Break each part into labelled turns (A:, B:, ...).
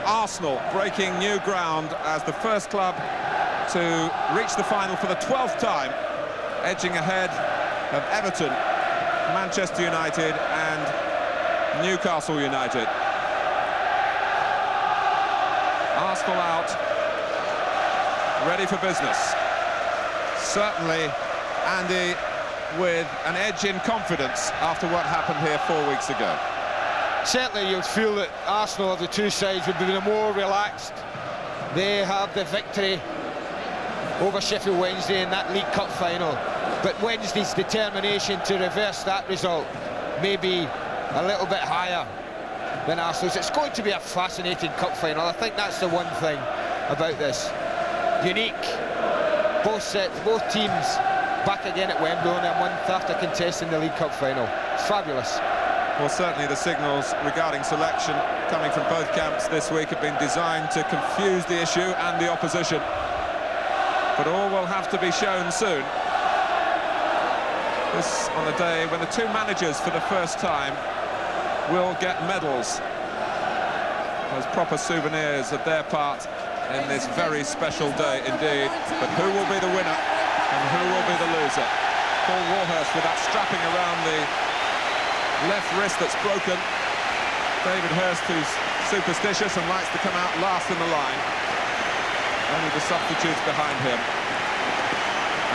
A: Arsenal breaking new ground as the first club to reach the final for the 12th time, edging ahead of Everton, Manchester United and Newcastle United. Arsenal out, ready for business. Certainly, Andy, with an edge in confidence after what happened here 4 weeks ago.
B: Certainly you'd feel that Arsenal of the two sides would be more relaxed. They have the victory over Sheffield Wednesday in that League Cup final, but Wednesday's determination to reverse that result may be a little bit higher than Arsenal's. It's going to be a fascinating cup final. I think that's the one thing about this. Unique. Both sets, both teams back again at Wembley in a month after contesting the League Cup final. It's fabulous.
A: Well, certainly the signals regarding selection coming from both camps this week have been designed to confuse the issue and the opposition. But all will have to be shown soon. This on a day when the two managers for the first time will get medals as proper souvenirs of their part in this very special day indeed. But who will be the winner and who will be the loser? Paul Warhurst with that strapping around the left wrist that's broken. David Hurst, who's superstitious and likes to come out last in the line. Only the substitutes behind him.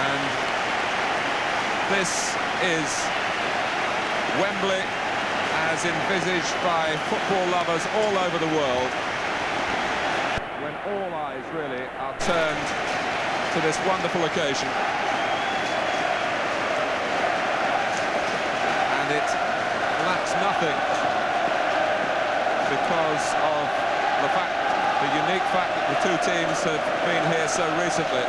A: And this is Wembley as envisaged by football lovers all over the world, when all eyes really are turned to this wonderful occasion. And it lacks nothing because of the unique fact that the two teams have been here so recently,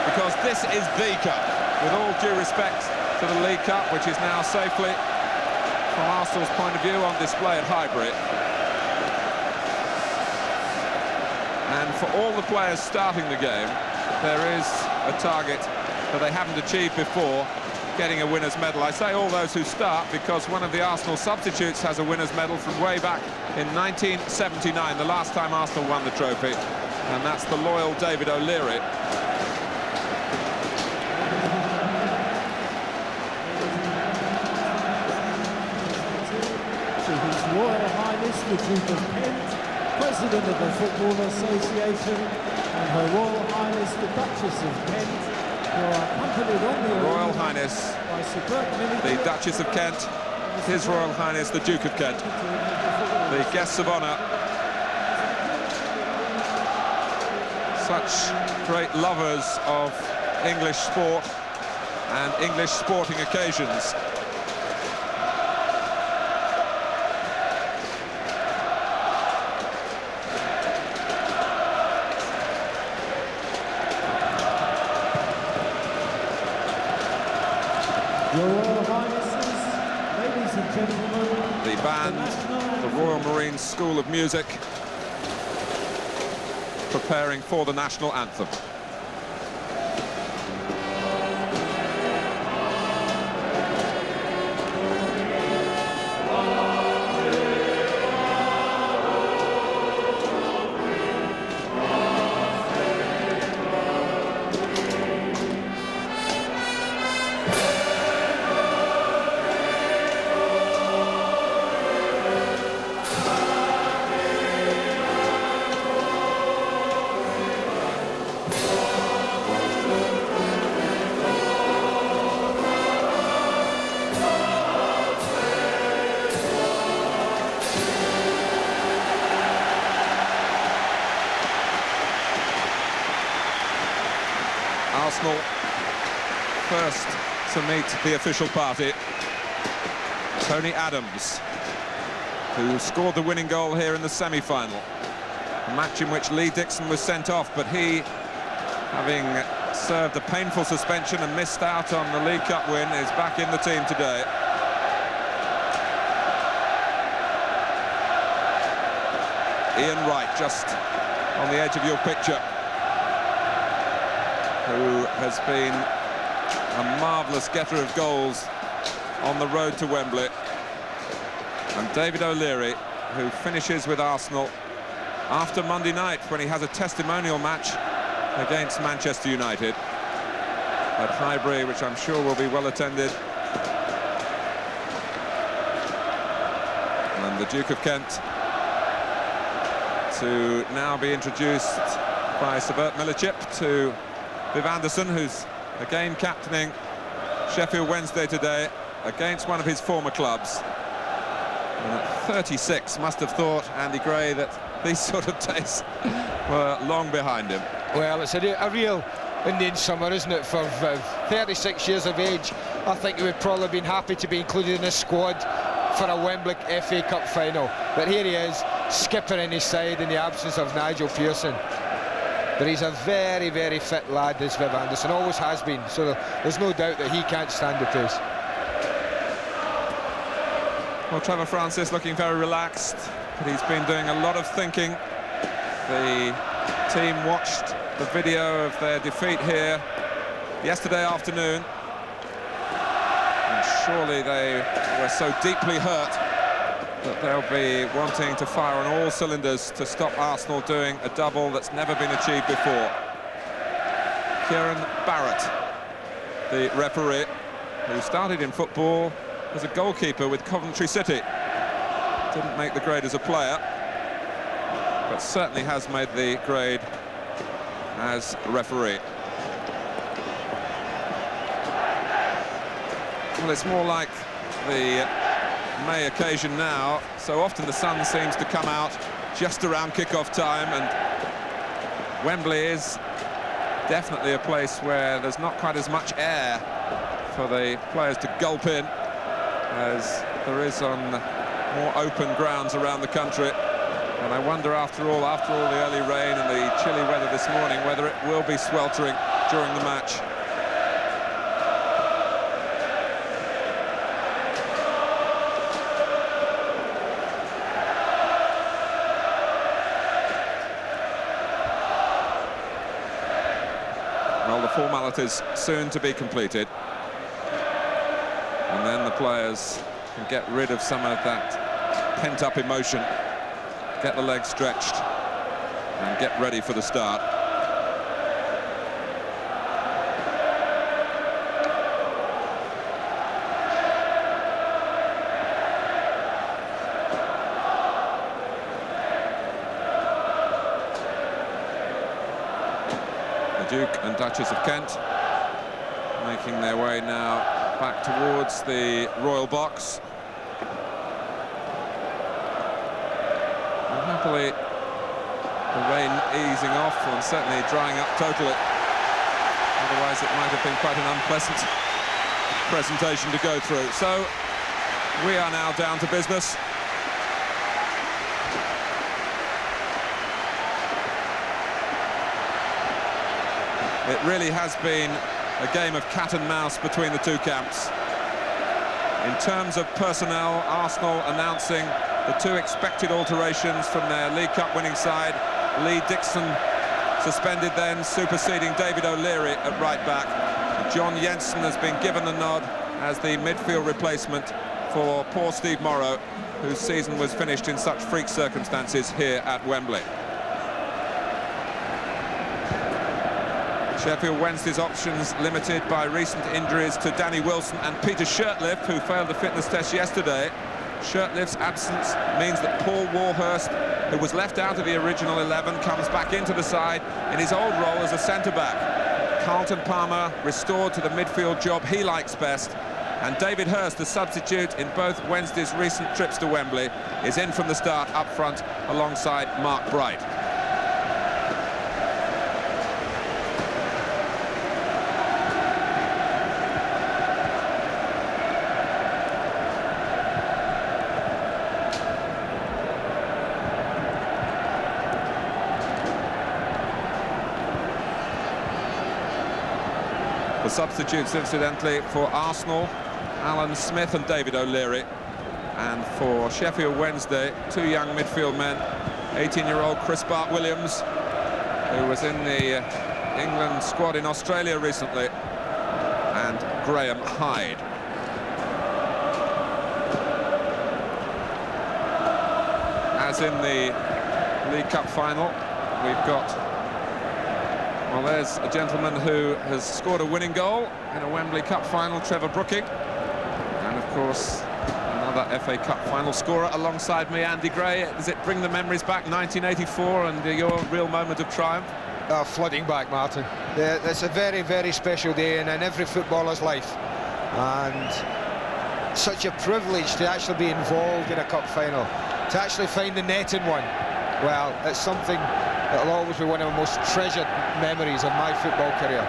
A: because this is the Cup, with all due respect to the League Cup, which is now safely, from Arsenal's point of view, on display at Highbury. And for all the players starting the game, there is a target that they haven't achieved before, getting a winner's medal. I say all those who start because one of the Arsenal substitutes has a winner's medal from way back in 1979, the last time Arsenal won the trophy, and that's the loyal David O'Leary.
C: Royal Highness the Duke of Kent, President of the Football Association, and Her Royal Highness the Duchess of Kent, who are accompanied on the
A: Royal Highness
C: by superb military,
A: the Duchess of Kent, His Royal Highness the Duke of Kent, the guests of honour. Such great lovers of English sport and English sporting occasions.
C: Your Royal Highnesses, ladies and gentlemen,
A: the band, the Royal Marines School of Music, preparing for the national anthem. Arsenal first to meet the official party. Tony Adams, who scored the winning goal here in the semi-final. A match in which Lee Dixon was sent off, but he, having served a painful suspension and missed out on the League Cup win, is back in the team today. Ian Wright, just on the edge of your picture, who has been a marvellous getter of goals on the road to Wembley. And David O'Leary, who finishes with Arsenal after Monday night when he has a testimonial match against Manchester United at Highbury, which I'm sure will be well attended. And the Duke of Kent to now be introduced by Sir Bert Millerchip to Viv Anderson, who's again captaining Sheffield Wednesday today against one of his former clubs. And at 36, must have thought, Andy Gray, that these sort of days were long behind him.
B: Well, it's a real Indian summer, isn't it, for 36 years of age. I think he would probably have been happy to be included in this squad for a Wembley FA Cup final. But here he is, skipper in his side in the absence of Nigel Pearson. But he's a very, very fit lad, this Viv Anderson, always has been, so there's no doubt that he can't stand the pace.
A: Well, Trevor Francis looking very relaxed, but he's been doing a lot of thinking. The team watched the video of their defeat here yesterday afternoon, and surely they were so deeply hurt that they'll be wanting to fire on all cylinders to stop Arsenal doing a double that's never been achieved before. Kieran Barrett, the referee, who started in football as a goalkeeper with Coventry City. Didn't make the grade as a player, but certainly has made the grade as a referee. Well, it's more like the May occasion now. So often the sun seems to come out just around kick-off time, and Wembley is definitely a place where there's not quite as much air for the players to gulp in as there is on more open grounds around the country. And I wonder, after all the early rain and the chilly weather this morning, whether it will be sweltering during the match. Well, the formalities soon to be completed, and then the players can get rid of some of that pent-up emotion, get the legs stretched and get ready for the start. The Duke and Duchess of Kent making their way now back towards the royal box. And happily, the rain easing off and certainly drying up totally. Otherwise, it might have been quite an unpleasant presentation to go through. So, we are now down to business. It really has been a game of cat and mouse between the two camps. In terms of personnel, Arsenal announcing the two expected alterations from their League Cup winning side. Lee Dixon suspended then, superseding David O'Leary at right back. John Jensen has been given the nod as the midfield replacement for poor Steve Morrow, whose season was finished in such freak circumstances here at Wembley. Sheffield Wednesday's options limited by recent injuries to Danny Wilson and Peter Shirtliff, who failed the fitness test yesterday. Shirtliff's absence means that Paul Warhurst, who was left out of the original 11, comes back into the side in his old role as a centre-back. Carlton Palmer restored to the midfield job he likes best, and David Hurst, the substitute in both Wednesday's recent trips to Wembley, is in from the start up front alongside Mark Bright. The substitutes, incidentally, for Arsenal, Alan Smith and David O'Leary. And for Sheffield Wednesday, two young midfield men, 18-year-old Chris Bart-Williams, who was in the England squad in Australia recently, and Graham Hyde. As in the League Cup final. We've got, well, there's a gentleman who has scored a winning goal in a Wembley Cup final, Trevor Brooking. And, of course, another FA Cup final scorer alongside me, Andy Gray. Does it bring the memories back, 1984, and your real moment of triumph?
B: Flooding back, Martin. It's a very, very special day in every footballer's life. And such a privilege to actually be involved in a cup final. To actually find the net in one, well, it's something that will always be one of the most treasured memories of my football career.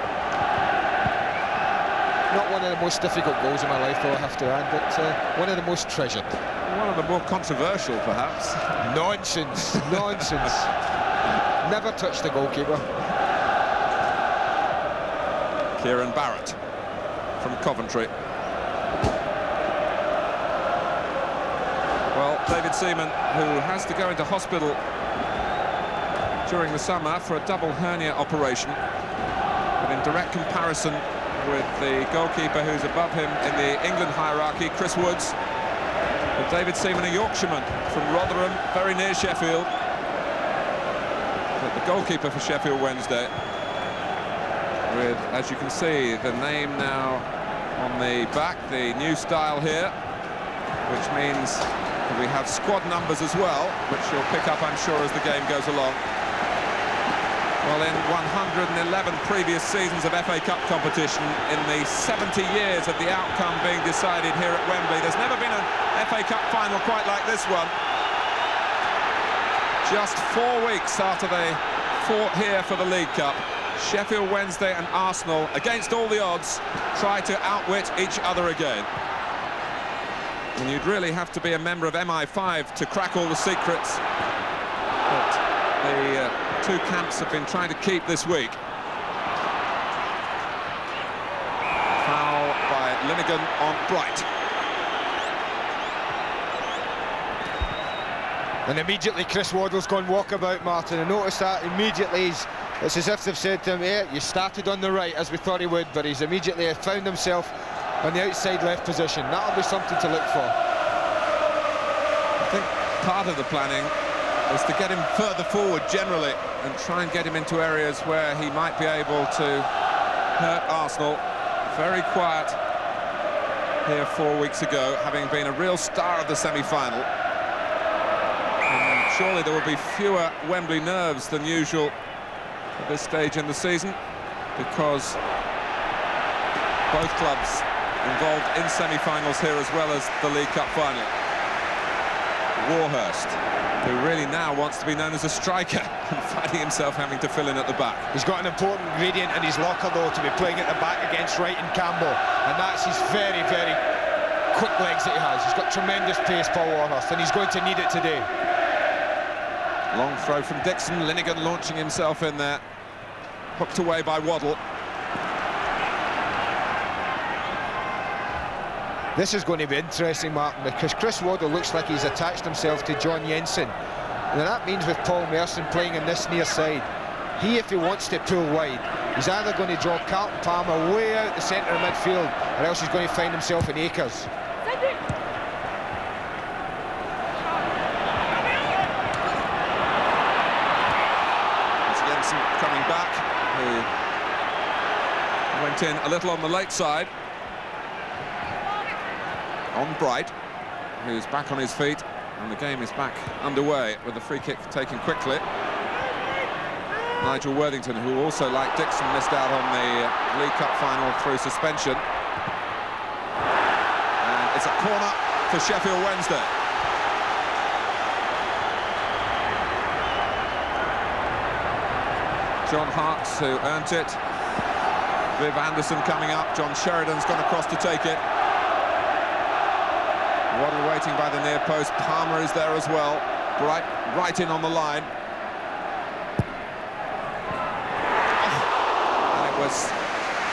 B: Not one of the most difficult goals in my life, though, I have to add, but one of the most treasured.
A: One of the more controversial, perhaps.
B: Nonsense, nonsense. Never touched the goalkeeper.
A: Kieran Barrett from Coventry. Well, David Seaman, who has to go into hospital during the summer for a double hernia operation, but in direct comparison with the goalkeeper who's above him in the England hierarchy, Chris Woods. But David Seaman, a Yorkshireman from Rotherham, very near Sheffield. But the goalkeeper for Sheffield Wednesday, with, as you can see, the name now on the back, the new style here, which means that we have squad numbers as well, which you'll pick up, I'm sure, as the game goes along. Well, in 111 previous seasons of FA Cup competition, in the 70 years of the outcome being decided here at Wembley, there's never been an FA Cup final quite like this one. Just 4 weeks after they fought here for the League Cup, Sheffield Wednesday and Arsenal, against all the odds, try to outwit each other again. And you'd really have to be a member of MI5 to crack all the secrets that the two camps have been trying to keep this week. Foul by Linnigan on Bright.
B: And immediately Chris Waddle's gone walkabout, Martin. I noticed that immediately. It's as if they've said to him, yeah, you started on the right, as we thought he would, but he's immediately found himself on the outside left position. That'll be something to look for.
A: I think part of the planning is to get him further forward generally and try and get him into areas where he might be able to hurt Arsenal. Very quiet here 4 weeks ago, having been a real star of the semi-final. And surely there will be fewer Wembley nerves than usual at this stage in the season, because both clubs involved in semi-finals here as well as the League Cup final. Warhurst, who really now wants to be known as a striker, and finding himself having to fill in at the back.
B: He's got an important ingredient in his locker, though, to be playing at the back against Wright and Campbell, and that's his very, very quick legs that he has. He's got tremendous pace, Paul Warhurst, and he's going to need it today.
A: Long throw from Dixon, Linnigan launching himself in there, hooked away by Waddle.
B: This is going to be interesting, Martin, because Chris Waddle looks like he's attached himself to John Jensen. And that means with Paul Merson playing in this near side, if he wants to pull wide, he's either going to draw Carlton Palmer way out the centre of midfield, or else he's going to find himself in acres.
A: It's Jensen coming back, who went in a little on the late side. On Bright, who's back on his feet, and the game is back underway with the free kick taken quickly. Nigel Worthington, who also, like Dixon, missed out on the League Cup final through suspension. And it's a corner for Sheffield Wednesday. John Hart's who earned it. Viv Anderson coming up. John Sheridan's gone across to take it. Waddle waiting by the near post. Palmer is there as well. Bright right in on the line. Oh, and it was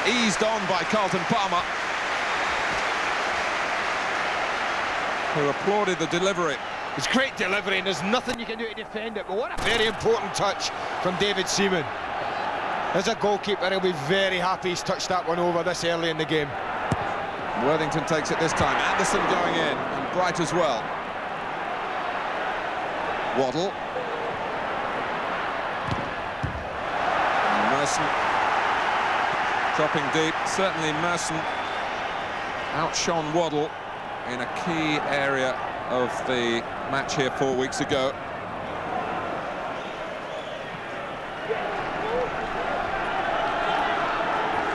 A: eased on by Carlton Palmer, who applauded the delivery.
B: It's great delivery, and there's nothing you can do to defend it, but what a very important touch from David Seaman. As a goalkeeper, he'll be very happy he's touched that one over this early in the game.
A: Worthington takes it this time. Anderson going in, and Bright as well. Waddle. Nielsen dropping deep. Certainly Merson outshone Waddle in a key area of the match here 4 weeks ago.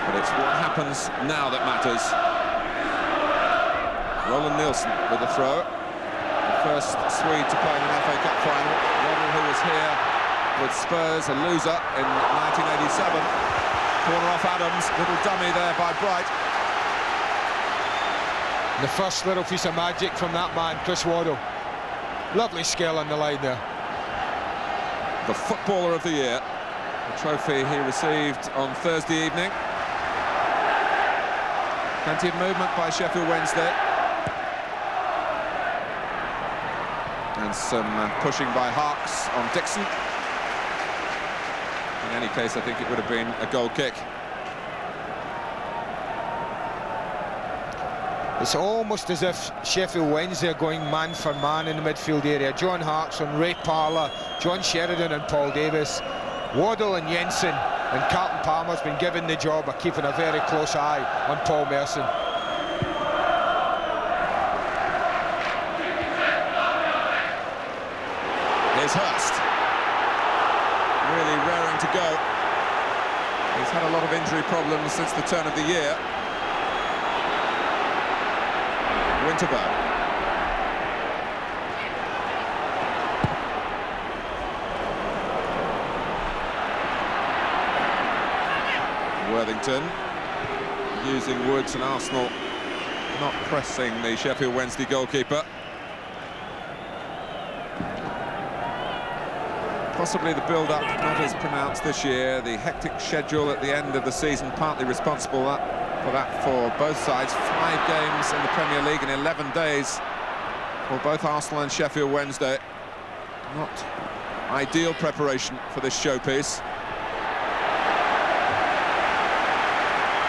A: But it's what happens now that matters. Roland Nielsen with the throw. The first Swede to play in an FA Cup final. Waddle, who was here with Spurs, a loser in 1987. Corner off Adams, little dummy there by Bright.
B: The first little piece of magic from that man, Chris Waddle. Lovely skill on the line there.
A: The Footballer of the Year, a trophy he received on Thursday evening. Plenty of movement by Sheffield Wednesday. And some pushing by Harks on Dixon. In any case, I think it would have been a goal kick.
B: It's almost as if Sheffield Wednesday are going man for man in the midfield area. John Harks on Ray Parlour, John Sheridan and Paul Davis. Waddle and Jensen, and Carlton Palmer's been given the job of keeping a very close eye on Paul Merson.
A: Here's Hurst. Really raring to go. He's had a lot of injury problems since the turn of the year. Winterberg. Worthington using Woods, and Arsenal not pressing the Sheffield Wednesday goalkeeper. Possibly the build-up not as pronounced this year. The hectic schedule at the end of the season partly responsible for that for both sides. 5 games in the Premier League in 11 days for both Arsenal and Sheffield Wednesday. Not ideal preparation for this showpiece.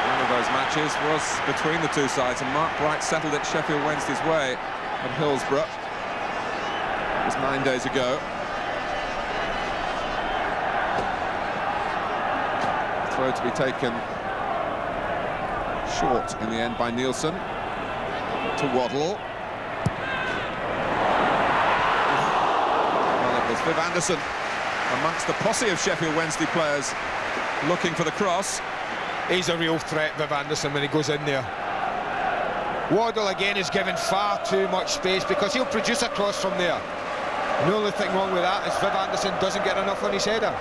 A: One of those matches was between the two sides, and Mark Bright settled it Sheffield Wednesday's way at Hillsborough. It was 9 days ago. Throw to be taken short in the end by Nielsen to Waddle. Well, it was Viv Anderson amongst the posse of Sheffield Wednesday players looking for the cross.
B: He's a real threat, Viv Anderson, when he goes in there. Waddle again is given far too much space because he'll produce a cross from there. And the only thing wrong with that is Viv Anderson doesn't get enough on his header.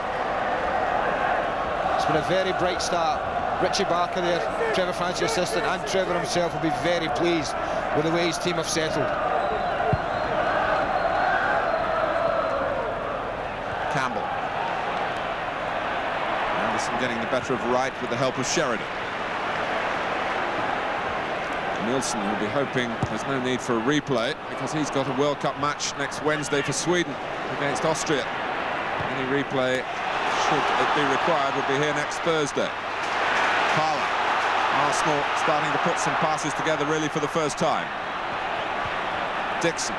B: It's been a very bright start. Richie Barker there, Trevor Francis assistant, and Trevor himself will be very pleased with the way his team have settled.
A: Campbell. Anderson getting the better of Wright with the help of Sheridan. Nielsen will be hoping there's no need for a replay because he's got a World Cup match next Wednesday for Sweden against Austria. Any replay, should it be required, will be here next Thursday. Parlour. Arsenal starting to put some passes together really for the first time. Dixon.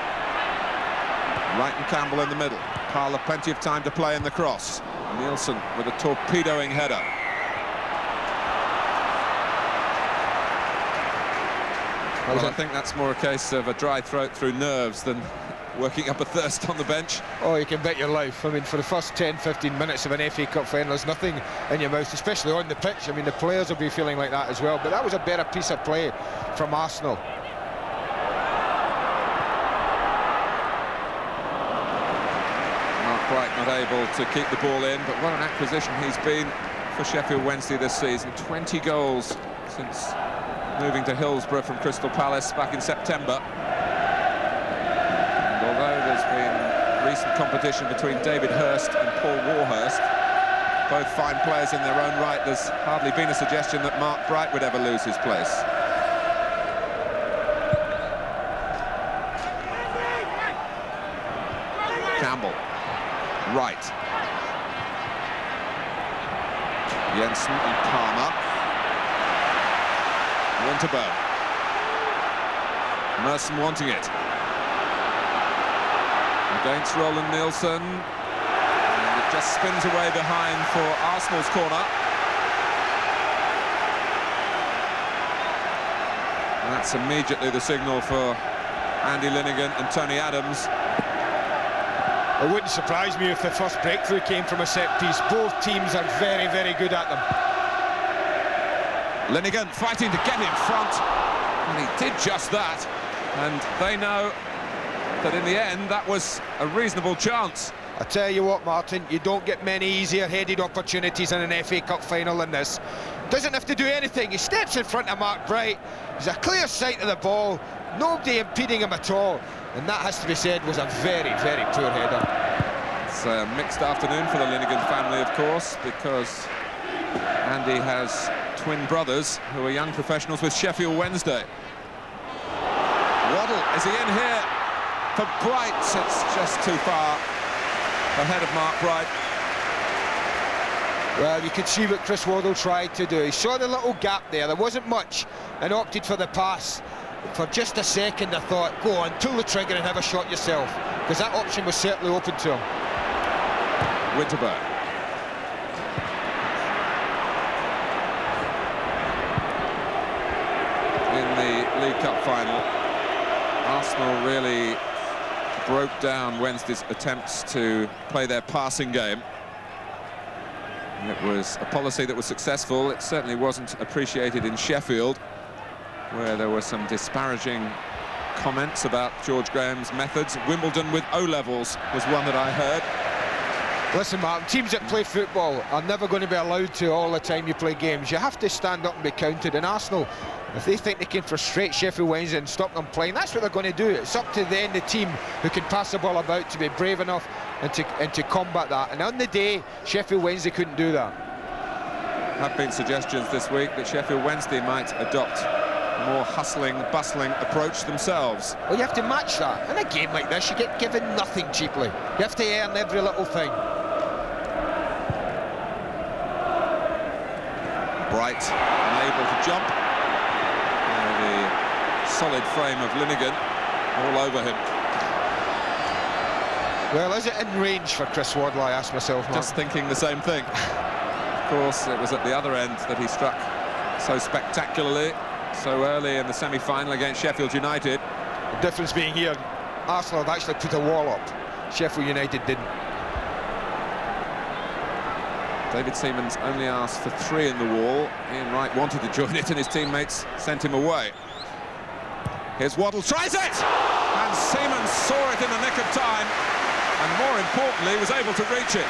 A: Wright and Campbell in the middle. Parlour plenty of time to play in the cross. Nielsen with a torpedoing header. Well, I think that's more a case of a dry throat through nerves than working up a thirst on the bench.
B: Oh, you can bet your life. I mean, for the first 10-15 minutes of an FA Cup final, there's nothing in your mouth, especially on the pitch. I mean, the players will be feeling like that as well. But that was a better piece of play from Arsenal.
A: Not quite not able to keep the ball in, but what an acquisition he's been for Sheffield Wednesday this season. 20 goals since moving to Hillsborough from Crystal Palace back in September. Although there's been recent competition between David Hurst and Paul Warhurst, both fine players in their own right, there's hardly been a suggestion that Mark Bright would ever lose his place. Campbell, Wright, Jensen and Palmer, Winterberg, Merson wanting it. Against Roland Nielsen, and it just spins away behind for Arsenal's corner. That's immediately the signal for Andy Linnigan and Tony Adams.
B: It wouldn't surprise me if the first breakthrough came from a set piece. Both teams are very, very good at them.
A: Linnigan fighting to get in front, and he did just that. And they know that in the end that was a reasonable chance.
B: I tell you what, Martin, you don't get many easier-headed opportunities in an FA Cup final than this. Doesn't have to do anything. He steps in front of Mark Bright. He's a clear sight of the ball. Nobody impeding him at all. And that has to be said was a very, very poor header.
A: It's a mixed afternoon for the Linnigan family, of course, because Andy has twin brothers who are young professionals with Sheffield Wednesday. Waddle, is he in here? For Bright, it's just too far ahead of Mark Bright.
B: Well, you could see what Chris Waddle tried to do. He saw the little gap there. There wasn't much, and opted for the pass. For just a second, I thought, go on, pull the trigger and have a shot yourself, because that option was certainly open to him.
A: Winterberg. In the League Cup final, Arsenal really broke down Wednesday's attempts to play their passing game. It was a policy that was successful. It certainly wasn't appreciated in Sheffield, where there were some disparaging comments about George Graham's methods. Wimbledon with O-levels was one that I heard.
B: Listen, Martin, teams that play football are never going to be allowed to all the time you play games. You have to stand up and be counted. And Arsenal, if they think they can frustrate Sheffield Wednesday and stop them playing, that's what they're going to do. It's up to then the team who can pass the ball about to be brave enough and to combat that. And on the day, Sheffield Wednesday couldn't do that.
A: There have been suggestions this week that Sheffield Wednesday might adopt a more hustling, bustling approach themselves.
B: Well, you have to match that. In a game like this, you get given nothing cheaply. You have to earn every little thing.
A: Bright, unable to jump. The solid frame of Linnigan all over him.
B: Well, is it in range for Chris Waddle, I ask myself, Mark?
A: Just thinking the same thing. Of course, it was at the other end that he struck so spectacularly, so early in the semi-final against Sheffield United.
B: The difference being here, Arsenal have actually put a wall up. Sheffield United didn't.
A: David Seaman's only asked for 3 in the wall. Ian Wright wanted to join it and his teammates sent him away. Here's Waddle, tries it! And Seaman saw it in the nick of time, and more importantly, was able to reach it.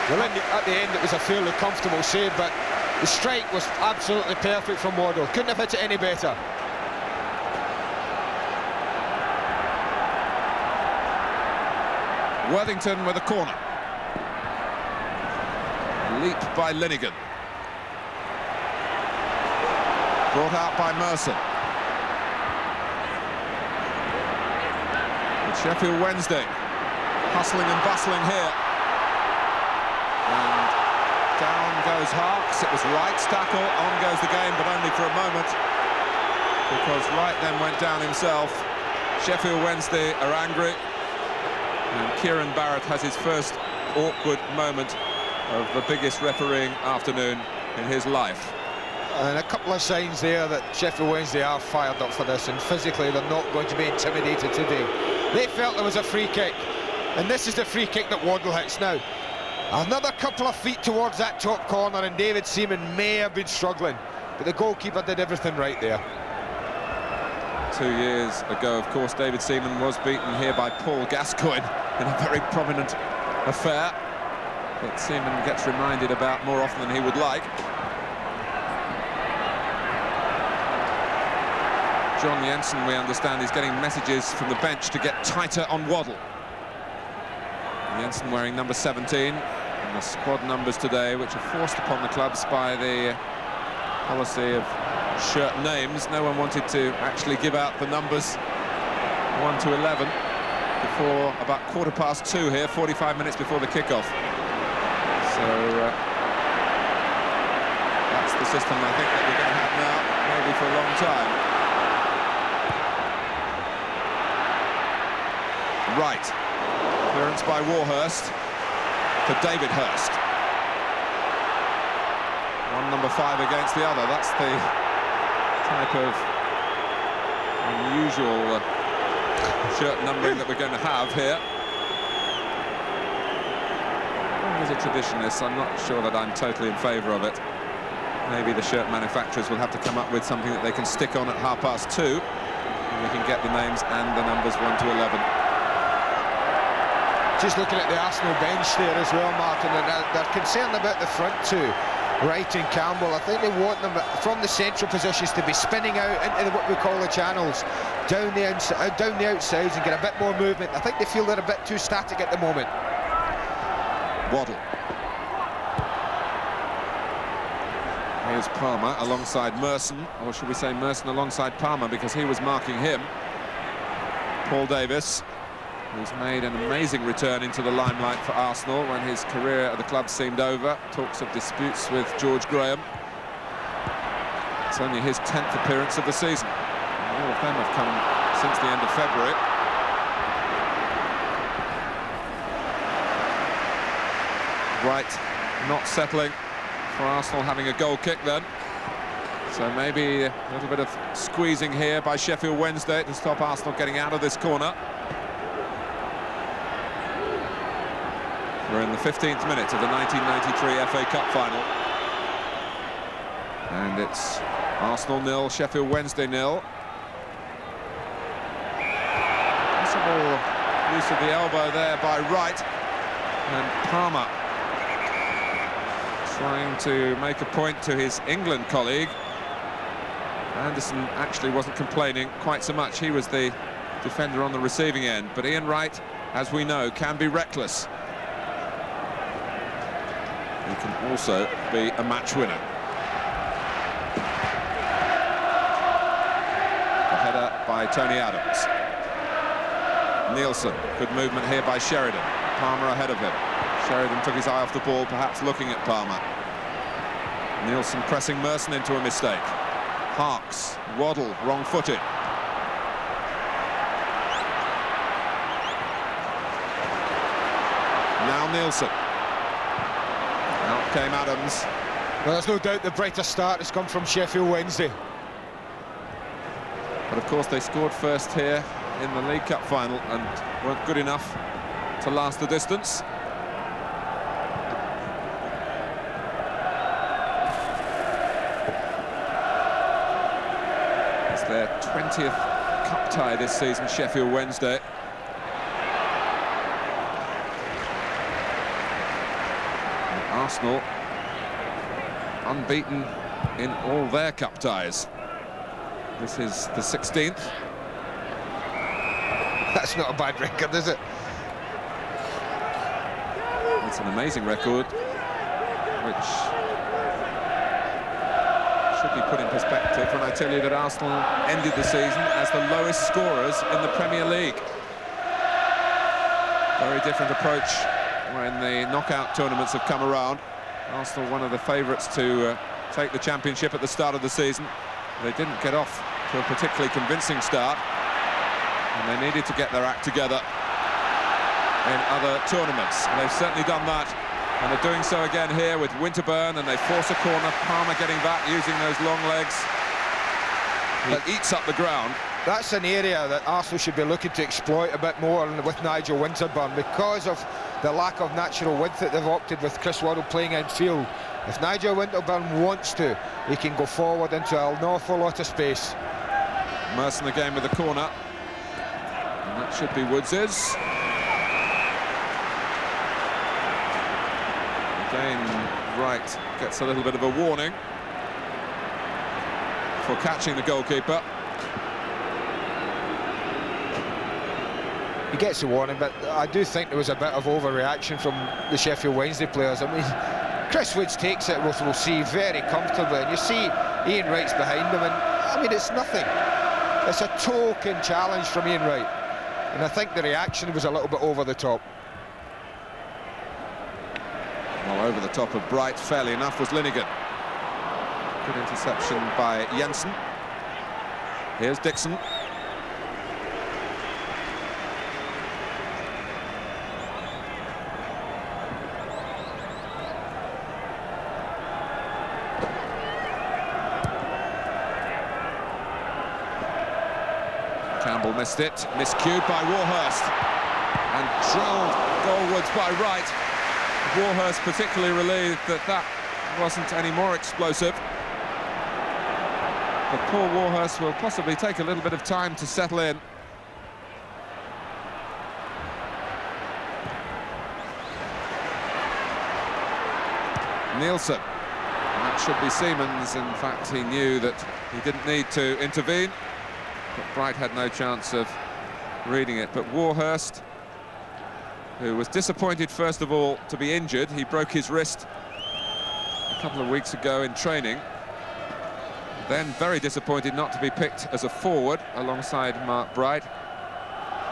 B: Well, at the end, it was a fairly comfortable save, but the strike was absolutely perfect from Waddle. Couldn't have hit it any better.
A: Worthington with a corner. Leap by Linnigan. Brought out by Merson. With Sheffield Wednesday hustling and bustling here. And down goes Harks. It was Wright's tackle. On goes the game, but only for a moment, because Wright then went down himself. Sheffield Wednesday are angry. And Kieran Barrett has his first awkward moment of the biggest refereeing afternoon in his life.
B: And a couple of signs there that Sheffield Wednesday are fired up for this, and physically they're not going to be intimidated today. They felt there was a free kick, and this is the free kick that Waddle hits now. Another couple of feet towards that top corner, and David Seaman may have been struggling, but the goalkeeper did everything right there.
A: 2 years ago, of course, David Seaman was beaten here by Paul Gascoigne in a very prominent affair that Seaman gets reminded about more often than he would like. John Jensen, we understand, is getting messages from the bench to get tighter on Waddle. Jensen wearing number 17, and the squad numbers today, which are forced upon the clubs by the policy of shirt names. No one wanted to actually give out the numbers 1 to 11 before about 2:15 here, 45 minutes before the kickoff. So that's the system I think that we're going to have now, maybe for a long time. Right, clearance by Warhurst for David Hurst. One number 5 against the other. That's the type of unusual shirt numbering that we're going to have here. As a traditionalist, I'm not sure that I'm totally in favour of it. Maybe the shirt manufacturers will have to come up with something that they can stick on at 2:30, and we can get the names and the numbers 1 to 11.
B: Just looking at the Arsenal bench there as well, Martin, and they're concerned about the front two, Wright and Campbell. I think they want them from the central positions to be spinning out into what we call the channels, down the outsides, and get a bit more movement. I think they feel they're a bit too static at the moment.
A: Waddle. Here's Palmer alongside Merson, or should we say Merson alongside Palmer, because he was marking him. Paul Davis, who's made an amazing return into the limelight for Arsenal when his career at the club seemed over. Talks of disputes with George Graham. It's only his 10th appearance of the season. And all of them have come since the end of February. Wright not settling for Arsenal, having a goal kick then. So maybe a little bit of squeezing here by Sheffield Wednesday to stop Arsenal getting out of this corner. We're in the 15th minute of the 1993 FA Cup final. And it's Arsenal 0, Sheffield Wednesday 0. Possible use of the elbow there by Wright. And Palmer trying to make a point to his England colleague. Anderson actually wasn't complaining quite so much. He was the defender on the receiving end. But Ian Wright, as we know, can be reckless. He can also be a match winner. A header by Tony Adams. Nielsen, good movement here by Sheridan. Palmer ahead of him. Sheridan took his eye off the ball, perhaps looking at Palmer. Nielsen pressing Merson into a mistake. Harks, Waddle, wrong-footed. Now Nielsen. Out came Adams.
B: Well, there's no doubt the brighter start has come from Sheffield Wednesday.
A: But of course they scored first here in the League Cup final and weren't good enough to last the distance. It's their 20th cup tie this season, Sheffield Wednesday. And Arsenal unbeaten in all their cup ties. This is the 16th.
B: That's not a bad record, is it?
A: It's an amazing record, which should be put in perspective when I tell you that Arsenal ended the season as the lowest scorers in the Premier League. Very different approach when the knockout tournaments have come around. Arsenal, one of the favourites to take the championship at the start of the season. They didn't get off to a particularly convincing start, and they needed to get their act together in other tournaments. And they've certainly done that, and they're doing so again here with Winterburn, and they force a corner. Palmer getting back, using those long legs. He eats up the ground.
B: That's an area that Arsenal should be looking to exploit a bit more with Nigel Winterburn, because of the lack of natural width that they've opted with Chris Waddle playing infield. If Nigel Winterburn wants to, he can go forward into an awful lot of space.
A: Merson again with the corner, and that should be Woods's. Again, Wright gets a little bit of a warning for catching the goalkeeper.
B: He gets a warning, but I do think there was a bit of overreaction from the Sheffield Wednesday players. I mean, Chris Woods takes it, we'll see, very comfortably, and you see Ian Wright's behind him, and I mean, it's nothing. It's a token challenge from Ian Wright, and I think the reaction was a little bit over the top.
A: Well, over the top of Bright, fairly enough, was Linegan. Good interception by Jensen. Here's Dixon. Campbell missed it, miscued by Warhurst, and drilled goalwards by Wright. Warhurst particularly relieved that that wasn't any more explosive. But Paul Warhurst will possibly take a little bit of time to settle in. Nielsen. That should be Siemens. In fact, he knew that he didn't need to intervene. But Bright had no chance of reading it. But Warhurst, who was disappointed, first of all, to be injured. He broke his wrist a couple of weeks ago in training. Then very disappointed not to be picked as a forward alongside Mark Bright.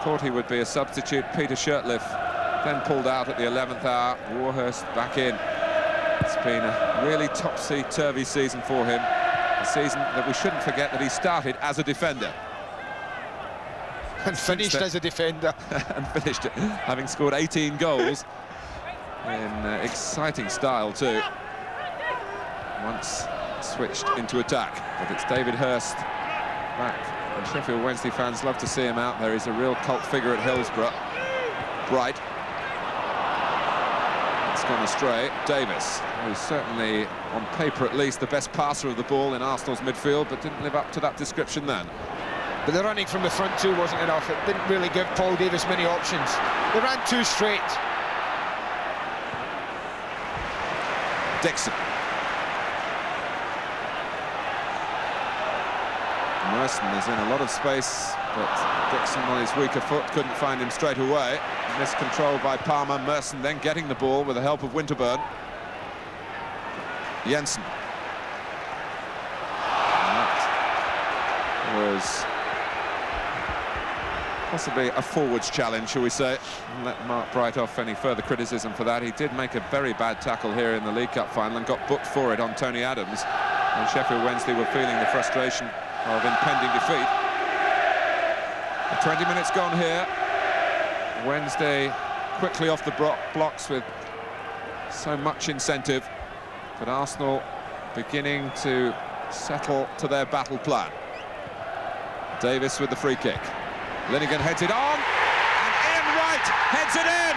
A: Thought he would be a substitute. Peter Shirtliff then pulled out at the 11th hour. Warhurst back in. It's been a really topsy-turvy season for him. A season that we shouldn't forget that he started as a defender.
B: And finished as a defender.
A: And finished it, having scored 18 goals in exciting style too. Once switched into attack. But it's David Hurst back. And Sheffield Wednesday fans love to see him out there. He's a real cult figure at Hillsborough. Bright. It's gone astray. Davis, who's certainly, on paper at least, the best passer of the ball in Arsenal's midfield, but didn't live up to that description then.
B: But the running from the front two wasn't enough. It didn't really give Paul Davis many options. They ran too straight.
A: Dixon. Merson is in a lot of space, but Dixon on his weaker foot couldn't find him straight away. Miscontrolled by Palmer. Merson then getting the ball with the help of Winterburn. Jensen. And that was possibly a forwards challenge, shall we say. And let Mark Bright off any further criticism for that. He did make a very bad tackle here in the League Cup final and got booked for it on Tony Adams. And Sheffield Wednesday were feeling the frustration of impending defeat. 20 minutes gone here. Wednesday quickly off the blocks with so much incentive, but Arsenal beginning to settle to their battle plan. Davis with the free kick. Linnigan heads it on, and Ian Wright heads it in!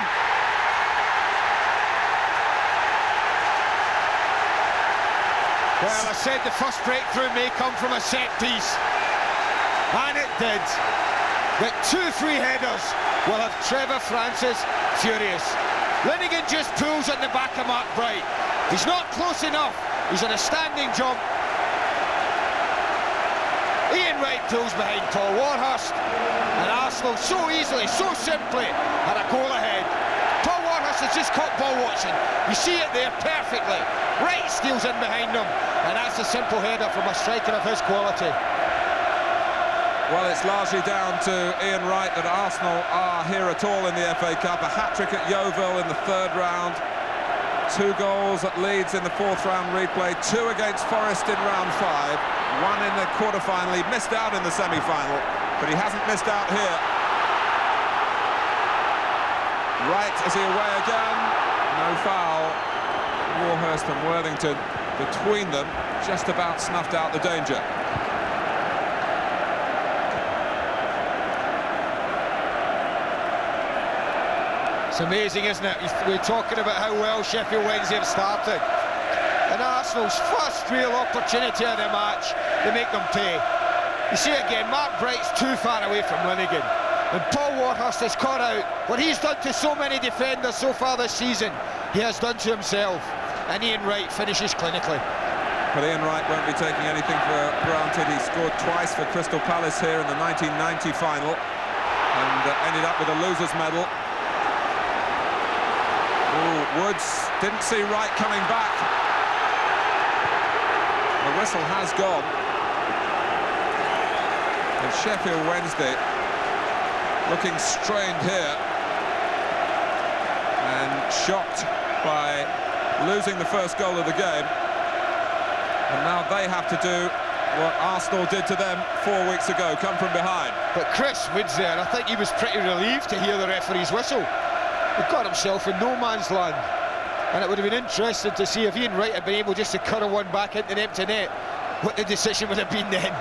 B: Well, I said the first breakthrough may come from a set piece, and it did. But 2-3 headers will have Trevor Francis furious. Linnigan just pulls on the back of Mark Bright. He's not close enough. He's on a standing jump. Ian Wright pulls behind Paul Warhurst, and Arsenal so easily, so simply had a goal ahead. Paul Warhurst has just caught ball watching. You see it there perfectly. Wright steals in behind him, and that's a simple header from a striker of his quality.
A: Well, it's largely down to Ian Wright that Arsenal are here at all in the FA Cup. A hat-trick at Yeovil in the third round. 2 goals at Leeds in the fourth round replay. 2 against Forest in round 5. 1 in the quarter-final. He missed out in the semi-final, but he hasn't missed out here. Wright, is he away again? No foul. Warhurst and Worthington between them just about snuffed out the danger.
B: It's amazing, isn't it? We're talking about how well Sheffield Wednesday have started. And Arsenal's first real opportunity of the match, they make them pay. You see again, Mark Bright's too far away from Linnigan. And Paul Warhurst has caught out what he's done to so many defenders so far this season. He has done to himself. And Ian Wright finishes clinically.
A: But Ian Wright won't be taking anything for granted. He scored twice for Crystal Palace here in the 1990 final and ended up with a loser's medal. Ooh, Woods didn't see Wright coming back. The whistle has gone. And Sheffield Wednesday looking strained here and shocked by losing the first goal of the game. And now they have to do what Arsenal did to them 4 weeks ago, come from behind.
B: But Chris Woods there, I think he was pretty relieved to hear the referee's whistle. He got himself in no man's land, and it would have been interesting to see if Ian Wright had been able just to curl one back into the empty net, what the decision would have been then.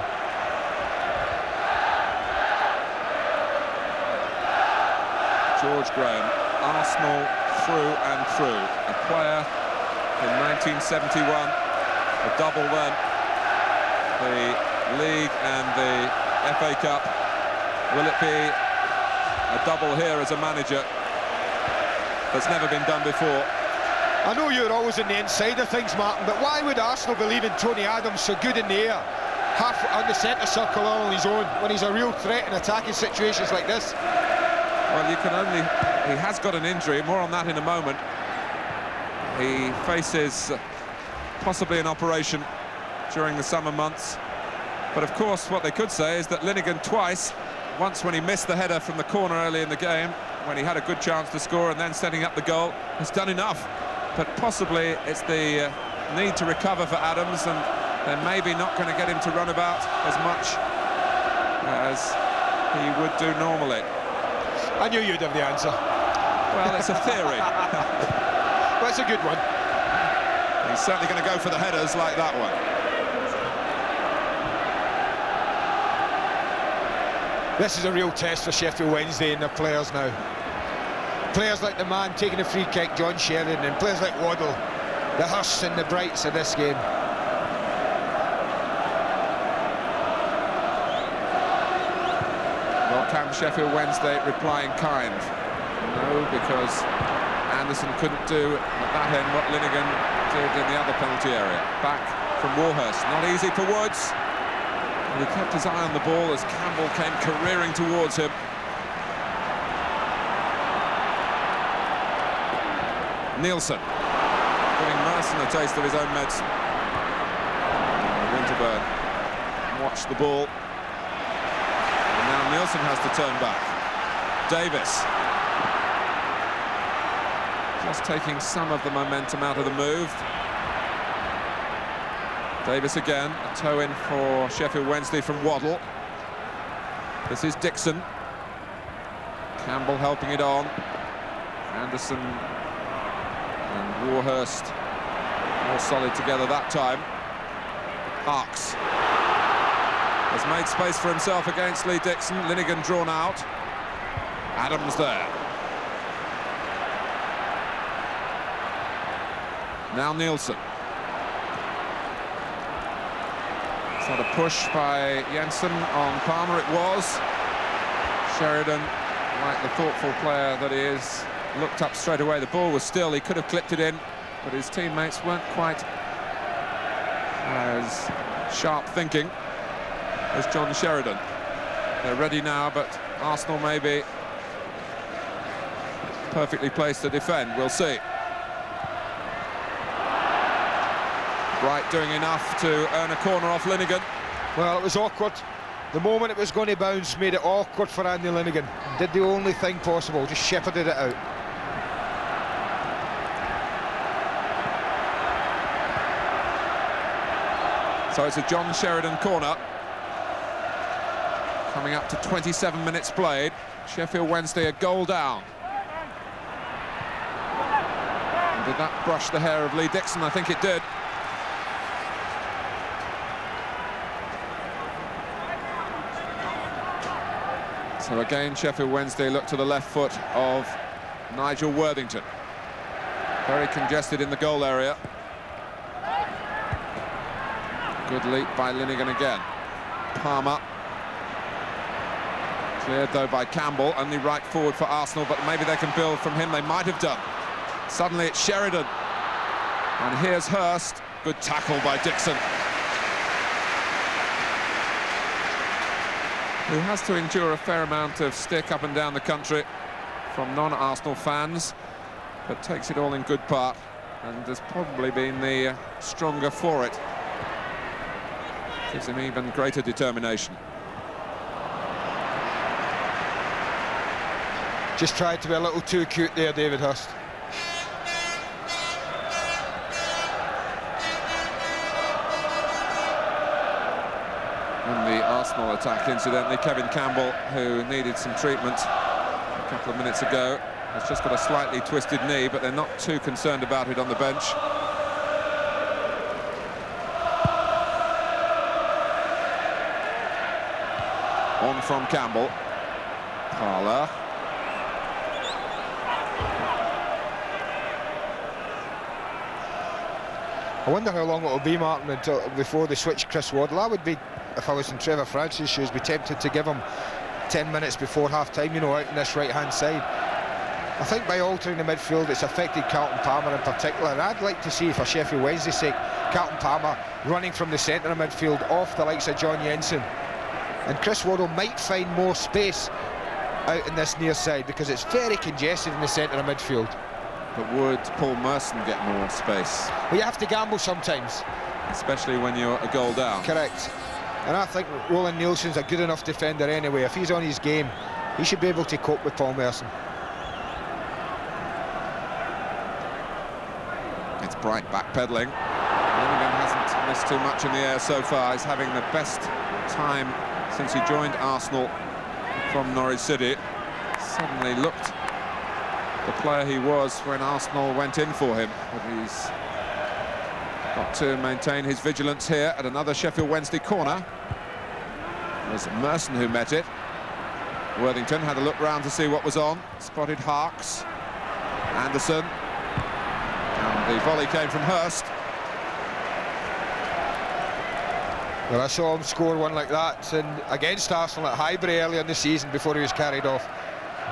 A: George Graham, Arsenal through and through. A player in 1971, a double then, the League and the FA Cup. Will it be a double here as a manager? That's never been done before.
B: I know you're always in the inside of things, Martin, but why would Arsenal be leaving Tony Adams so good in the air, half on the centre circle all on his own, when he's a real threat in attacking situations like this?
A: Well, you can only... He has got an injury, more on that in a moment. He faces possibly an operation during the summer months. But of course, what they could say is that Linighan twice, once when he missed the header from the corner early in the game, when he had a good chance to score, and then setting up the goal, has done enough. But possibly it's the need to recover for Adams, and they're maybe not going to get him to run about as much as he would do normally.
B: I knew you'd have the answer.
A: Well, it's a theory.
B: Well, it's a good one.
A: He's certainly going to go for the headers like that one.
B: This is a real test for Sheffield Wednesday and their players now. Players like the man taking a free kick, John Sheridan, and players like Waddle, the Hursts and the Brights of this game.
A: Well, can Sheffield Wednesday reply in kind? No, because Anderson couldn't do at that end what Linighan did in the other penalty area. Back from Warhurst, not easy for Woods. And he kept his eye on the ball as Campbell came careering towards him. Nielsen giving Merson a taste of his own medicine. Winterburn watched the ball. And now Nielsen has to turn back. Davis. Just taking some of the momentum out of the move. Davis again, a toe in for Sheffield Wednesday from Waddle. This is Dixon. Campbell helping it on. Anderson and Warhurst more solid together that time. Arks has made space for himself against Lee Dixon. Linighan drawn out. Adams there. Now Nielsen. It's not a push by Jensen on Palmer, it was. Sheridan, like the thoughtful player that he is, looked up straight away. The ball was still, he could have clipped it in, but his teammates weren't quite as sharp thinking as John Sheridan. They're ready now, but Arsenal may be perfectly placed to defend. We'll see. Bright doing enough to earn a corner off Linighan.
B: Well, it was awkward. The moment it was going to bounce made it awkward for Andy Linighan. Did the only thing possible, just shepherded it out.
A: So it's a John Sheridan corner. Coming up to 27 minutes played. Sheffield Wednesday a goal down. And did that brush the hair of Lee Dixon? I think it did. So again, Sheffield Wednesday look to the left foot of Nigel Worthington. Very congested in the goal area. Good leap by Linighan again. Palmer. Cleared though by Campbell, only right forward for Arsenal, but maybe they can build from him. They might have done. Suddenly it's Sheridan. And here's Hurst. Good tackle by Dixon, who has to endure a fair amount of stick up and down the country from non-Arsenal fans, but takes it all in good part and has probably been the stronger for it. Gives him even greater determination.
B: Just tried to be a little too cute there, David Hurst.
A: In the Arsenal attack, incidentally, Kevin Campbell, who needed some treatment a couple of minutes ago, has just got a slightly twisted knee, but they're not too concerned about it on the bench. On from Campbell. Parler.
B: I wonder how long it will be, Martin, until before they switch Chris Waddle. I would be, if I was in Trevor Francis' shoes, be tempted to give him 10 minutes before half-time, you know, out on this right-hand side. I think by altering the midfield, it's affected Carlton Palmer in particular, and I'd like to see, for Sheffield Wednesday's sake, Carlton Palmer running from the centre of midfield off the likes of John Jensen. And Chris Waddle might find more space out in this near side because it's very congested in the centre of midfield.
A: But would Paul Merson get more space?
B: Well, you have to gamble sometimes.
A: Especially when you're a goal down.
B: Correct. And I think Roland Nielsen's a good enough defender anyway. If he's on his game, he should be able to cope with Paul Merson.
A: It's Bright backpedaling. Birmingham hasn't missed too much in the air so far. He's having the best time since he joined Arsenal from Norwich City. Suddenly looked the player he was when Arsenal went in for him. But he's got to maintain his vigilance here at another Sheffield Wednesday corner. It was Merson who met it. Worthington had a look round to see what was on. Spotted Harks. Anderson. And the volley came from Hurst.
B: Well, I saw him score one like that against Arsenal at Highbury earlier in the season before he was carried off.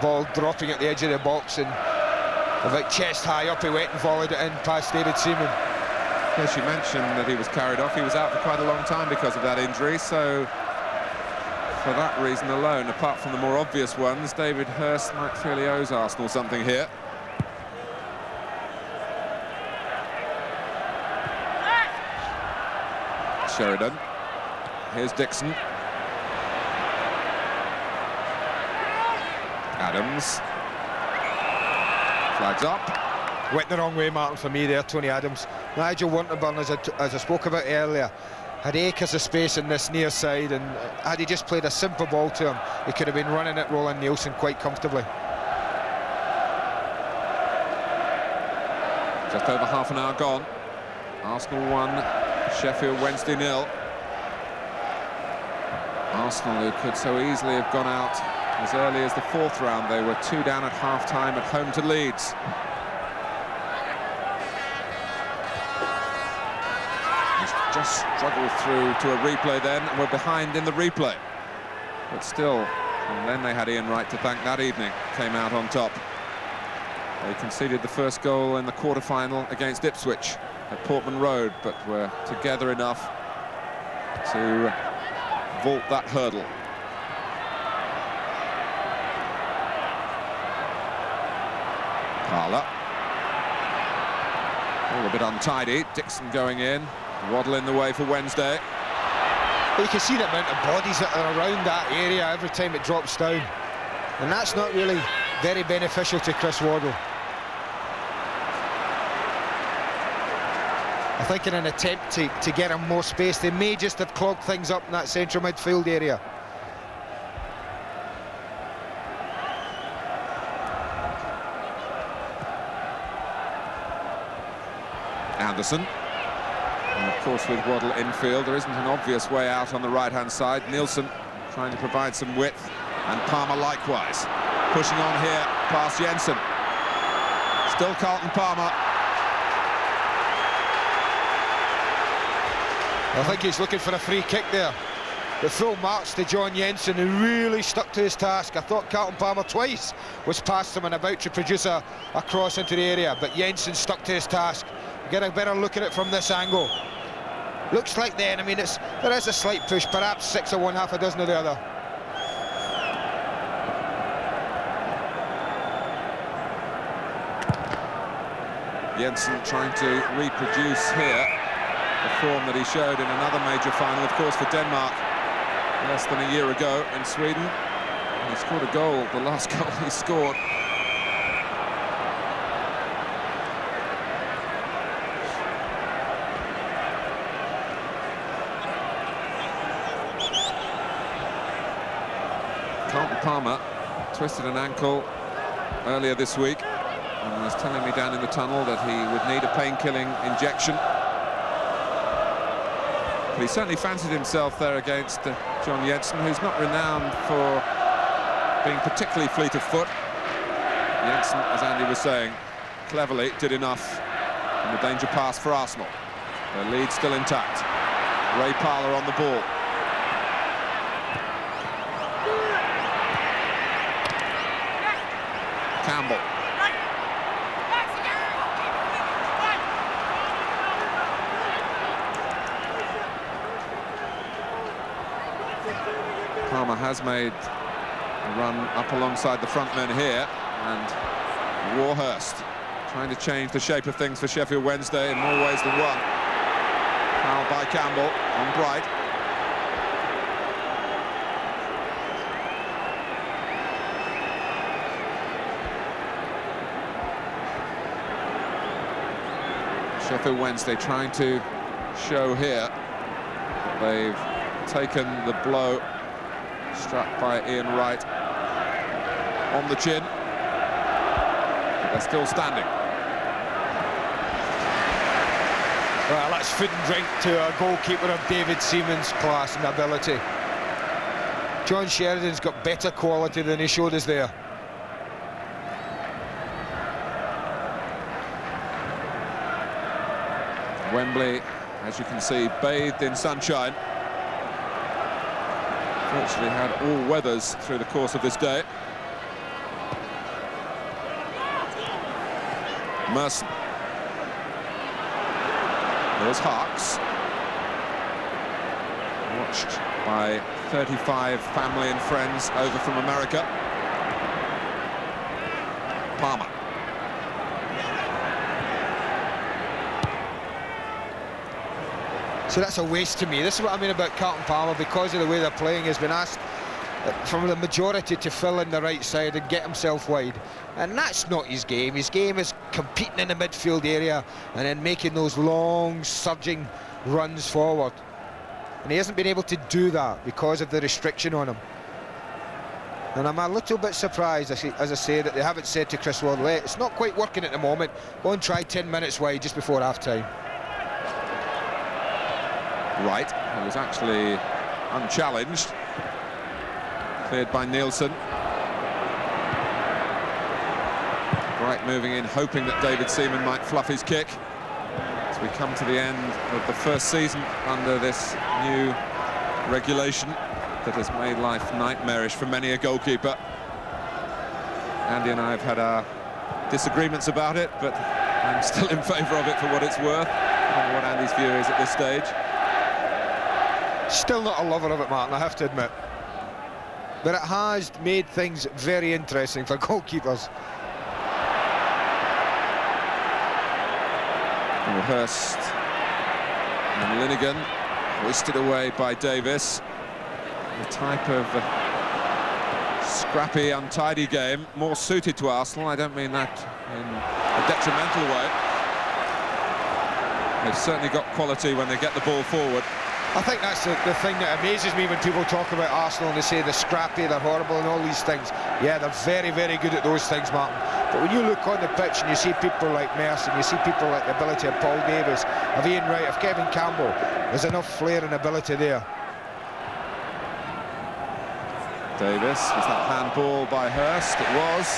B: Ball dropping at the edge of the box, and about chest high up he went and volleyed it in past David Seaman.
A: Yes, you mentioned that he was carried off. He was out for quite a long time because of that injury, so for that reason alone, apart from the more obvious ones, David Hurst might feel he owes Arsenal something here. Sheridan. Here's Dixon. Adams. Flags up.
B: Went the wrong way, Martin, for me there, Tony Adams. Nigel Winterburn, as I spoke about earlier, had acres of space in this near side, and had he just played a simple ball to him, he could have been running at Roland Nielsen quite comfortably.
A: Just over half an hour gone. Arsenal 1, Sheffield Wednesday 0. Arsenal, who could so easily have gone out as early as the 4th round. They were 2 down at half-time at home to Leeds. He's just struggled through to a replay then, and we're behind in the replay. But still, and then they had Ian Wright to thank that evening. Came out on top. They conceded the first goal in the quarter-final against Ipswich at Portman Road, but were together enough to vault that hurdle. Parlour. All a bit untidy. Dixon going in. Waddle in the way for Wednesday.
B: But you can see the amount of bodies that are around that area every time it drops down. And that's not really very beneficial to Chris Waddle. I think in an attempt to get him more space, they may just have clogged things up in that central midfield area.
A: Anderson. And of course, with Waddle infield, there isn't an obvious way out on the right-hand side. Nielsen trying to provide some width, and Palmer likewise. Pushing on here past Jensen. Still Carlton Palmer.
B: I think he's looking for a free kick there. The full marks to John Jensen, who really stuck to his task. I thought Carlton Palmer twice was past him and about to produce a cross into the area, but Jensen stuck to his task. Get a better look at it from this angle. Looks like then, I mean, there is a slight push, perhaps 6 of one, half a dozen of the other.
A: Jensen trying to reproduce here the form that he showed in another major final, of course, for Denmark less than a year ago in Sweden. He scored a goal, the last goal he scored. Carlton Palmer twisted an ankle earlier this week and was telling me down in the tunnel that he would need a pain-killing injection. But he certainly fancied himself there against John Jensen, who's not renowned for being particularly fleet of foot. Jensen, as Andy was saying, cleverly did enough in the danger pass for Arsenal. The lead still intact. Ray Parlour on the ball. Campbell. Palmer has made a run up alongside the front men here, and Warhurst trying to change the shape of things for Sheffield Wednesday in more ways than one. Foul by Campbell on Bright. Sheffield Wednesday trying to show here they've taken the blow struck by Ian Wright on the chin, but they're still standing.
B: Well, that's food and drink to a goalkeeper of David Seaman's class and ability. John Sheridan's got better quality than he showed us there.
A: Wembley, as you can see, bathed in sunshine. Virtually had all weathers through the course of this day. Merson. There's Harks. Watched by 35 family and friends over from America. Palmer.
B: So that's a waste to me. This is what I mean about Carlton Palmer. Because of the way they're playing, has been asked from the majority to fill in the right side and get himself wide, and that's not his game. His game is competing in the midfield area and then making those long surging runs forward, and he hasn't been able to do that because of the restriction on him. And I'm a little bit surprised, as I say, that they haven't said to Chris Waddle, it's not quite working at the moment, go and try 10 minutes wide just before half-time.
A: Wright, who was actually unchallenged, cleared by Nielsen. Wright moving in, hoping that David Seaman might fluff his kick as we come to the end of the first season under this new regulation that has made life nightmarish for many a goalkeeper. Andy and I have had our disagreements about it, but I'm still in favour of it for what it's worth. I don't know what Andy's view is at this stage.
B: Still not a lover of it, Martin, I have to admit. But it has made things very interesting for goalkeepers.
A: Hurst and Linnigan hoisted away by Davis. The type of scrappy, untidy game, more suited to Arsenal. I don't mean that in a detrimental way. They've certainly got quality when they get the ball forward.
B: I think that's the thing that amazes me when people talk about Arsenal and they say they're scrappy, they're horrible and all these things. Yeah, they're very, very good at those things, Martin. But when you look on the pitch and you see people like Merson, you see people like the ability of Paul Davis, of Ian Wright, of Kevin Campbell, there's enough flair and ability there.
A: Davis, was that handball by Hurst? It was.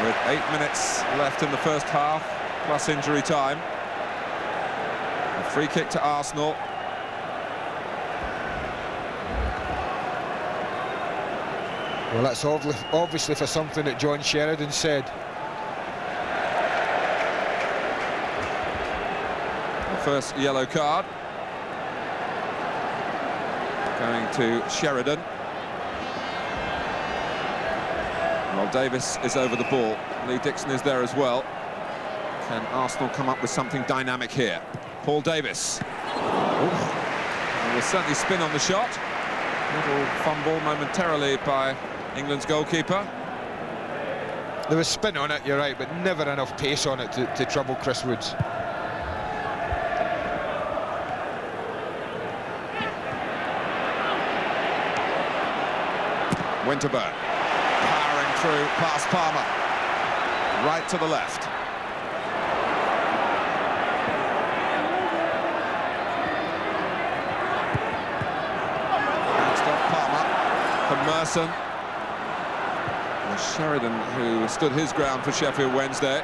A: With 8 minutes left in the first half, plus injury time. A free kick to Arsenal.
B: Well, that's obviously for something that John Sheridan said.
A: The first yellow card going to Sheridan. Well, Davis is over the ball. Lee Dixon is there as well. Can Arsenal come up with something dynamic here? Paul Davis. There was certainly spin on the shot. Little fumble momentarily by England's goalkeeper.
B: There was spin on it, you're right, but never enough pace on it to trouble Chris Woods.
A: Winterburn powering through past Palmer, right to the left. Next off Palmer for Merson. And Sheridan, who stood his ground for Sheffield Wednesday.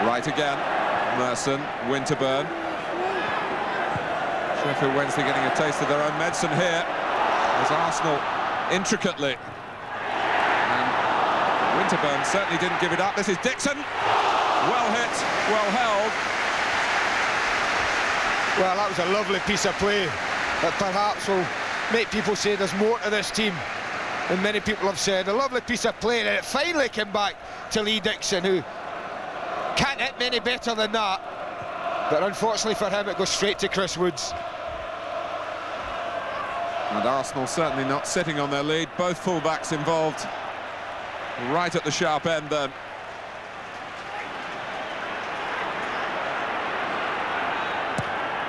A: Right again. Merson, Winterburn. Sheffield Wednesday getting a taste of their own medicine here. As Arsenal intricately. And Winterburn certainly didn't give it up. This is Dixon. Well hit, well held.
B: Well, that was a lovely piece of play that perhaps will make people say there's more to this team than many people have said. A lovely piece of play, and it finally came back to Lee Dixon, who can't hit many better than that. But unfortunately for him, it goes straight to Chris Woods.
A: And Arsenal certainly not sitting on their lead. Both fullbacks involved right at the sharp end then.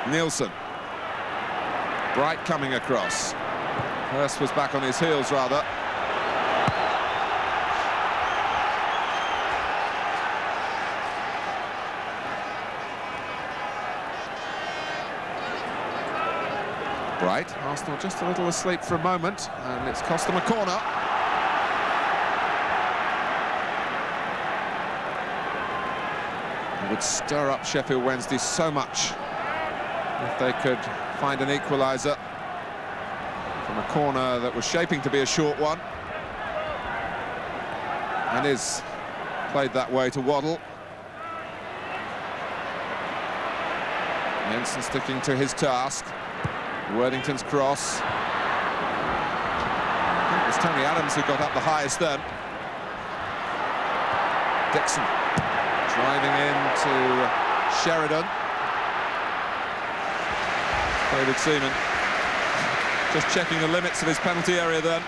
A: Nielsen. Bright coming across. Hurst was back on his heels, rather. Bright. Arsenal just a little asleep for a moment, and it's cost them a corner. It would stir up Sheffield Wednesday so much if they could find an equaliser from a corner that was shaping to be a short one, and is played that way to Waddle. Jensen sticking to his task. Worthington's cross. I think it was Tony Adams who got up the highest then. Dixon driving into Sheridan. David Seaman just checking the limits of his penalty area then.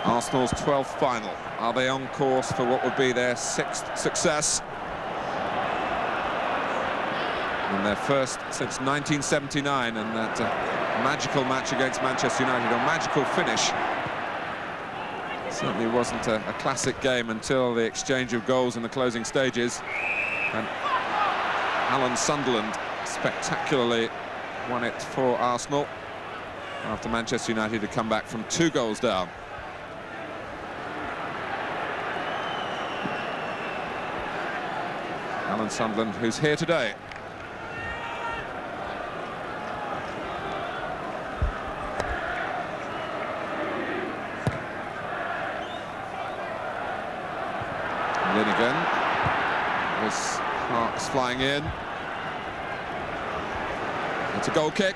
A: Arsenal's 12th final. Are they on course for what would be their 6th success? And their first since 1979, and that magical match against Manchester United, or magical finish. Certainly wasn't a classic game until the exchange of goals in the closing stages. And Alan Sunderland spectacularly won it for Arsenal after Manchester United had come back from 2 goals down. Alan Sunderland, who's here today. Linnigan. This Parks flying in. It's a goal kick.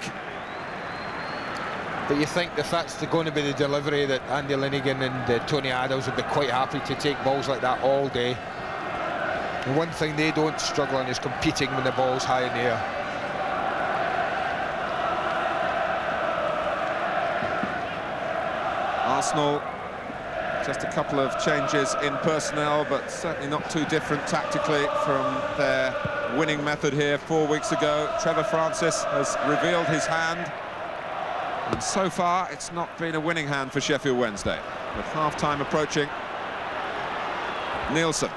B: But you think if that's going to be the delivery, that Andy Linnigan and Tony Adams would be quite happy to take balls like that all day. The one thing they don't struggle on is competing when the ball's high in the air.
A: Arsenal, just a couple of changes in personnel, but certainly not too different tactically from their winning method here 4 weeks ago. Trevor Francis has revealed his hand, and so far it's not been a winning hand for Sheffield Wednesday. With half-time approaching, Nielsen.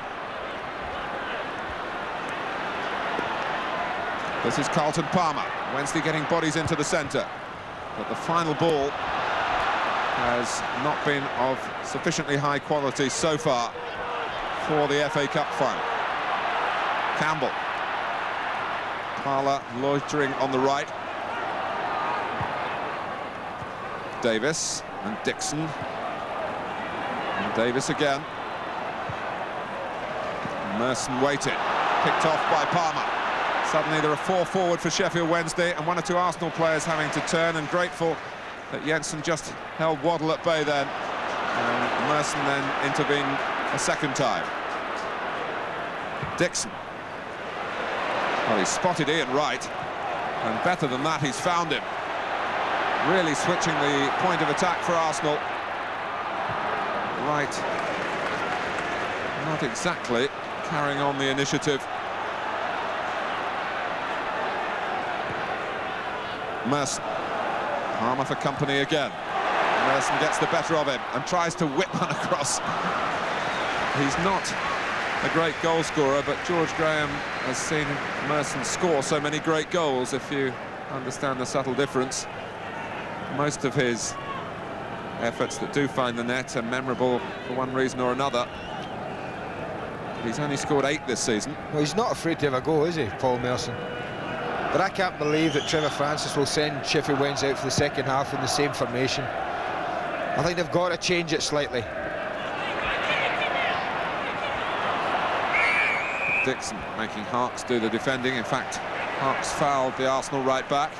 A: This is Carlton Palmer. Wednesday getting bodies into the centre, but the final ball has not been of sufficiently high quality so far for the FA Cup final. Campbell. Parler loitering on the right. Davis and Dixon. And Davis again. Merson waited. Picked off by Palmer. Suddenly there are 4 forward for Sheffield Wednesday, and 1 or 2 Arsenal players having to turn, and grateful that Jensen just held Waddle at bay then, and Merson then intervened a second time. Dixon. Well, he's spotted Ian Wright, and better than that, he's found him. Really switching the point of attack for Arsenal. Wright not exactly carrying on the initiative. Merson. Palmer for company again. Merson gets the better of him and tries to whip one across. He's not a great goal scorer, but George Graham has seen Merson score so many great goals, if you understand the subtle difference. Most of his efforts that do find the net are memorable for one reason or another. He's only scored 8 this season.
B: Well, he's not afraid to have a go, is he, Paul Merson? But I can't believe that Trevor Francis will send Sheffield Wednesday out for the second half in the same formation. I think they've got to change it slightly.
A: Dixon making Harkes do the defending. In fact, Harkes fouled the Arsenal right back.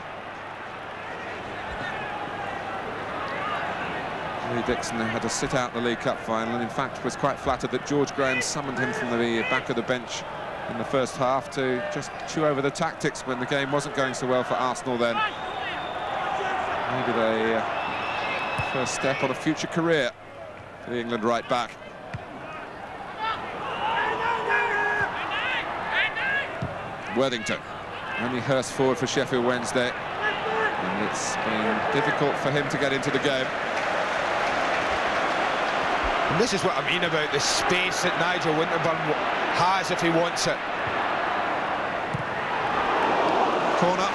A: Lee Dixon had to sit out the League Cup final, and in fact was quite flattered that George Graham summoned him from the back of the bench in the first half to just chew over the tactics when the game wasn't going so well for Arsenal then. Maybe the first step on a future career for the England right back. Worthington, only Hurst forward for Sheffield Wednesday, and it's been difficult for him to get into the game.
B: And this is what I mean about the space that Nigel Winterburn has if he wants it.
A: Corner,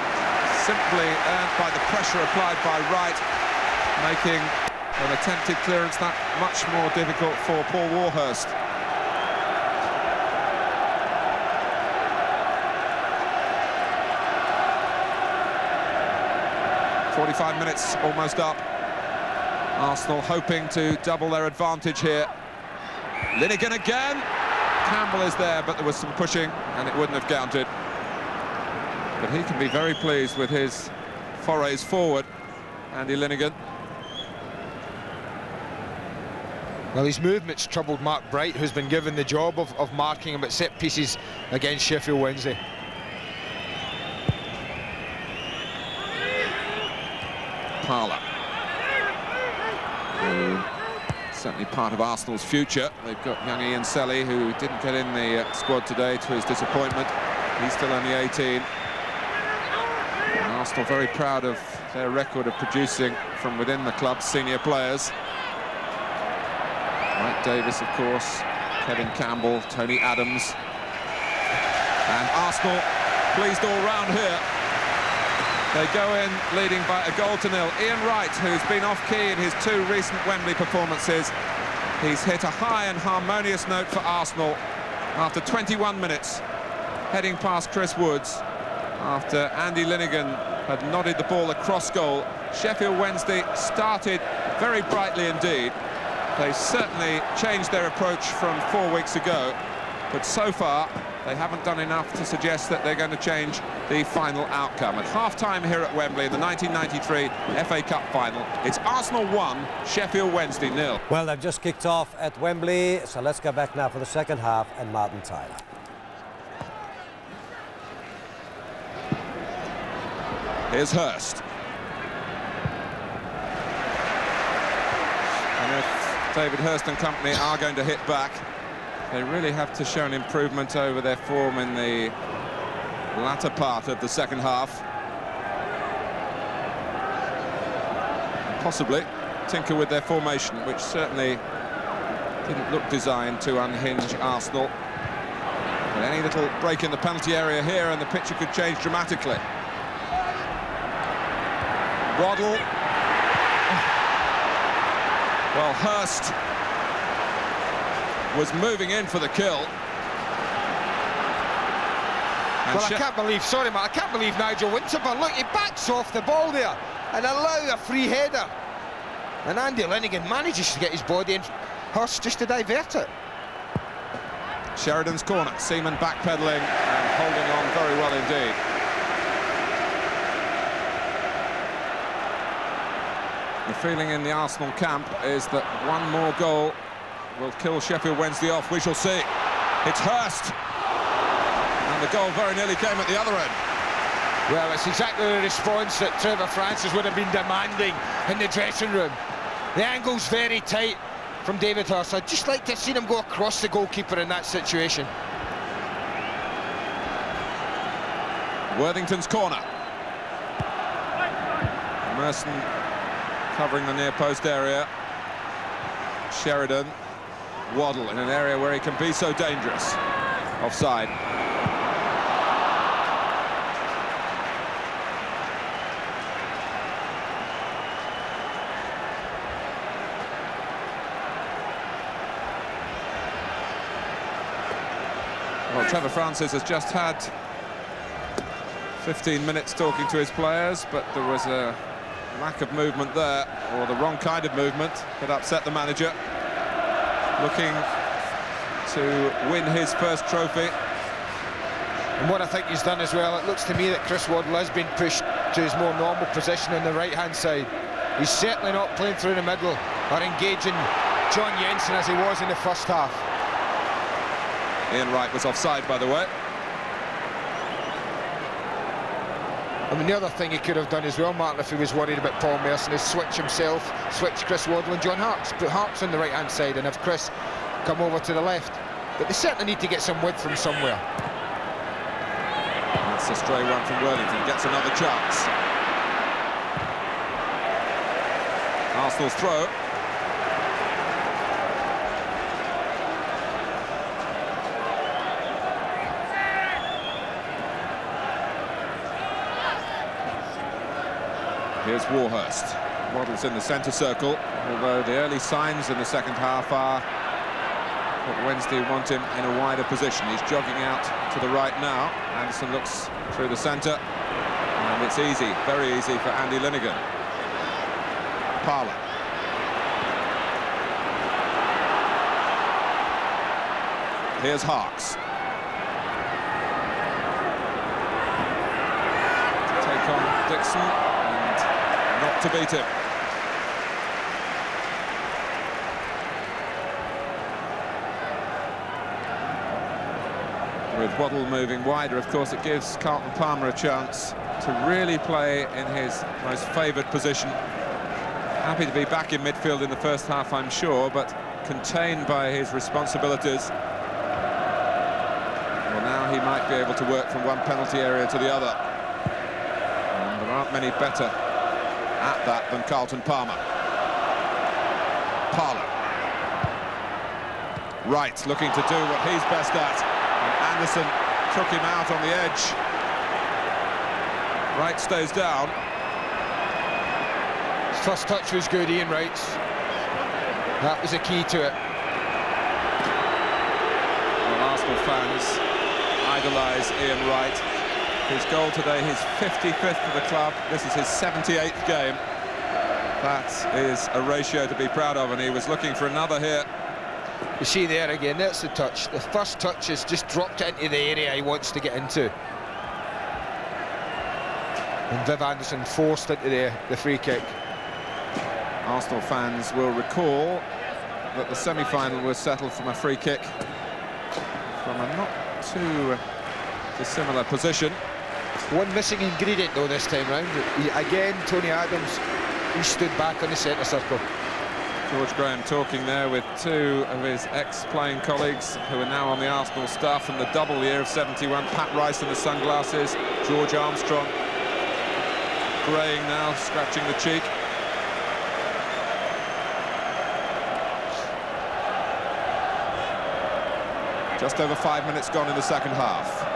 A: simply earned by the pressure applied by Wright, making an attempted clearance that much more difficult for Paul Warhurst. "45 minutes almost up. Arsenal hoping to double their advantage here. Linnigan again. Campbell is there, but there was some pushing and it wouldn't have counted. But he can be very pleased with his forays forward, Andy Linnigan.
B: Well, his movements troubled Mark Bright, who's been given the job of marking him at set pieces against Sheffield Wednesday.
A: Parlour, who certainly part of Arsenal's future. They've got young Ian Selly, who didn't get in the squad today to his disappointment. He's still only 18. And Arsenal very proud of their record of producing from within the club's senior players. Mike Davis, of course, Kevin Campbell, Tony Adams. And Arsenal pleased all round here. They go in leading by a goal to nil. Ian Wright, who's been off-key in his 2 recent Wembley performances, he's hit a high and harmonious note for Arsenal after 21 minutes, heading past Chris Woods after Andy Linnigan had nodded the ball across goal. Sheffield Wednesday started very brightly indeed. They certainly changed their approach from 4 weeks ago, but so far they haven't done enough to suggest that they're going to change the final outcome. At half-time here at Wembley in the 1993 FA Cup final, it's Arsenal 1, Sheffield Wednesday 0.
D: Well, they've just kicked off at Wembley, so let's go back now for the second half and Martin Tyler.
A: Here's Hurst. And if David Hurst and company are going to hit back, they really have to show an improvement over their form in the latter part of the second half. And possibly tinker with their formation, which certainly didn't look designed to unhinge Arsenal. But any little break in the penalty area here and the picture could change dramatically. Waddle. Well, Hurst was moving in for the kill. And
B: well, I can't believe, sorry Matt, I can't believe Nigel Winterburn, look, he backs off the ball there and allow a free header. And Andy Linnigan manages to get his body in, Hurst just to divert it.
A: Sheridan's corner, Seaman backpedaling and holding on very well indeed. The feeling in the Arsenal camp is that one more goal will kill Sheffield Wednesday off. We shall see. It's Hurst. And the goal very nearly came at the other end.
B: Well, it's exactly the response that Trevor Francis would have been demanding in the dressing room. The angle's very tight from David Hurst. I'd just like to have seen him go across the goalkeeper in that situation.
A: Worthington's corner. Merson covering the near post area. Sheridan Waddle in an area where he can be so dangerous. Offside. Well, Trevor Francis has just had 15 minutes talking to his players, but there was a lack of movement there, or the wrong kind of movement that upset the manager. Looking to win his first trophy.
B: And what I think he's done as well, it looks to me that Chris Waddle has been pushed to his more normal position on the right-hand side. He's certainly not playing through the middle or engaging John Jensen as he was in the first half.
A: Ian Wright was offside, by the way.
B: I mean, the other thing he could have done as well, Martin, if he was worried about Paul Merson, is switch himself, switch Chris Waddle and John Harps. Put Harps on the right-hand side and have Chris come over to the left. But they certainly need to get some width from somewhere.
A: That's a stray one from Worthington, gets another chance. Arsenal's throw. Here's Warhurst. Waddle's in the centre circle, although the early signs in the second half are that Wednesday want him in a wider position. He's jogging out to the right now. Anderson looks through the centre, and it's easy, very easy for Andy Linnigan. Parlour. Here's Harks. To take on Dixon. Not to beat him. With Waddle moving wider, of course, it gives Carlton Palmer a chance to really play in his most favoured position. Happy to be back in midfield in the first half, I'm sure, but contained by his responsibilities. Well, now he might be able to work from one penalty area to the other. And there aren't many better at that than Carlton Palmer. Parlour. Wright looking to do what he's best at, and Anderson took him out on the edge. Wright stays down.
B: His first touch was good, Ian Wright's. That was a key to it.
A: Well, Arsenal fans idolise Ian Wright. His goal today, his 55th for the club. This is his 78th game. That is a ratio to be proud of, and he was looking for another here.
B: You see there again, that's the touch. The first touch is just dropped into the area he wants to get into. And Viv Anderson forced into the free kick.
A: Arsenal fans will recall that the semi-final was settled from a free kick from a not too dissimilar position.
B: One missing ingredient though this time round. Again, Tony Adams, he stood back on the centre circle.
A: George Graham talking there with two of his ex-playing colleagues who are now on the Arsenal staff from the double year of 71. Pat Rice in the sunglasses, George Armstrong greying now, scratching the cheek. Just over 5 minutes gone in the second half.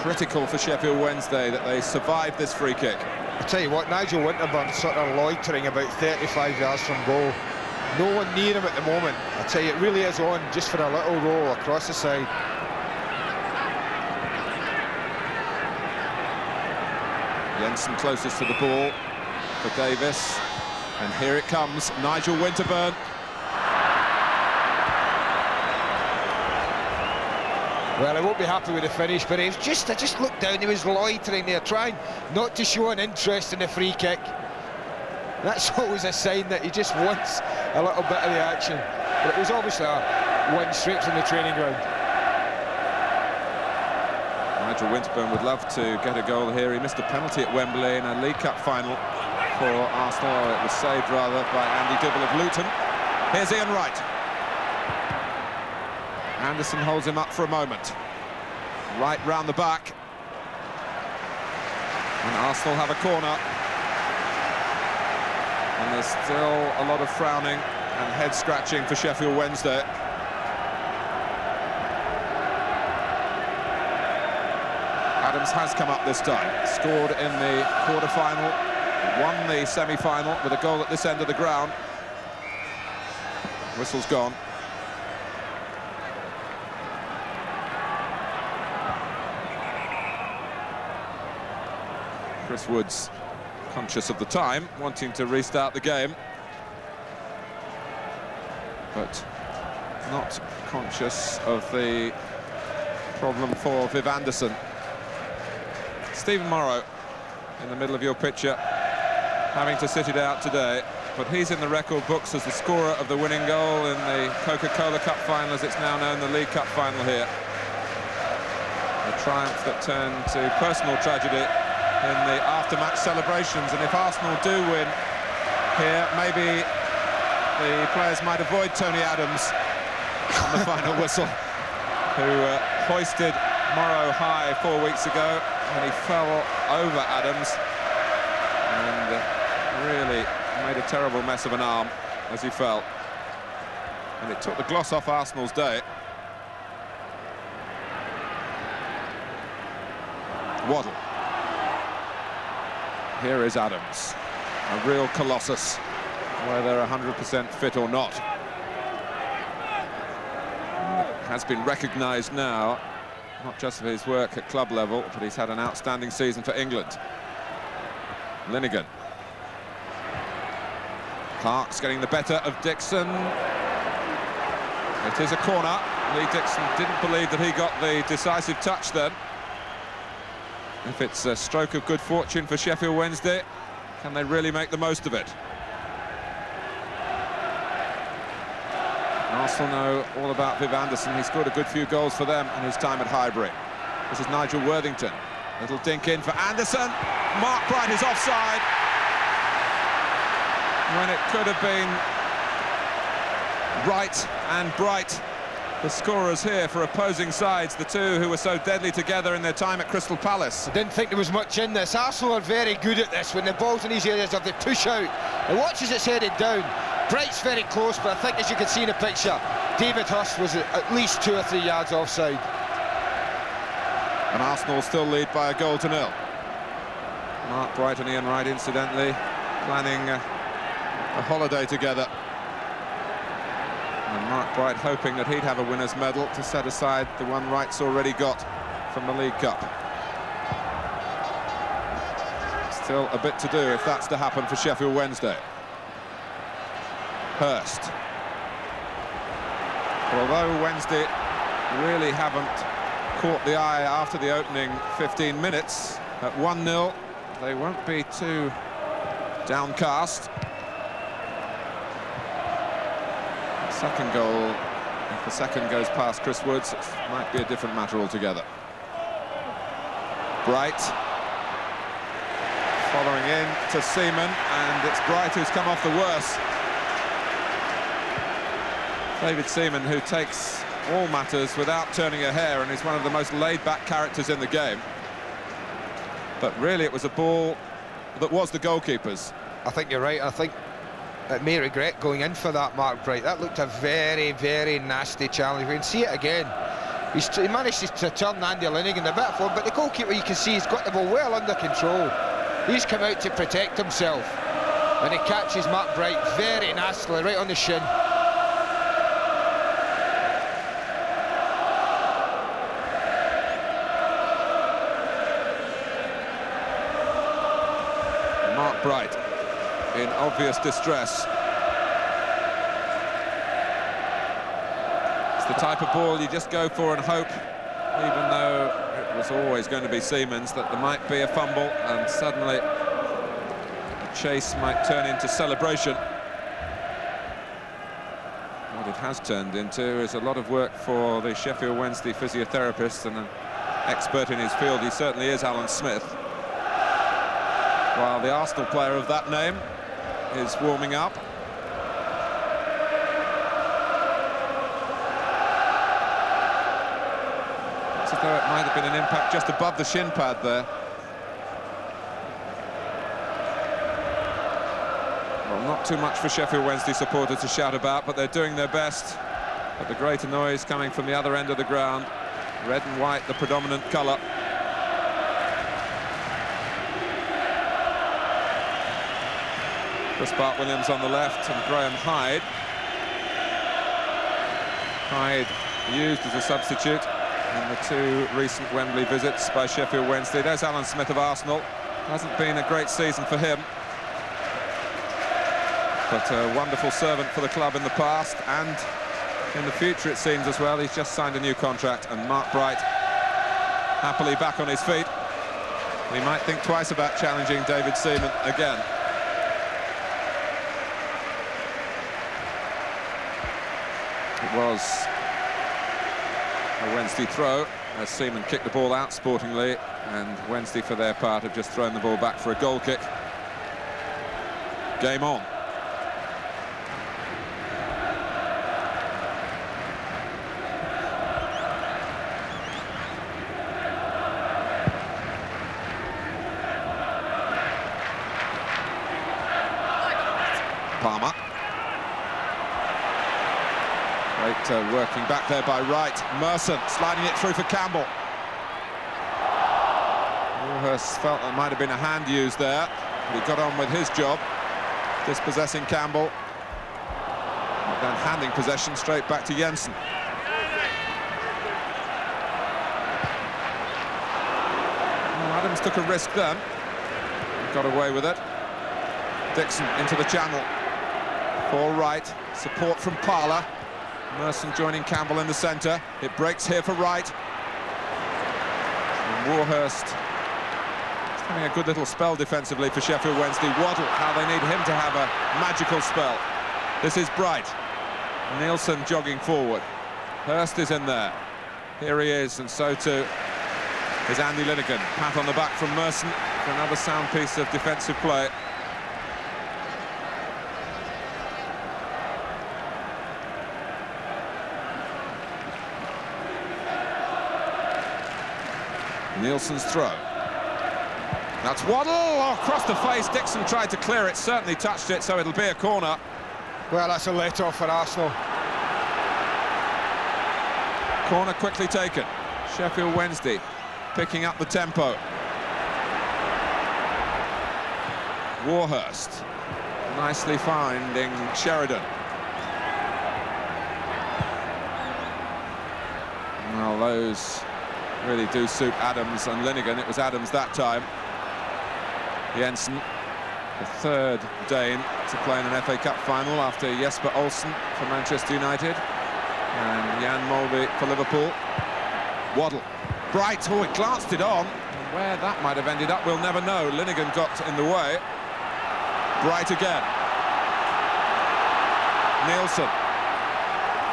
A: Critical for Sheffield Wednesday that they survived this free kick.
B: I tell you what, Nigel Winterburn sort of loitering about 35 yards from goal. No one near him at the moment. I tell you, it really is on just for a little roll across the side.
A: Jensen closest to the ball for Davis, and here it comes, Nigel Winterburn.
B: Well, I won't be happy with the finish, but I just looked down, he was loitering there, trying not to show an interest in the free kick. That's always a sign that he just wants a little bit of the action. But it was obviously a win straight from the training ground.
A: Nigel Winterburn would love to get a goal here. He missed a penalty at Wembley in a League Cup final for Arsenal. It was saved, rather, by Andy Dibble of Luton. Here's Ian Wright. Anderson holds him up for a moment. Right round the back. And Arsenal have a corner. And there's still a lot of frowning and head scratching for Sheffield Wednesday. Adams has come up this time, scored in the quarter-final, won the semi-final with a goal at this end of the ground. Whistle's gone. Chris Wood's conscious of the time, wanting to restart the game, but not conscious of the problem for Viv Anderson. Stephen Morrow in the middle of your picture, having to sit it out today, but he's in the record books as the scorer of the winning goal in the Coca-Cola Cup final, as it's now known, the League Cup final here. A triumph that turned to personal tragedy in the after-match celebrations, and if Arsenal do win here, maybe the players might avoid Tony Adams on the final whistle, who hoisted Morrow high 4 weeks ago, and he fell over Adams and really made a terrible mess of an arm as he fell, and it took the gloss off Arsenal's day. Waddle. Here is Adams, a real colossus, whether 100% fit or not. Has been recognised now, not just for his work at club level, but he's had an outstanding season for England. Linnigan. Clark's getting the better of Dixon. It is a corner. Lee Dixon didn't believe that he got the decisive touch then. If it's a stroke of good fortune for Sheffield Wednesday, can they really make the most of it? Arsenal know all about Viv Anderson. He scored a good few goals for them in his time at Highbury. This is Nigel Worthington. Little dink in for Anderson. Mark Bright is offside, when it could have been Wright and Bright, the scorers here for opposing sides, the two who were so deadly together in their time at Crystal Palace.
B: I didn't think there was much in this. Arsenal are very good at this. When the ball's in these areas of the push out, and watch as it's headed down. Bright's very close, but I think, as you can see in the picture, David Hurst was at least 2 or 3 yards offside.
A: And Arsenal still lead by 1-0. Mark Bright and Ian Wright, incidentally, planning a holiday together. And Mark Bright hoping that he'd have a winner's medal to set aside the one Wright's already got from the League Cup. Still a bit to do if that's to happen for Sheffield Wednesday. Hurst. But although Wednesday really haven't caught the eye after the opening 15 minutes, at 1-0, they won't be too downcast. Second goal, if the second goes past Chris Woods, it might be a different matter altogether. Bright following in to Seaman, and it's Bright who's come off the worst. David Seaman, who takes all matters without turning a hair and is one of the most laid-back characters in the game. But really it was a ball that was the goalkeeper's.
B: I think you're right. I think that may regret going in for that, Mark Bright. That looked a very, very nasty challenge. We can see it again. He managed to turn Andy Linnigan a bit forward, but the goalkeeper, you can see, he's got the ball well under control. He's come out to protect himself, and he catches Mark Bright very nastily right on the shin.
A: Mark Bright in obvious distress. It's the type of ball you just go for and hope, even though it was always going to be Seaman's, that there might be a fumble and suddenly the chase might turn into celebration. What it has turned into is a lot of work for the Sheffield Wednesday physiotherapist, and an expert in his field he certainly is, Alan Smith. While the Arsenal player of that name is warming up. It's as though it might have been an impact just above the shin pad there. Well, Not too much for Sheffield Wednesday supporters to shout about, but they're doing their best. But the greater noise coming from the other end of the ground. Red and white, the predominant colour. Chris Bart-Williams on the left and Graham Hyde. Hyde used as a substitute in the two recent Wembley visits by Sheffield Wednesday. There's Alan Smith of Arsenal. Hasn't been a great season for him, but a wonderful servant for the club in the past and in the future, it seems, as well. He's just signed a new contract, and Mark Bright happily back on his feet. He might think twice about challenging David Seaman again. It was a Wednesday throw as Seaman kicked the ball out sportingly, and Wednesday, for their part, have just thrown the ball back for a goal kick. Game on. Palmer. Great working back there by Wright. Merson sliding it through for Campbell. Warhurst felt there might have been a hand used there, but he got on with his job, dispossessing Campbell, and then handing possession straight back to Jensen. Oh, Adams took a risk then, got away with it. Dixon into the channel for Wright, support from Parler. Merson joining Campbell in the centre. It breaks here for Wright. And Warhurst is having a good little spell defensively for Sheffield Wednesday. Waddle, how they need him to have a magical spell. This is Bright. Nielsen jogging forward. Hurst is in there. Here he is, and so too is Andy Linnigan. Pat on the back from Merson for another sound piece of defensive play. Nielsen's throw. That's Waddle. Oh, across the face. Dixon tried to clear it, certainly touched it, so it'll be a corner.
B: Well, that's a let-off for Arsenal.
A: Corner quickly taken. Sheffield Wednesday picking up the tempo. Warhurst nicely finding Sheridan. Well, those really do suit Adams and Linnigan. It was Adams that time. Jensen, the third Dane to play in an FA Cup final after Jesper Olsen for Manchester United and Jan Molby for Liverpool. Waddle. Bright, oh, it glanced it on. And where that might have ended up, we'll never know. Linnigan got in the way. Bright again. Nielsen.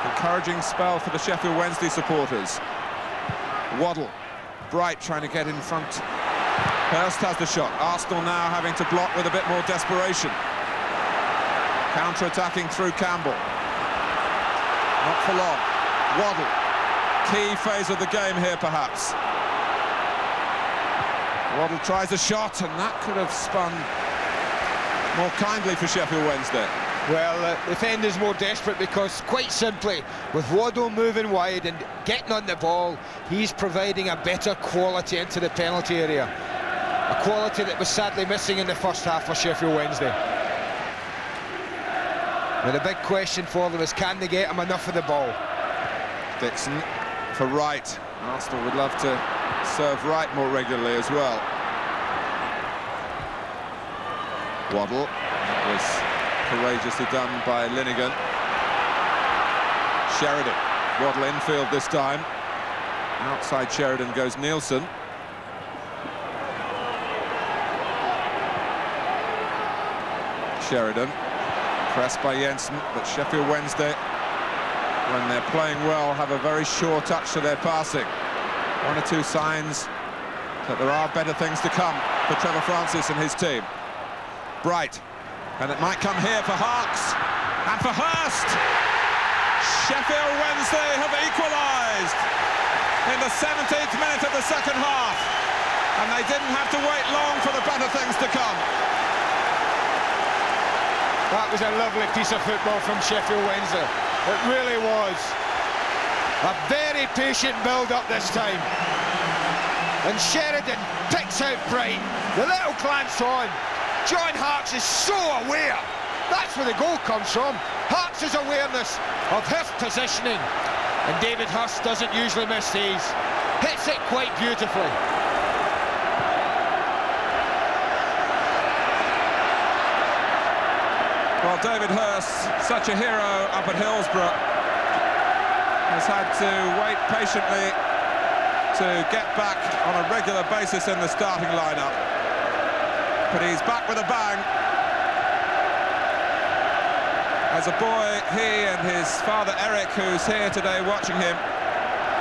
A: Encouraging spell for the Sheffield Wednesday supporters. Waddle. Bright trying to get in front. Hurst has the shot. Arsenal now having to block with a bit more desperation. Counter-attacking through Campbell. Not for long. Waddle. Key phase of the game here, perhaps. Waddle tries a shot, and that could have spun more kindly for Sheffield Wednesday.
B: Well, the defender's more desperate because, quite simply, with Waddle moving wide and getting on the ball, he's providing a better quality into the penalty area. A quality that was sadly missing in the first half for Sheffield Wednesday. Now, the big question for them is, can they get him enough of the ball?
A: Dixon for Wright. Arsenal would love to serve Wright more regularly as well. Waddle. That was courageously done by Linnigan. Sheridan. Waddle infield this time. Outside Sheridan goes Nielsen. Sheridan. Pressed by Jensen, but Sheffield Wednesday, when they're playing well, have a very sure touch to their passing. One or two signs that there are better things to come for Trevor Francis and his team. Bright. And it might come here for Harks and for Hurst. Sheffield Wednesday have equalised in the 17th minute of the second half, and they didn't have to wait long for the better things to come.
B: That was a lovely piece of football from Sheffield Wednesday. It really was. A very patient build-up this time. And Sheridan picks out Bright. The little glance on. John Harkes is so aware. That's where the goal comes from. Harkes' awareness of his positioning. And David Hurst doesn't usually miss these. Hits it quite beautifully.
A: Well, David Hurst, such a hero up at Hillsborough, has had to wait patiently to get back on a regular basis in the starting lineup. But he's back with a bang. As a boy, he and his father Eric, who's here today watching him,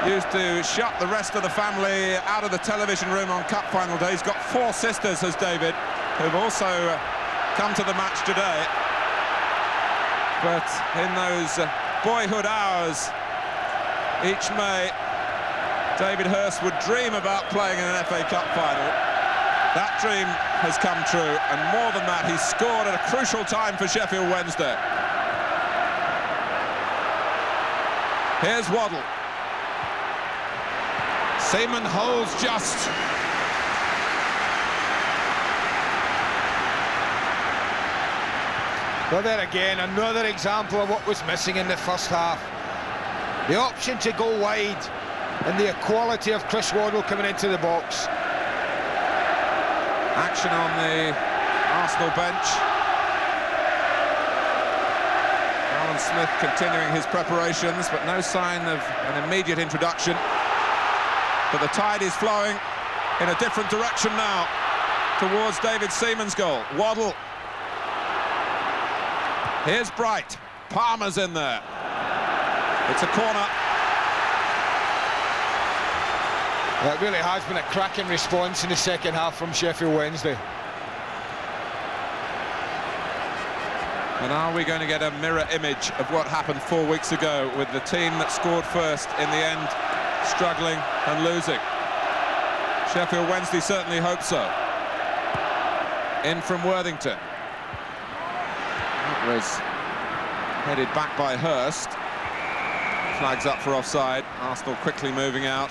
A: used to shut the rest of the family out of the television room on cup final day. He's got 4 sisters, has David, who've also come to the match today. But in those boyhood hours each May, David Hurst would dream about playing in an FA Cup final. That dream has come true, and more than that, he's scored at a crucial time for Sheffield Wednesday. Here's Waddle. Seaman holds just.
B: Well, there again, another example of what was missing in the first half. The option to go wide and the equality of Chris Waddle coming into the box.
A: Action on the Arsenal bench. Alan Smith continuing his preparations, but no sign of an immediate introduction. But the tide is flowing in a different direction now towards David Seaman's goal. Waddle. Here's Bright. Palmer's in there. It's a corner.
B: That really has been a cracking response in the second half from Sheffield Wednesday.
A: And are we going to get a mirror image of what happened 4 weeks ago with the team that scored first in the end struggling and losing? Sheffield Wednesday certainly hope so. In from Worthington. That was headed back by Hurst. Flags up for offside. Arsenal quickly moving out.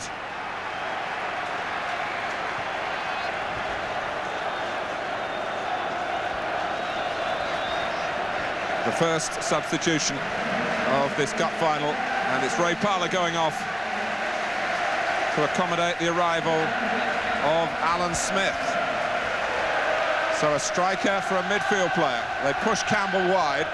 A: The first substitution of this cup final, and it's Ray Parlour going off to accommodate the arrival of Alan Smith. So a striker for a midfield player. They push Campbell wide.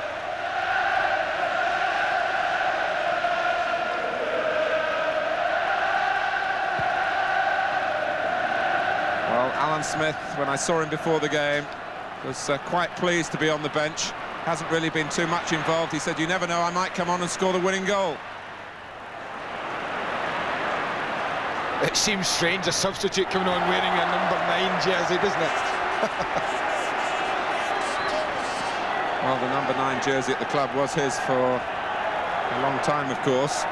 A: Well, Alan Smith, when I saw him before the game, was quite pleased to be on the bench. Hasn't really been too much involved. He said, you never know, I might come on and score the winning goal.
B: It seems strange, a substitute coming on wearing a number 9 jersey, doesn't it?
A: Well, the number 9 jersey at the club was his for a long time, of course.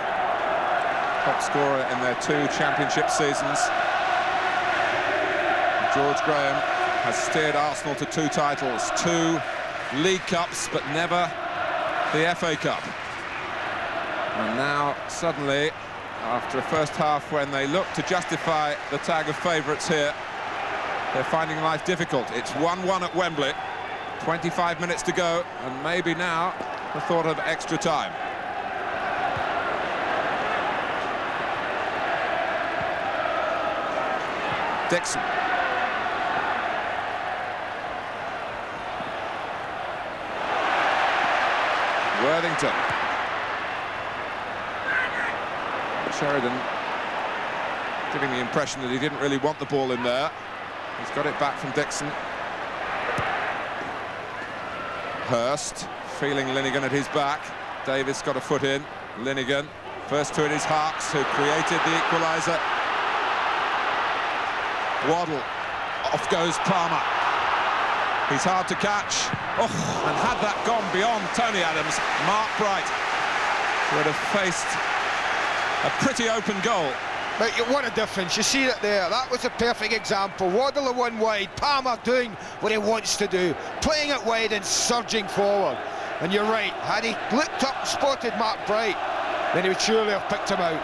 A: Top scorer in their 2 championship seasons. George Graham has steered Arsenal to 2 titles, 2 League Cups, but never the FA Cup. And now, suddenly, after a first half when they look to justify the tag of favourites here, they're finding life difficult. It's 1-1 at Wembley, 25 minutes to go, and maybe now the thought of extra time. Dixon. Worthington. Sheridan giving the impression that he didn't really want the ball in there. He's got it back from Dixon. Hurst feeling Linnigan at his back. Davis got a foot in. Linnigan, first to it is Harkes, who created the equaliser. Waddle. Off goes Palmer. He's hard to catch. Oh, and had that gone beyond Tony Adams, Mark Bright would have faced a pretty open goal.
B: But what a difference, you see it there. That was a perfect example. Waddle one wide, Palmer doing what he wants to do, playing it wide and surging forward. And you're right, had he looked up and spotted Mark Bright, then he would surely have picked him out.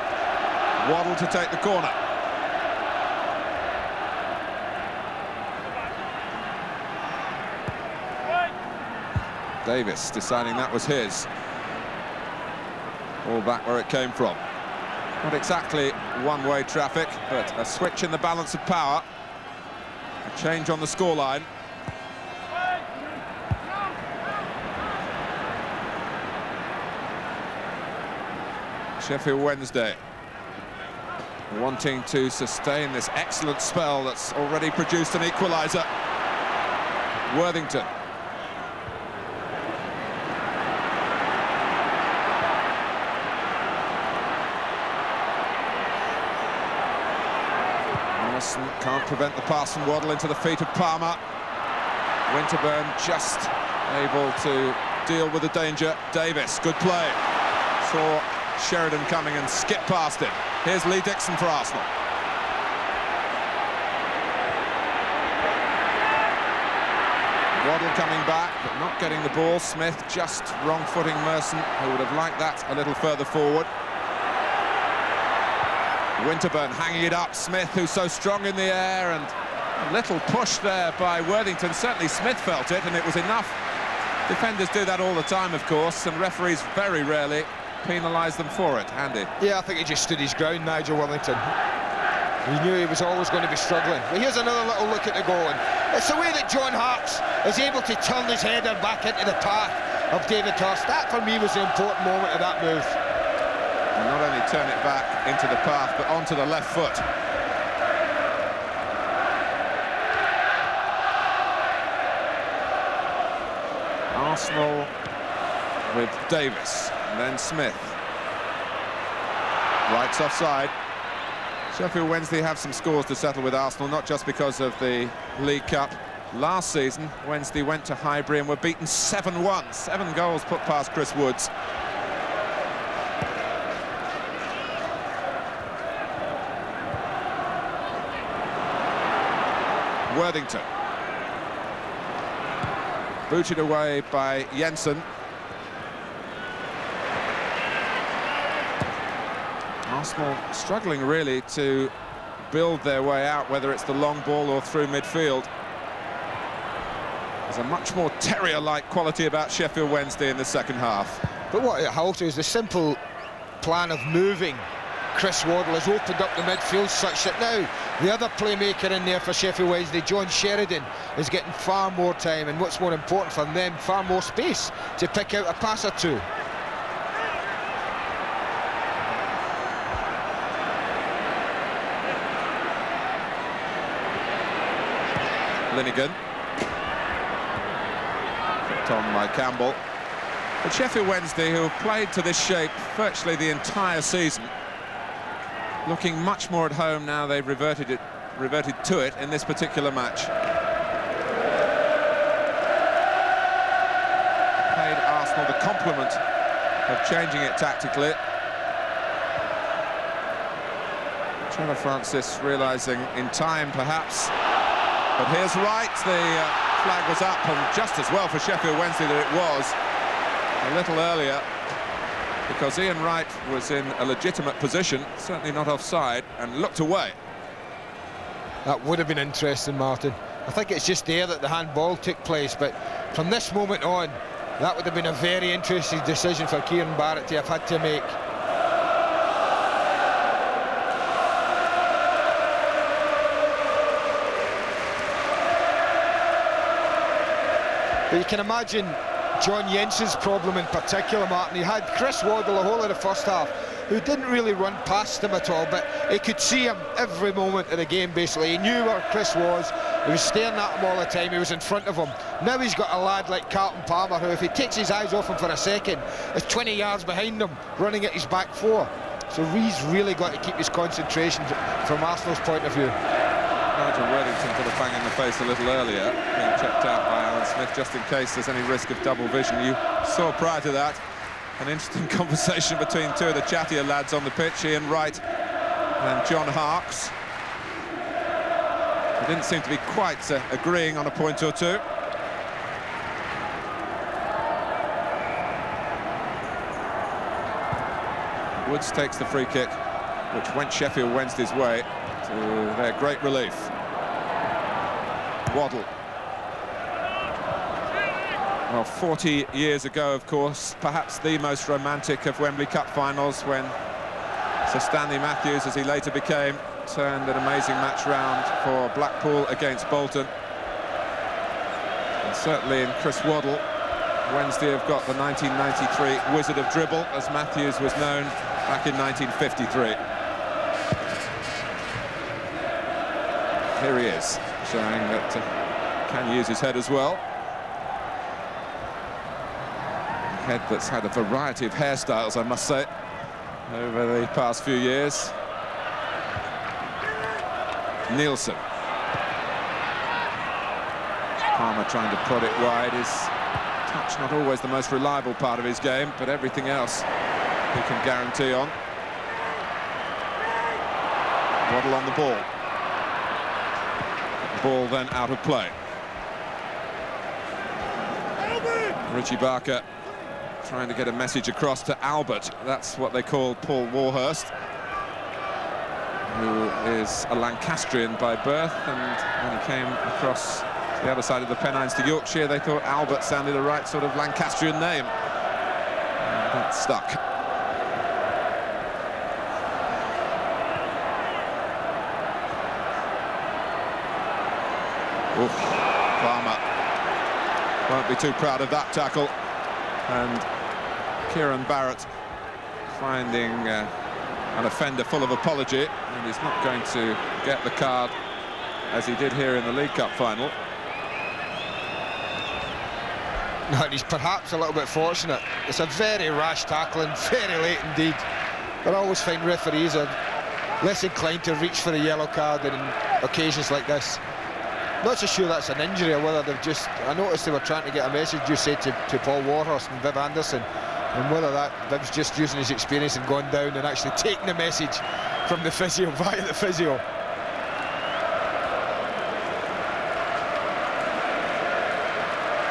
A: Waddle to take the corner. Davis deciding that was his. All back where it came from. Not exactly one-way traffic, but a switch in the balance of power. A change on the scoreline. Sheffield Wednesday wanting to sustain this excellent spell that's already produced an equaliser. Worthington. Can't prevent the pass from Waddle into the feet of Palmer. Winterburn just able to deal with the danger. Davis, good play. Saw Sheridan coming and skipped past him. Here's Lee Dixon for Arsenal. Waddle coming back, but not getting the ball. Smith just wrong-footing Merson, who would have liked that a little further forward. Winterburn hanging it up. Smith, who's so strong in the air, and a little push there by Worthington. Certainly Smith felt it, and it was enough. Defenders do that all the time, of course, and referees very rarely penalise them for it. Andy?
B: Yeah, I think he just stood his ground, Nigel Worthington. He knew he was always going to be struggling. But here's another little look at the goal. And it's the way that John Hart's is able to turn his header back into the path of David Hurst. That, for me, was the important moment of that move.
A: And not only turn it back into the path, but onto the left foot. Arsenal with Davis, and then Smith. Wright's offside. Sheffield Wednesday have some scores to settle with Arsenal, not just because of the League Cup. Last season, Wednesday went to Highbury and were beaten 7-1. 7 goals put past Chris Woods. Worthington. Booted away by Jensen. Arsenal struggling really to build their way out, whether it's the long ball or through midfield. There's a much more terrier-like quality about Sheffield Wednesday in the second half.
B: But what it halted is the simple plan of moving Chris Waddle has opened up the midfield such that now the other playmaker in there for Sheffield Wednesday, John Sheridan, is getting far more time, and what's more important for them, far more space to pick out a pass or two.
A: Linnigan. Picked on by Campbell. But Sheffield Wednesday, who have played to this shape virtually the entire season, looking much more at home now they've reverted to it in this particular match. Paid Arsenal the compliment of changing it tactically. Trevor Francis realising in time, perhaps. But here's Wright. The flag was up, and just as well for Sheffield Wednesday that it was a little earlier, because Ian Wright was in a legitimate position, certainly not offside, and looked away.
B: That would have been interesting, Martin. I think it's just there that the handball took place, but from this moment on, that would have been a very interesting decision for Kieran Barrett to have had to make. But you can imagine John Jensen's problem in particular, Martin. He had Chris Waddle the whole of the first half, who didn't really run past him at all, but he could see him every moment of the game, basically. He knew where Chris was, he was staring at him all the time, he was in front of him. Now he's got a lad like Carlton Palmer, who, if he takes his eyes off him for a second, is 20 yards behind him, running at his back four. So he's really got to keep his concentration from Arsenal's point of view.
A: Nigel Worthington got a bang in the face a little earlier, being checked out by Alan Smith, just in case there's any risk of double vision. You saw prior to that an interesting conversation between two of the chattier lads on the pitch. Ian Wright and John Harkes. They didn't seem to be quite agreeing on a point or two. Woods takes the free kick, which went Sheffield Wednesday's way, to their great relief. Waddle. Well, 40 years ago, of course, perhaps the most romantic of Wembley Cup finals, when Sir Stanley Matthews, as he later became, turned an amazing match round for Blackpool against Bolton. And certainly in Chris Waddle, Wednesday have got the 1993 Wizard of Dribble, as Matthews was known back in 1953. Here he is, showing that can use his head as well. Head that's had a variety of hairstyles, I must say, over the past few years. Nielsen. Palmer trying to prod it wide. His touch not always the most reliable part of his game, but everything else he can guarantee on. Waddle on the ball. Ball then out of play. Richie Barker trying to get a message across to Albert. That's what they call Paul Warhurst, who is a Lancastrian by birth, and when he came across the other side of the Pennines to Yorkshire, they thought Albert sounded the right sort of Lancastrian name. And that stuck. Oof, Palmer won't be too proud of that tackle, and Kieran Barrett finding an offender full of apology, and he's not going to get the card as he did here in the League Cup final.
B: No, and he's perhaps a little bit fortunate. It's a very rash tackle and very late indeed. But I always find referees are less inclined to reach for the yellow card in occasions like this. Not so sure that's an injury, or whether they've just... I noticed they were trying to get a message, you said, to Paul Warhurst and Viv Anderson, and whether that Viv's just using his experience and going down and actually taking the message from the physio, via the physio.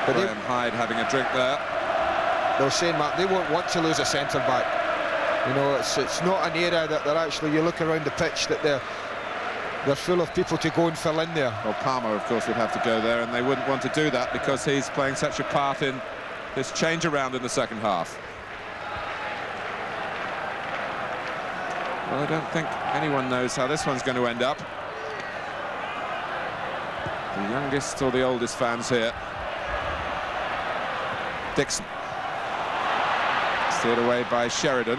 B: But
A: Graham Hyde having a drink there.
B: They were saying, Mark, they won't want to lose a centre-back. You know, it's not an area that they're actually... You look around the pitch that they're full of people to go and fill in there.
A: Well, Palmer, of course, would have to go there, and they wouldn't want to do that because he's playing such a part in this change around in the second half. Well, I don't think anyone knows how this one's going to end up. The youngest or the oldest fans here. Dixon. Steered away by Sheridan.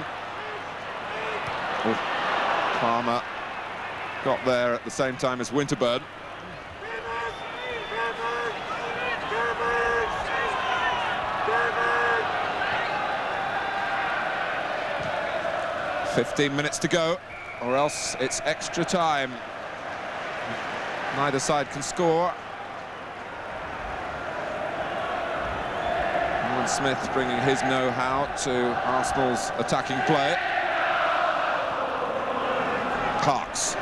A: Oh, Palmer got there at the same time as Winterburn. "15 minutes to go, or else it's extra time. Neither side can score. Alan Smith bringing his know-how to Arsenal's attacking play. Harkes.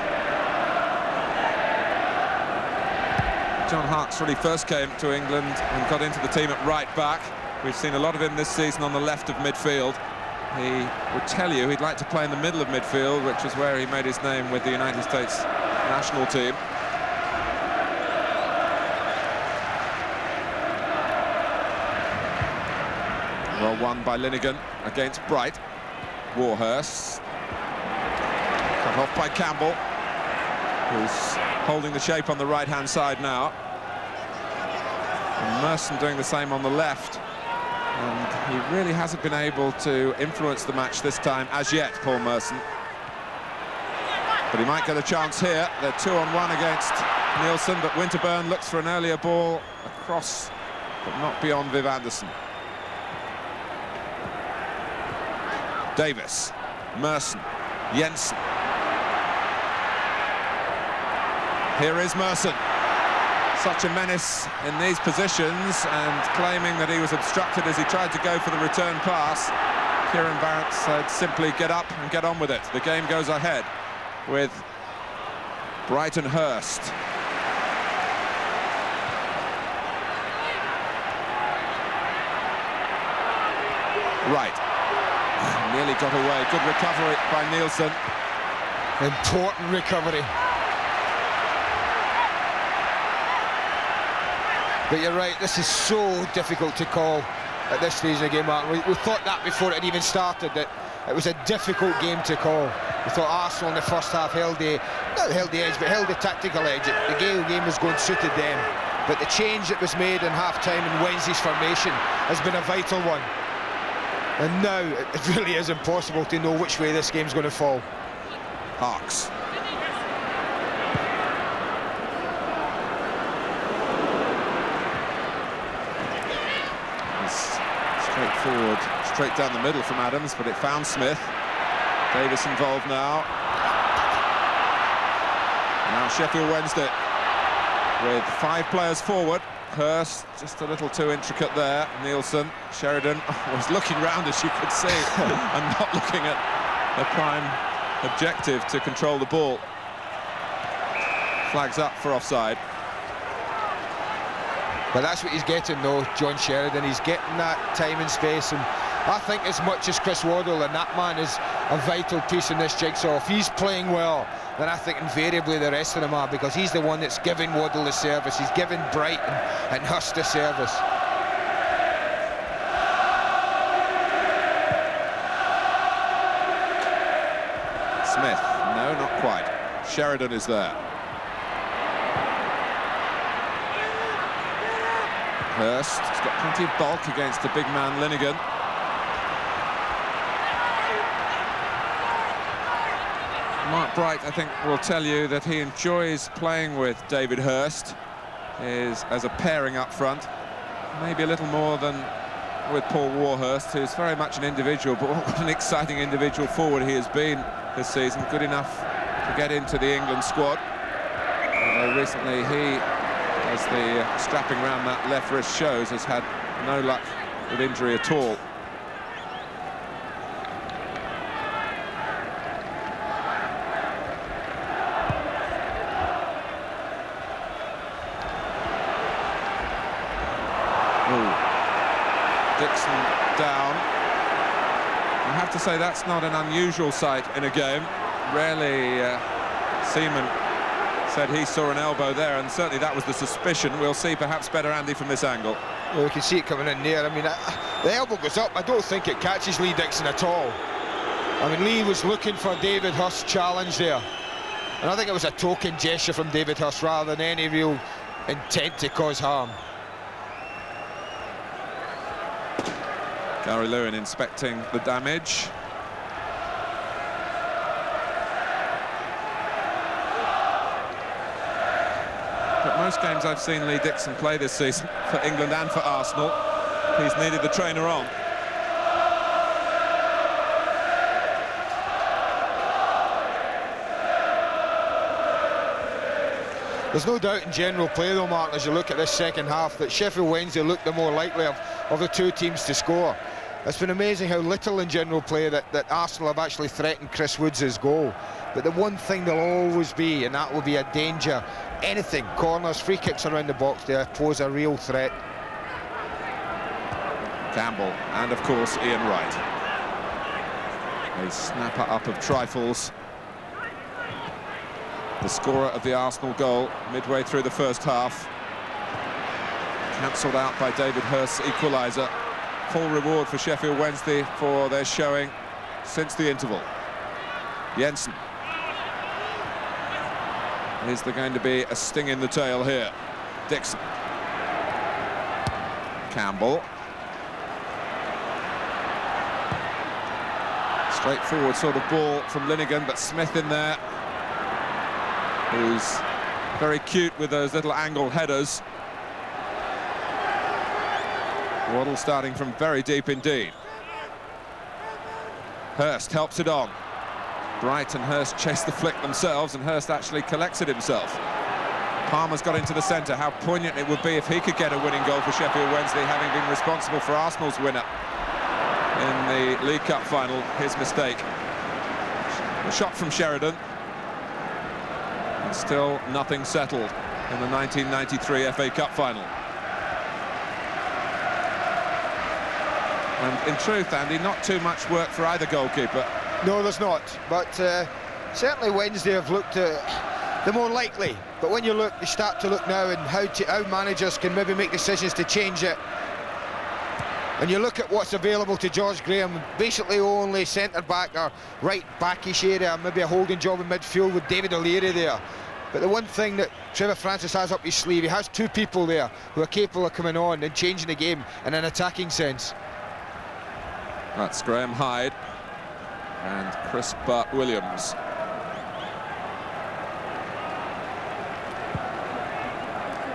A: John Harkes really first came to England and got into the team at right back. We've seen a lot of him this season on the left of midfield. He would tell you he'd like to play in the middle of midfield, which is where he made his name with the United States national team. Well won by Linnigan against Bright. Warhurst. Cut off by Campbell, who's holding the shape on the right-hand side now. And Merson doing the same on the left. And he really hasn't been able to influence the match this time as yet, Paul Merson. But he might get a chance here. They're 2-on-1 against Nielsen, but Winterburn looks for an earlier ball across, but not beyond Viv Anderson. Davis, Merson, Jensen. Here is Merson. Such a menace in these positions, and claiming that he was obstructed as he tried to go for the return pass. Kieran Barrett said simply get up and get on with it. The game goes ahead. with Brighton Hurst. Right. Nearly got away. Good recovery by Nielsen.
B: Important recovery. But you're right, this is so difficult to call at this stage of the game, Martin. We thought that before it even started, that it was a difficult game to call. We thought Arsenal in the first half not held the edge, but held the tactical edge. The game was going suited them. But the change that was made in half-time in Wednesday's formation has been a vital one. And now it really is impossible to know which way this game's going to fall.
A: Harks. Straightforward, straight down the middle from Adams, but it found Smith. Davis involved now. Now Sheffield Wednesday with 5 players forward. Hurst just a little too intricate there. Nielsen, Sheridan was looking round, as you could see, and not looking at the prime objective to control the ball. Flags up for offside.
B: But that's what he's getting, though, John Sheridan. He's getting that time and space, and I think as much as Chris Waddle, and that man is a vital piece in this jigsaw. If he's playing well, then I think invariably the rest of them are, because he's the one that's giving Waddle the service. He's giving Brighton and Hurst the service.
A: Smith, no, not quite. Sheridan is there. Hurst has got plenty of bulk against the big man Linnigan. Mark Bright, I think, will tell you that he enjoys playing with David Hurst as a pairing up front. Maybe a little more than with Paul Warhurst, who's very much an individual, but what an exciting individual forward he has been this season. Good enough to get into the England squad. Although recently he, as the strapping around that left wrist shows, has had no luck with injury at all. Dixon down. I have to say that's not an unusual sight in a game. Rarely Seaman said he saw an elbow there, and certainly that was the suspicion. We'll see perhaps better, Andy, from this angle.
B: Well, we can see it coming in there. I mean, the elbow goes up. I don't think it catches Lee Dixon at all. I mean, Lee was looking for David Hurst's challenge there, and I think it was a token gesture from David Hurst rather than any real intent to cause harm.
A: Gary Lewin inspecting the damage. But most games I've seen Lee Dixon play this season for England and for Arsenal, he's needed the trainer on.
B: There's no doubt in general play, though, Martin, as you look at this second half, that Sheffield Wednesday looked the more likely of the two teams to score. It's been amazing how little in general play that Arsenal have actually threatened Chris Woods' goal. But the one thing there'll always be, and that will be a danger, anything, corners, free kicks around the box, they pose a real threat.
A: Campbell, and of course Ian Wright. A snapper up of trifles. The scorer of the Arsenal goal midway through the first half. Cancelled out by David Hurst's equaliser. Full reward for Sheffield Wednesday for their showing since the interval. Jensen. Is there going to be a sting in the tail here? Dixon. Campbell. Straightforward sort of ball from Linnigan, but Smith in there, who's very cute with those little angled headers. Waddle starting from very deep indeed. Hurst helps it on. Bright and Hurst chase the flick themselves, and Hurst actually collects it himself. Palmer's got into the centre. How poignant it would be if he could get a winning goal for Sheffield Wednesday, having been responsible for Arsenal's winner in the League Cup final. His mistake. A shot from Sheridan. Still nothing settled in the 1993 FA Cup final. And in truth, Andy, not too much work for either goalkeeper.
B: No, there's not. But certainly Wednesday have looked the more likely. But when you start to look now and how managers can maybe make decisions to change it. And you look at what's available to George Graham, basically only centre-back or right-backish area, maybe a holding job in midfield with David O'Leary there. But the one thing that Trevor Francis has up his sleeve, he has two people there who are capable of coming on and changing the game in an attacking sense.
A: That's Graham Hyde and Chris Bart-Williams.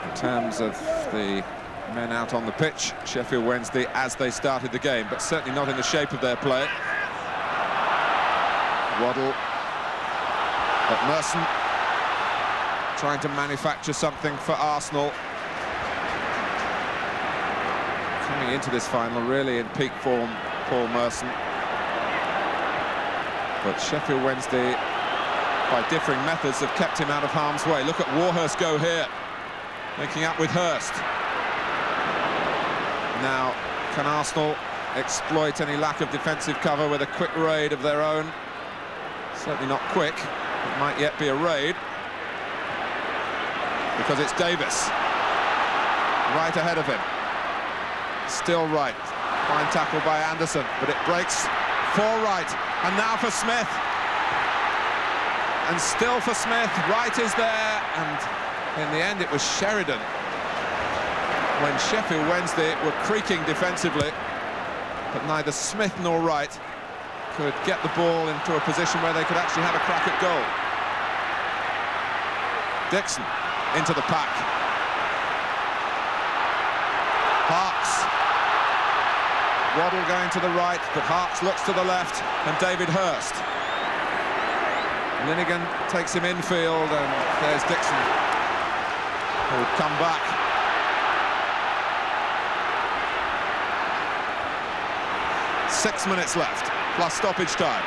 A: In terms of the men out on the pitch, Sheffield Wednesday as they started the game, but certainly not in the shape of their play. Waddle, but Merson trying to manufacture something for Arsenal. Coming into this final really in peak form, Paul Merson. But Sheffield Wednesday, by differing methods, have kept him out of harm's way. Look at Warhurst go here, making up with Hurst. Now, can Arsenal exploit any lack of defensive cover with a quick raid of their own? Certainly not quick. It might yet be a raid, because it's Davis right ahead of him. Still right. Fine tackle by Anderson, but it breaks for right. And now for Smith. And still for Smith. Wright is there, and in the end it was Sheridan. When Sheffield Wednesday were creaking defensively, but neither Smith nor Wright could get the ball into a position where they could actually have a crack at goal. Dixon into the pack. Harks. Waddle going to the right, but Harks looks to the left, and David Hurst. Linnigan takes him infield, and there's Dixon, who'll come back. Six minutes left, plus stoppage time.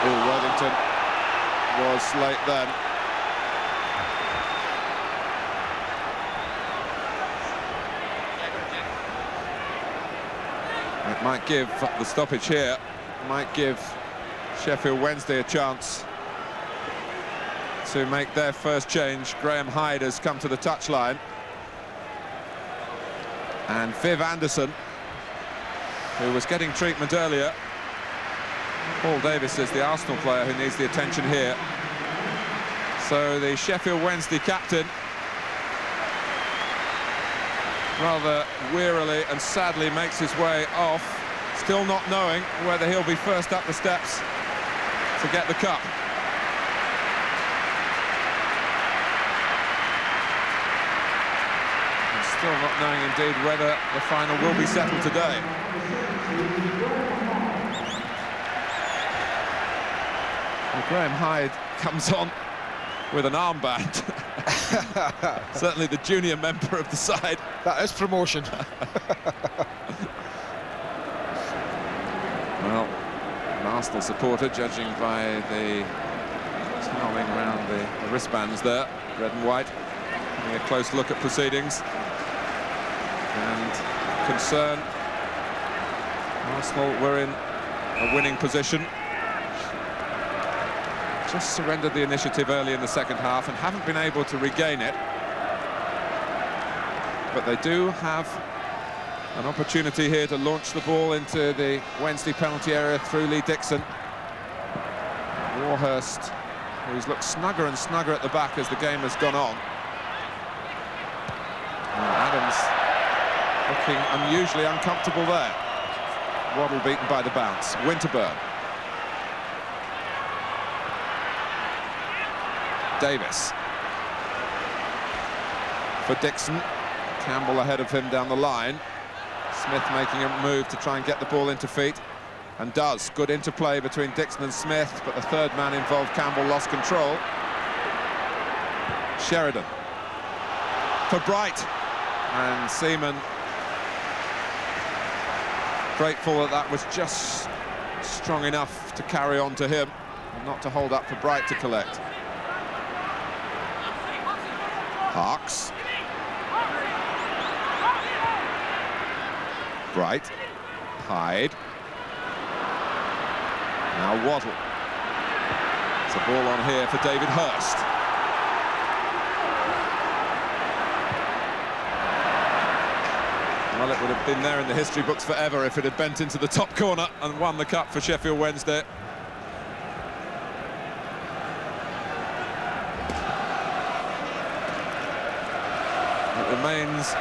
A: Worthington was late then. It might give the stoppage here, might give Sheffield Wednesday a chance to make their first change. Graham Hyde has come to the touchline, and Viv Anderson, who was getting treatment earlier. Paul Davis is the Arsenal player who needs the attention here. So the Sheffield Wednesday captain, rather wearily and sadly, makes his way off, still not knowing whether he'll be first up the steps to get the cup. And still not knowing indeed whether the final will be settled today. Well, Graham Hyde comes on with an armband. Certainly the junior member of the side.
B: That is promotion.
A: Well, an Arsenal supporter, judging by the snarling around the wristbands there, red and white, having a close look at proceedings. And concern, Arsenal were in a winning position. Just surrendered the initiative early in the second half and haven't been able to regain it. But they do have an opportunity here to launch the ball into the Wednesday penalty area through Lee Dixon. Warhurst, who's looked snugger and snugger at the back as the game has gone on. And Adams looking unusually uncomfortable there. Waddle beaten by the bounce. Winterburn. Davis for Dixon. Campbell ahead of him down the line. Smith making a move to try and get the ball into feet, and does. Good interplay between Dixon and Smith, but the third man involved, Campbell, lost control. Sheridan for Bright, and Seaman grateful that that was just strong enough to carry on to him and not to hold up for Bright to collect. Harks. Bright. Hyde. Now Waddle. It's a ball on here for David Hurst. Well, it would have been there in the history books forever if it had bent into the top corner and won the cup for Sheffield Wednesday. It remains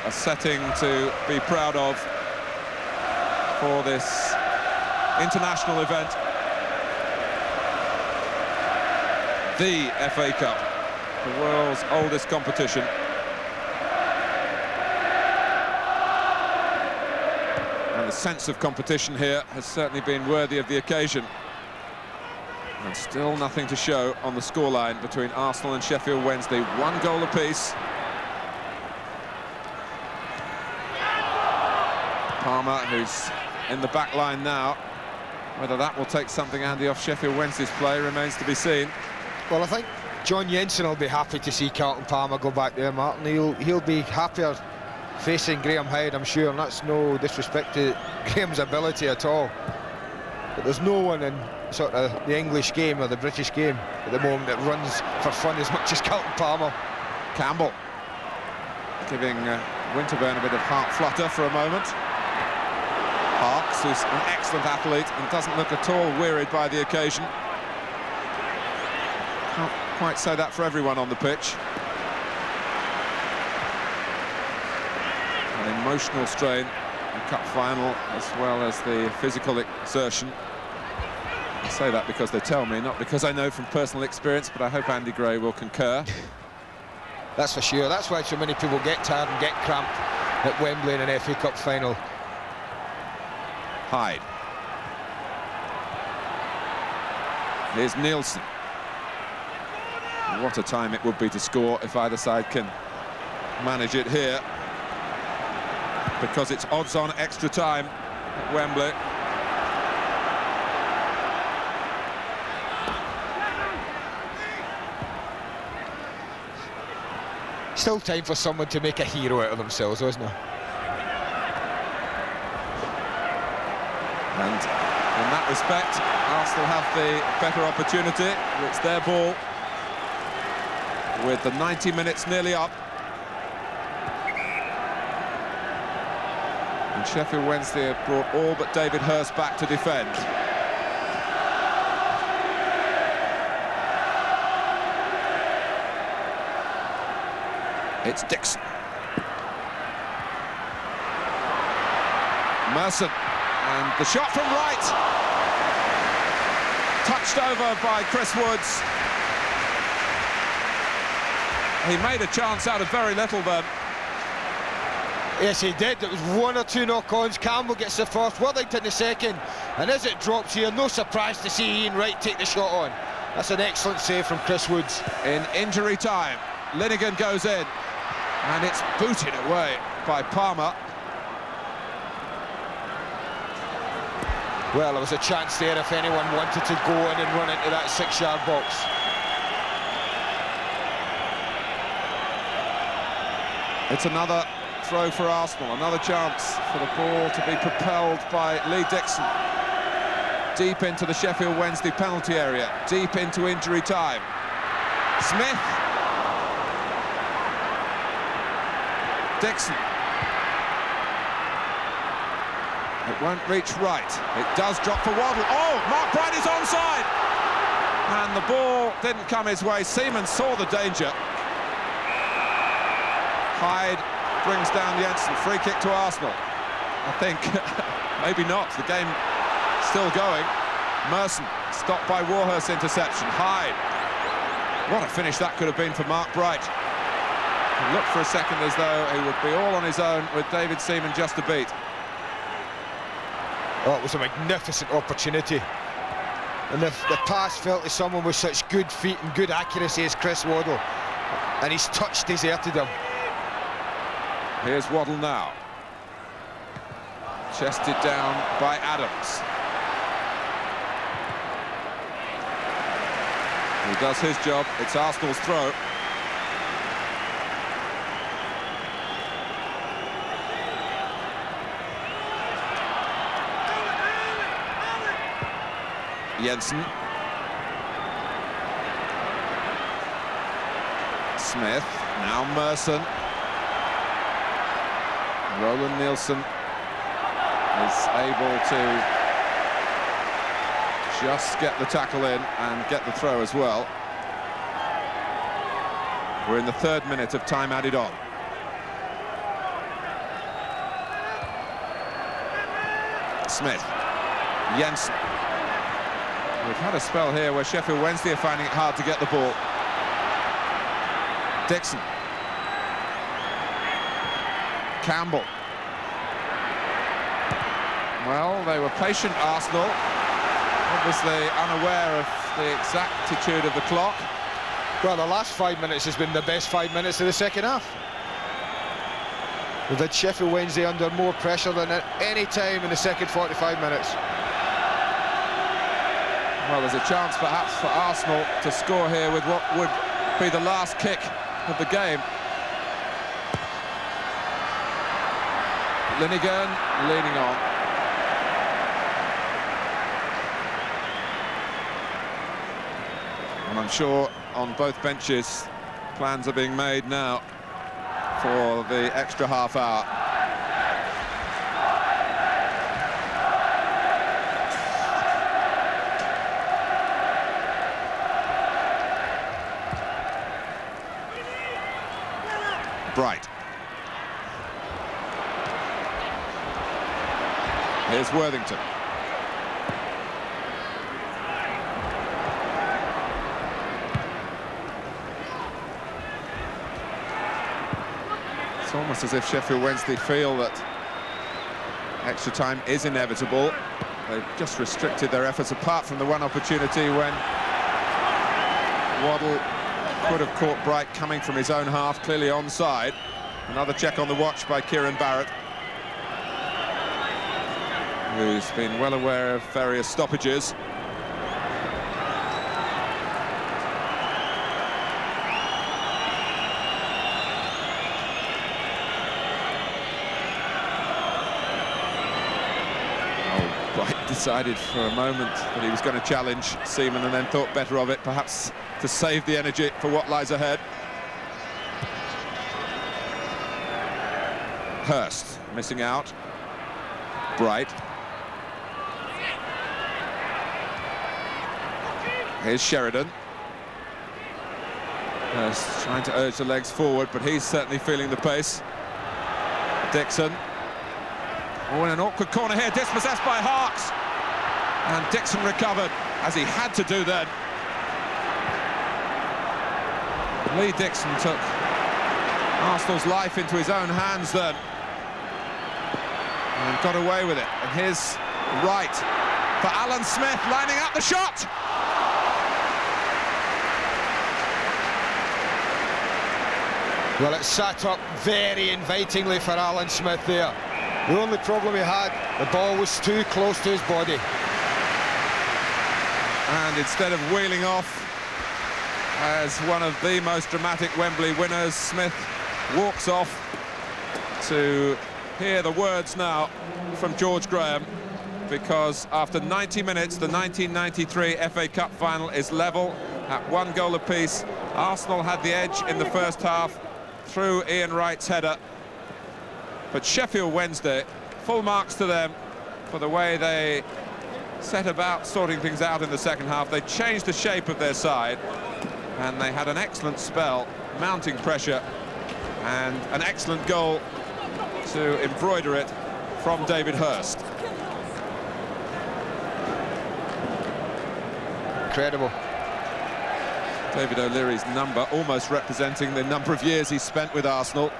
A: a setting to be proud of for this international event, the FA Cup, the world's oldest competition. And the sense of competition here has certainly been worthy of the occasion. And still nothing to show on the scoreline between Arsenal and Sheffield Wednesday. 1 goal apiece. Palmer, who's in the back line now. Whether that will take something handy off Sheffield Wednesday's play remains to be seen.
B: Well, I think John Jensen will be happy to see Carlton Palmer go back there, Martin. He'll be happier facing Graham Hyde, I'm sure, and that's no disrespect to Graham's ability at all. But there's no one in sort of the English game or the British game at the moment that runs for fun as much as Carlton Palmer.
A: Campbell giving Winterburn a bit of heart flutter for a moment. Harks, who's an excellent athlete and doesn't look at all wearied by the occasion. Can't quite say that for everyone on the pitch. An emotional strain in cup final, as well as the physical exertion. I say that because they tell me, not because I know from personal experience, but I hope Andy Gray will concur.
B: That's for sure. That's why so many people get tired and get cramped at Wembley in an FA Cup final.
A: Hyde. Here's Nielsen. What a time it would be to score if either side can manage it here, because it's odds-on extra time at Wembley.
B: Still time for someone to make a hero out of themselves, isn't there?
A: And in that respect, Arsenal have the better opportunity. It's their ball with the 90 minutes nearly up. And Sheffield Wednesday have brought all but David Hurst back to defend. It's Dixon. Merson. And the shot from right. Touched over by Chris Woods. He made a chance out of very little then.
B: Yes, he did. It was 1 or 2 knock-ons. Campbell gets the first, Worthington the second. And as it drops here, no surprise to see Ian Wright take the shot on. That's an excellent save from Chris Woods.
A: In injury time, Linnigan goes in. And it's booted away by Palmer.
B: Well, there was a chance there if anyone wanted to go in and run into that 6-yard box.
A: It's another throw for Arsenal, another chance for the ball to be propelled by Lee Dixon. Deep into the Sheffield Wednesday penalty area, deep into injury time. Smith. Dixon. It won't reach right. It does drop for Waddle. Oh, Mark Bright is onside! And the ball didn't come his way. Seaman saw the danger. Hyde brings down Jensen. Free kick to Arsenal. I think maybe not. The game still going. Merson stopped by Warhurst's interception. Hyde. What a finish that could have been for Mark Bright. It looked for a second as though he would be all on his own with David Seaman just a beat.
B: Oh, it was a magnificent opportunity. And the pass fell to someone with such good feet and good accuracy as Chris Waddle. And his touch deserted him.
A: Here's Waddle now. Chested down by Adams. He does his job. It's Arsenal's throw. Jensen. Smith, now Merson. Roland Nielsen is able to just get the tackle in and get the throw as well. We're in the 3rd minute of time added on. Smith, Jensen. We've had a spell here where Sheffield Wednesday are finding it hard to get the ball. Dixon. Campbell. Well, they were patient, Arsenal. Obviously unaware of the exactitude of the clock.
B: Well, the last 5 minutes has been the best 5 minutes of the second half. We've had Sheffield Wednesday under more pressure than at any time in the second 45 minutes.
A: Well, there's a chance perhaps for Arsenal to score here with what would be the last kick of the game. Linnigan leading on. And I'm sure on both benches plans are being made now for the extra half hour. Bright. Here's Worthington. It's almost as if Sheffield Wednesday feel that extra time is inevitable. They've just restricted their efforts apart from the one opportunity when Waddle could have caught Bright coming from his own half, clearly onside. Another check on the watch by Kieran Barrett, who's been well aware of various stoppages. Oh, Bright decided for a moment that he was going to challenge Seaman and then thought better of it, perhaps to save the energy for what lies ahead. Hurst missing out. Bright. Here's Sheridan. Hurst trying to urge the legs forward, but he's certainly feeling the pace. Dixon. Oh, in an awkward corner here, dispossessed by Harks. And Dixon recovered, as he had to do then. Lee Dixon took Arsenal's life into his own hands then and got away with it. And here's Wright for Alan Smith, lining up the shot.
B: Well, it sat up very invitingly for Alan Smith there. The only problem he had, the ball was too close to his body.
A: And instead of wheeling off as one of the most dramatic Wembley winners, Smith walks off to hear the words now from George Graham, because after 90 minutes, the 1993 FA Cup final is level at 1 goal apiece. Arsenal had the edge in the first half through Ian Wright's header, but Sheffield Wednesday, full marks to them for the way they set about sorting things out in the second half. They changed the shape of their side, and they had an excellent spell, mounting pressure, and an excellent goal to embroider it from David Hurst.
B: Incredible.
A: David O'Leary's number, almost representing the number of years he spent with Arsenal.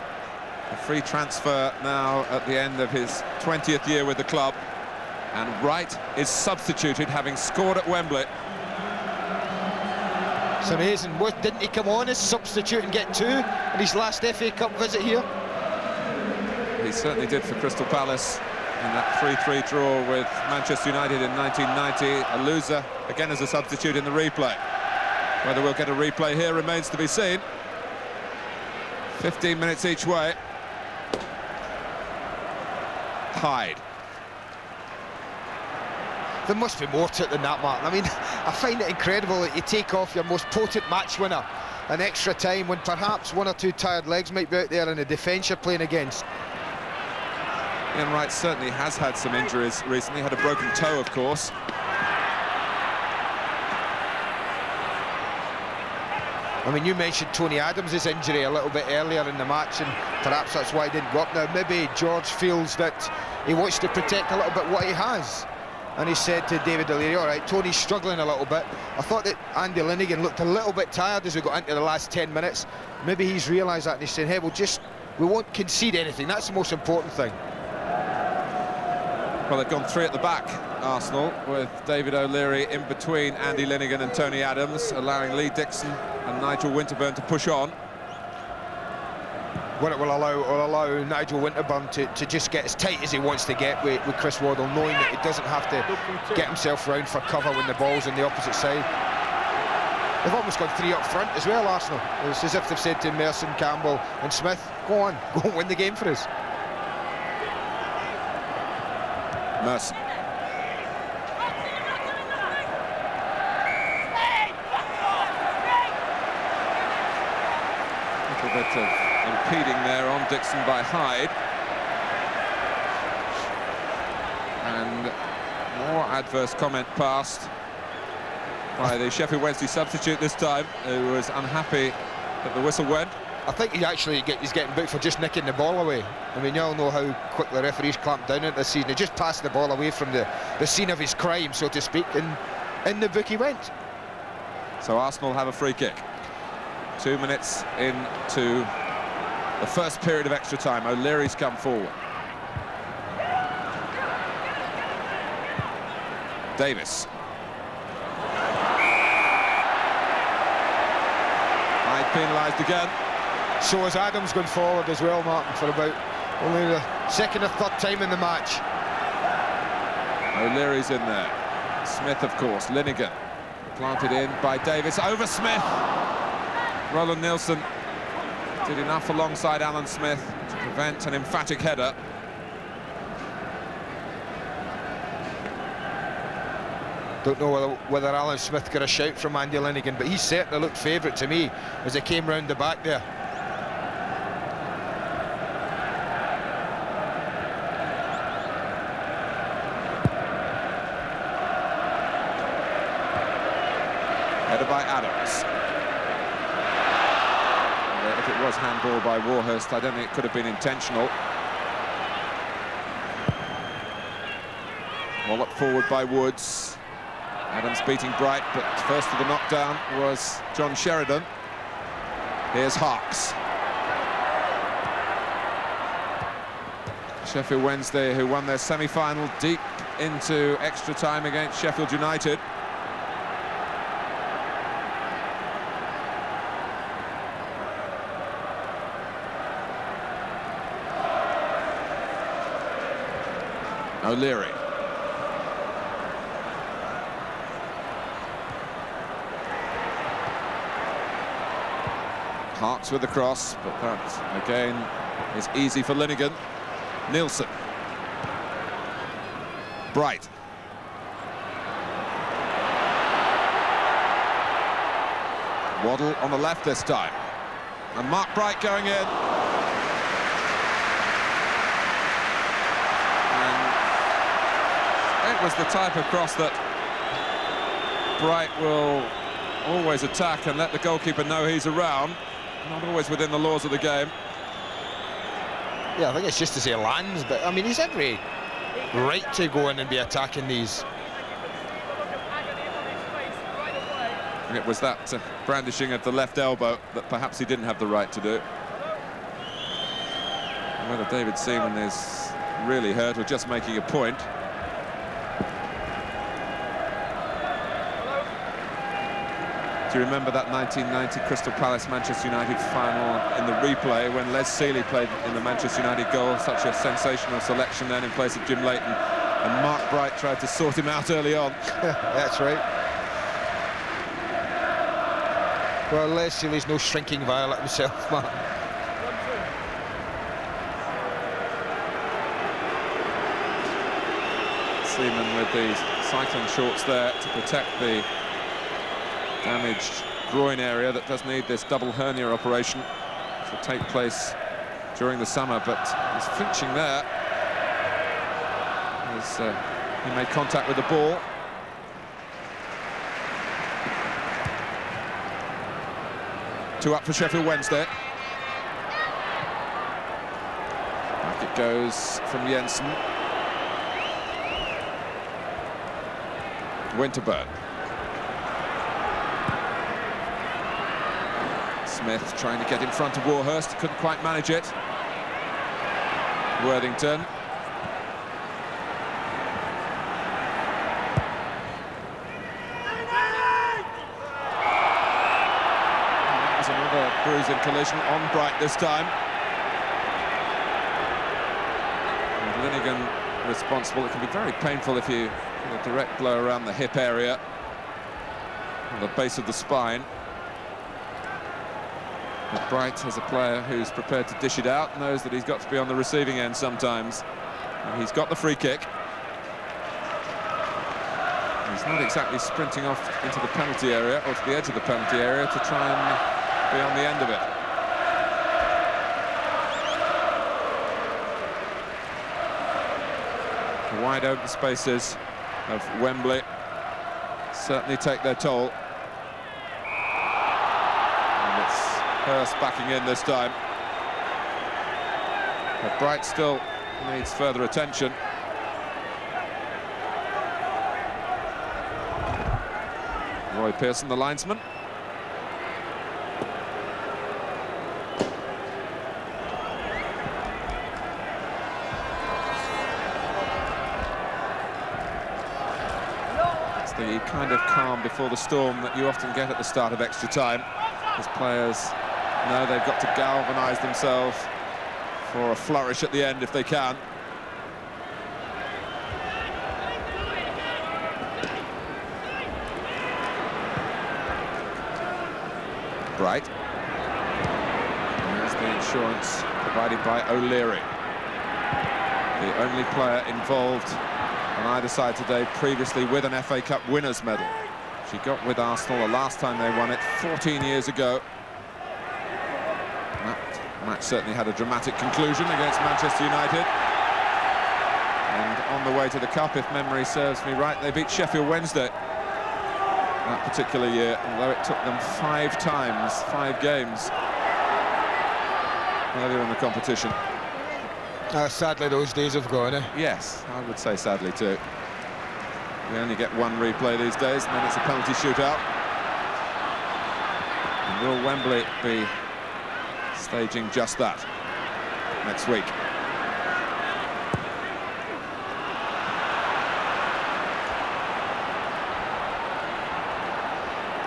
A: A free transfer now at the end of his 20th year with the club. And Wright is substituted, having scored at Wembley.
B: It's amazing. Didn't he come on as substitute and get 2 in his last FA Cup visit here?
A: He certainly did for Crystal Palace in that 3-3 draw with Manchester United in 1990. A loser, again as a substitute in the replay. Whether we'll get a replay here remains to be seen. 15 minutes each way. Hyde.
B: There must be more to it than that, Martin. I mean, I find it incredible that you take off your most potent match winner an extra time when perhaps 1 or 2 tired legs might be out there in the defence you're playing against.
A: Ian Wright certainly has had some injuries recently. Had a broken toe, of course.
B: I mean, you mentioned Tony Adams' injury a little bit earlier in the match, and perhaps that's why he didn't go up. Now, maybe George feels that he wants to protect a little bit what he has. And he said to David O'Leary, all right, Tony's struggling a little bit. I thought that Andy Linnigan looked a little bit tired as we got into the last 10 minutes. Maybe he's realised that and he's saying, hey, we won't concede anything. That's the most important thing.
A: Well, they've gone 3 at the back, Arsenal, with David O'Leary in between Andy Linnigan and Tony Adams, allowing Lee Dixon and Nigel Winterburn to push on.
B: What it will allow Nigel Winterburn to just get as tight as he wants to get with Chris Waddle, knowing that he doesn't have to get himself round for cover when the ball's on the opposite side. They've almost gone 3 up front as well, Arsenal. It's as if they've said to Merson, Campbell and Smith, go on, go and win the game for us.
A: Merson. A little bit of impeding there on Dixon by Hyde. And more adverse comment passed by the Sheffield Wednesday substitute this time, who was unhappy that the whistle went.
B: I think he actually is getting booked for just nicking the ball away. I mean, you all know how quickly referees clamp down on this season. He just passed the ball away from the scene of his crime, so to speak, and in the book he went.
A: So Arsenal have a free kick. 2 minutes into the first period of extra time. O'Leary's come forward. Davis. Hyde penalised again.
B: So has Adams gone forward as well, Martin, for about only the 2nd or 3rd time in the match.
A: O'Leary's in there. Smith, of course. Linnigan planted in by Davis over Smith. Roland Nilsson did enough alongside Alan Smith to prevent an emphatic header.
B: Don't know whether Alan Smith got a shout from Andy Linnigan, but he certainly looked favourite to me as he came round the back there.
A: Header by Adams. If it was handball by Warhurst, I don't think it could have been intentional. Wallop forward by Woods. Adams beating Bright, but first to the knockdown was John Sheridan. Here's Harks. Sheffield Wednesday, who won their semi-final deep into extra time against Sheffield United. O'Leary. Harks with the cross, but that again is easy for Linnigan. Nilsson. Bright. Waddle on the left this time. And Mark Bright going in. And it was the type of cross that Bright will always attack and let the goalkeeper know he's around. Not always within the laws of the game.
B: Yeah, I think it's just as he lands, but I mean, he's every right to go in and be attacking these.
A: It was that brandishing of the left elbow that perhaps he didn't have the right to do. Whether David Seaman is really hurt or just making a point. Do you remember that 1990 Crystal Palace-Manchester United final in the replay when Les Sealey played in the Manchester United goal? Such a sensational selection then in place of Jim Leighton. And Mark Bright tried to sort him out early on.
B: That's right. Well, Les Sealey's no shrinking violet himself, Mark.
A: Seaman with the cycling shorts there to protect the damaged groin area that does need this double hernia operation to take place during the summer, but he's flinching there as he made contact with the ball. Two up for Sheffield Wednesday. Back it goes from Jensen. Winterburn. Smith trying to get in front of Warhurst, couldn't quite manage it. Worthington. That was another bruising collision on Bright this time. And Linnigan responsible. It can be very painful if you get a direct blow around the hip area, on the base of the spine. But Bright, as a player who's prepared to dish it out, knows that he's got to be on the receiving end sometimes. And he's got the free kick. He's not exactly sprinting off into the penalty area or to the edge of the penalty area to try and be on the end of it. The wide open spaces of Wembley certainly take their toll. And it's Hurst backing in this time. But Bright still needs further attention. Roy Pearson, the linesman. It's the kind of calm before the storm that you often get at the start of extra time, as players know they've got to galvanise themselves for a flourish at the end if they can. Bright. There's the insurance provided by O'Leary, the only player involved on either side today previously with an FA Cup winners' medal. She got with Arsenal the last time they won it 14 years ago. That match certainly had a dramatic conclusion against Manchester United. And on the way to the Cup, if memory serves me right, they beat Sheffield Wednesday that particular year, although it took them 5 games earlier in the competition.
B: Sadly, those days have gone, eh?
A: Yes, I would say sadly too. We only get one replay these days, and then it's a penalty shootout. And will Wembley be staging just that next week?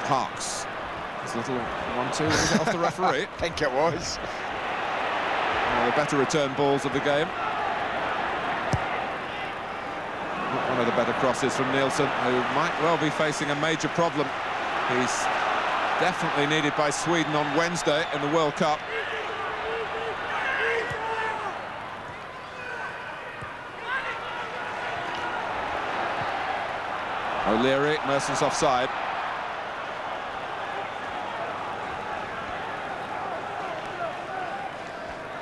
A: Harks. His little 1-2, was it off the referee?
B: I think it was.
A: One of the better return balls of the game. One of the better crosses from Nielsen, who might well be facing a major problem. He's definitely needed by Sweden on Wednesday in the World Cup. O'Leary, Merson's offside.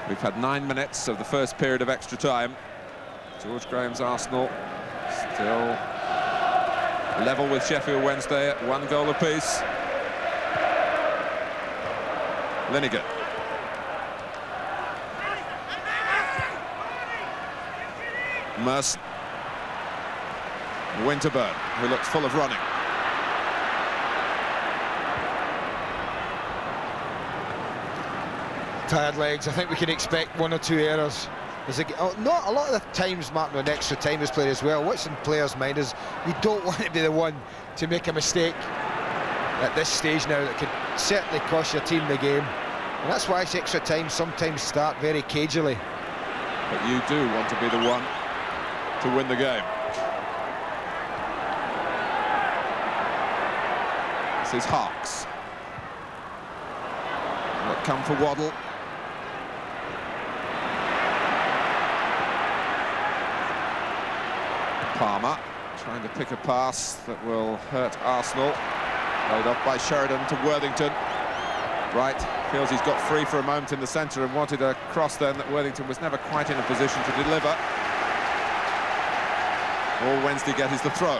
A: We've had 9 minutes of the first period of extra time. George Graham's Arsenal still level with Sheffield Wednesday at 1 goal apiece. Linnigan. Merson. Winterburn, who looks full of running.
B: tired legs. I think we can expect 1 or 2 errors. Not a lot of the times, Martin, when extra time is played as well, what's in players' mind is you don't want to be the one to make a mistake at this stage now that could certainly cost your team the game. And that's why extra time sometimes start very cagily.
A: But you do want to be the one to win the game. This is Harks. Look, come for Waddle. Palmer trying to pick a pass that will hurt Arsenal. Laid off by Sheridan to Worthington. Wright feels he's got free for a moment in the centre and wanted a cross then that Worthington was never quite in a position to deliver. All Wednesday get is the throw.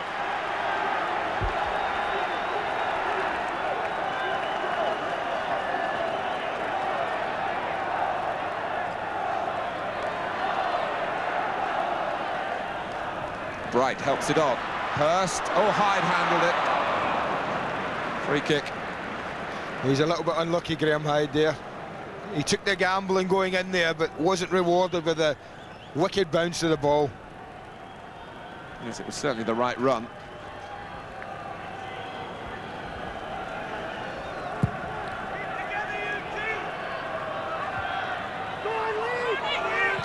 A: Bright helps it on. Hurst, oh, Hyde handled it. Free kick.
B: He's a little bit unlucky, Graham Hyde, there. He took the gamble in going in there, but wasn't rewarded with a wicked bounce of the ball.
A: Yes, it was certainly the right run.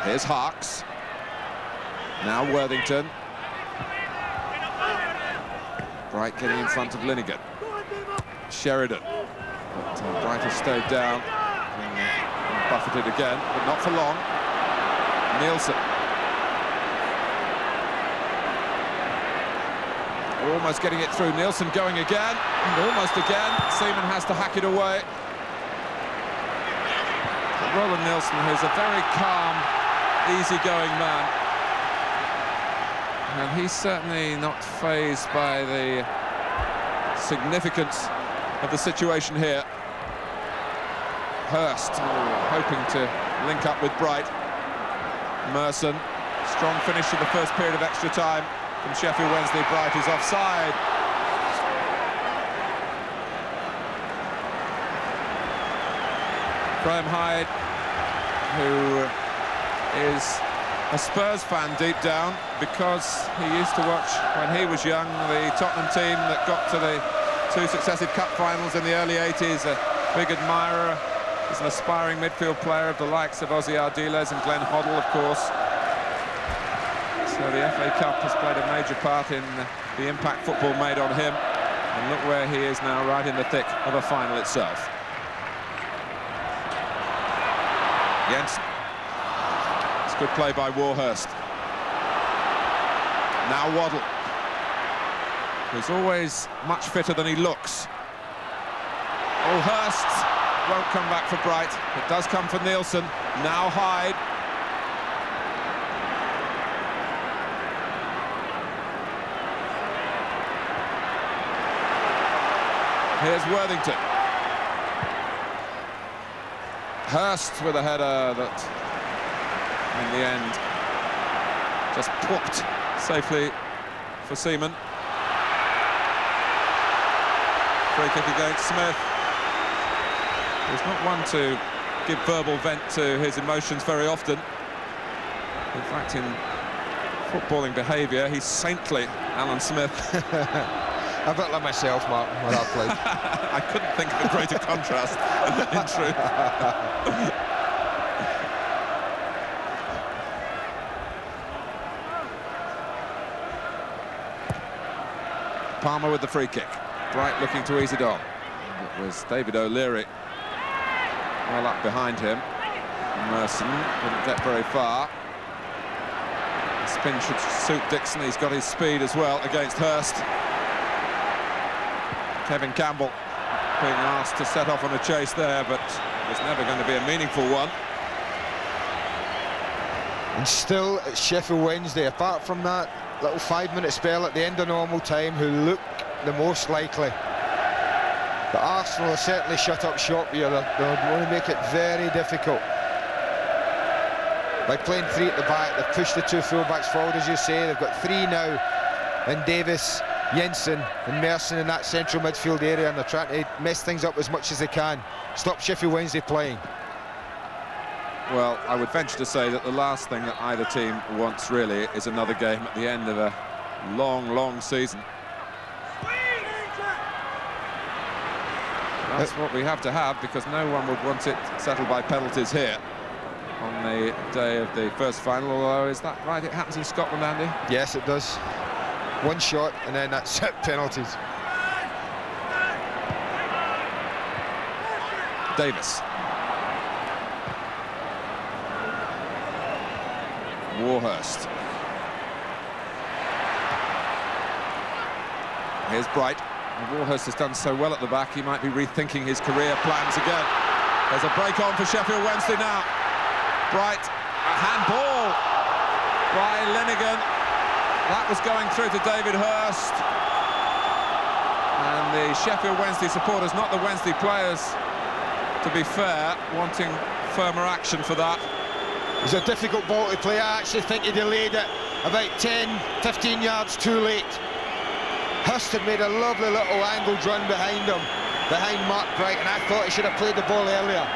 A: Here's Harks. Now Worthington. Bright getting in front of Linegan. Sheridan. But Bright has stayed down and buffeted again, but not for long. Nielsen. Almost getting it through. Nielsen going again. Almost again. Seaman has to hack it away. But Roland Nielsen, who's a very calm, easy-going man. And he's certainly not fazed by the significance of the situation here. Hurst hoping to link up with Bright. Merson, strong finish to the first period of extra time from Sheffield Wednesday. Bright is offside. Graham Hyde, who is a Spurs fan deep down because he used to watch, when he was young, the Tottenham team that got to the 2 successive cup finals in the early 80s. A big admirer. He's an aspiring midfield player of the likes of Ozzy Ardiles and Glenn Hoddle, of course. So the FA Cup has played a major part in the impact football made on him. And look where he is now, right in the thick of a final itself. Jensen. Good play by Warhurst. Now Waddle. He's always much fitter than he looks. Oh, Hurst won't come back for Bright. It does come for Nielsen. Now Hyde. Here's Worthington. Hurst with a header that in the end just plopped safely for Seaman. Free kick against Smith. He's not one to give verbal vent to his emotions very often. In fact, in footballing behaviour, he's saintly, Alan Smith.
B: A bit like myself, Martin, when I played.
A: I couldn't think of a greater contrast, in truth. Palmer with the free kick. Bright looking to ease it on. It was David O'Leary well up behind him. Merson didn't get very far. The spin should suit Dixon. He's got his speed as well against Hurst. Kevin Campbell being asked to set off on a chase there, but it was never going to be a meaningful one.
B: And still at Sheffield Wednesday, apart from that little 5-minute spell at the end of normal time, who look the most likely. But Arsenal are certainly shut up shop here. They're going to make it very difficult. By playing 3 at the back, they've pushed the 2 full-backs forward, as you say. They've got 3 now, and Davis, Jensen and Merson in that central midfield area, and they're trying to mess things up as much as they can. Stop Sheffield Wednesday playing.
A: Well, I would venture to say that the last thing that either team wants really is another game at the end of a long, long season. That's what we have to have, because no one would want it settled by penalties here on the day of the first final. Although, is that right? It happens in Scotland, Andy?
B: Yes, it does. One shot and then that's it, penalties.
A: Davis. Warhurst. Here's Bright. Warhurst has done so well at the back, he might be rethinking his career plans again. There's a break on for Sheffield Wednesday now. Bright, a handball by Linnigan. That was going through to David Hurst. And the Sheffield Wednesday supporters, not the Wednesday players, to be fair, wanting firmer action for that.
B: It was a difficult ball to play. I actually think he delayed it about 10, 15 yards too late. Hurst had made a lovely little angled run behind him, behind Mark Bright, and I thought he should have played the ball earlier.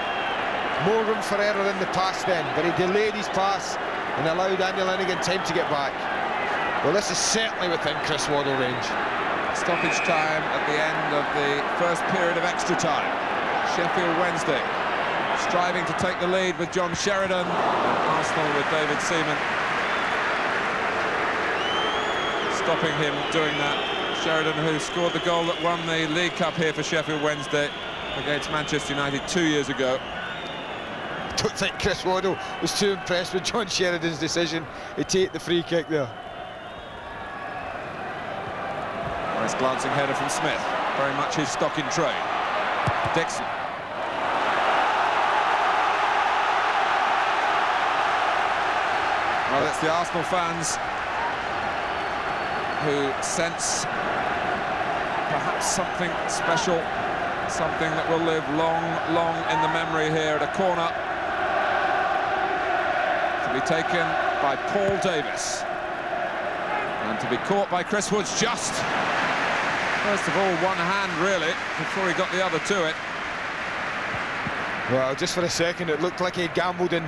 B: More room for error in the pass then, but he delayed his pass and allowed Andy Linnigan time to get back. Well, this is certainly within Chris Waddle range.
A: Stoppage time at the end of the first period of extra time. Sheffield Wednesday striving to take the lead with John Sheridan, and Arsenal with David Seaman stopping him doing that. Sheridan, who scored the goal that won the League Cup here for Sheffield Wednesday against Manchester United 2 years ago.
B: I don't think Chris Waddle was too impressed with John Sheridan's decision to take the free kick there.
A: Nice glancing header from Smith, very much his stock in trade. Dixon. Well, it's the Arsenal fans who sense perhaps something special, something that will live long, long in the memory here at a corner, to be taken by Paul Davis and to be caught by Chris Woods. Just first of all one hand really before he got the other to it.
B: Well, just for a second it looked like he gambled and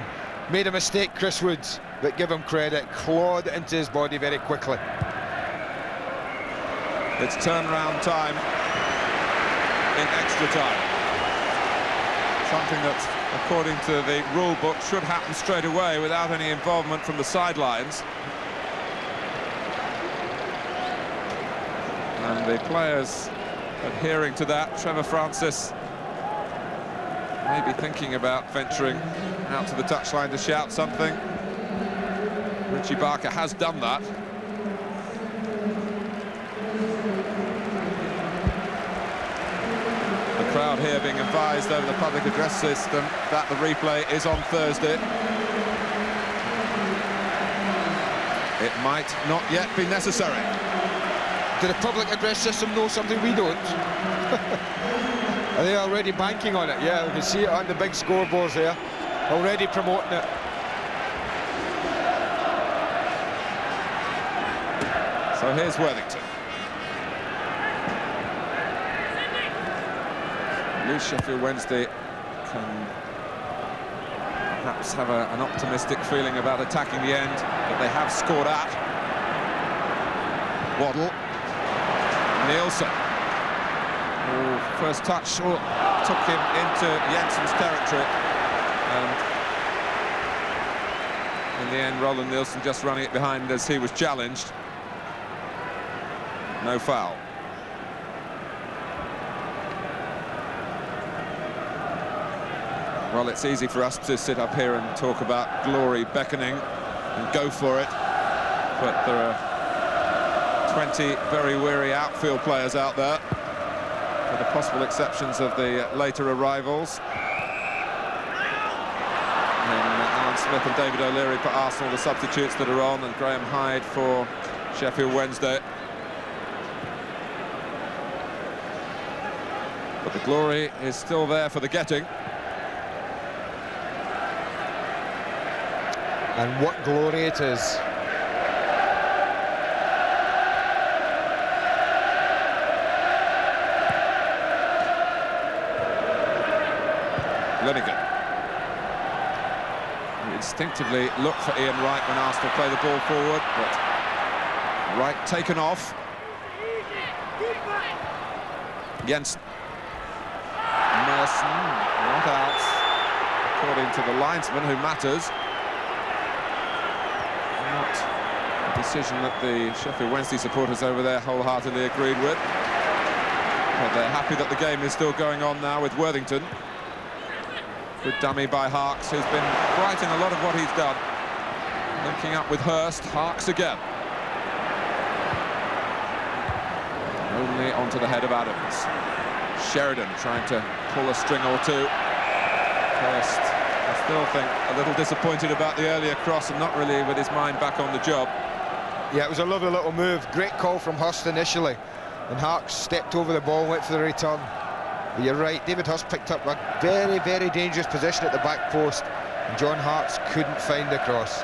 B: made a mistake, Chris Woods, but give him credit, clawed into his body very quickly.
A: It's turnaround time in extra time. Something that, according to the rule book, should happen straight away without any involvement from the sidelines. And the players adhering to that. Trevor Francis may be thinking about venturing out to the touchline to shout something. Richie Barker has done that. The crowd here being advised over the public address system that the replay is on Thursday. It might not yet be necessary.
B: Did the public address system know something we don't? Are they already banking on it? Yeah, we can see it on the big scoreboards there, already promoting it.
A: So here's Worthington. At least Sheffield Wednesday can perhaps have an optimistic feeling about attacking the end that they have scored at. Waddle. Nielsen. Oh, first touch took him into Jensen's territory. And in the end, Roland Nielsen just running it behind as he was challenged. No foul. Well, it's easy for us to sit up here and talk about glory beckoning and go for it, but there are 20 very weary outfield players out there, with the possible exceptions of the later arrivals. And Alan Smith and David O'Leary for Arsenal, the substitutes that are on, and Graham Hyde for Sheffield Wednesday. But the glory is still there for the getting.
B: And what glory it is.
A: Linnigan. You instinctively look for Ian Wright when Arsenal play the ball forward, but Wright taken off. Jensen. Merson, not out, according to the linesman, who matters. Not a decision that the Sheffield Wednesday supporters over there wholeheartedly agreed with. But they're happy that the game is still going on now with Worthington. Good dummy by Harkes, who's been right in a lot of what he's done. Linking up with Hurst, Harkes again. Only onto the head of Adams. Sheridan trying to pull a string or two. Hurst, I still think, a little disappointed about the earlier cross and not really with his mind back on the job.
B: Yeah, it was a lovely little move. Great call from Hurst initially. And Harkes stepped over the ball, went for the return. But you're right, David Hurst picked up a very, very dangerous position at the back post. And John Harkes couldn't find the cross.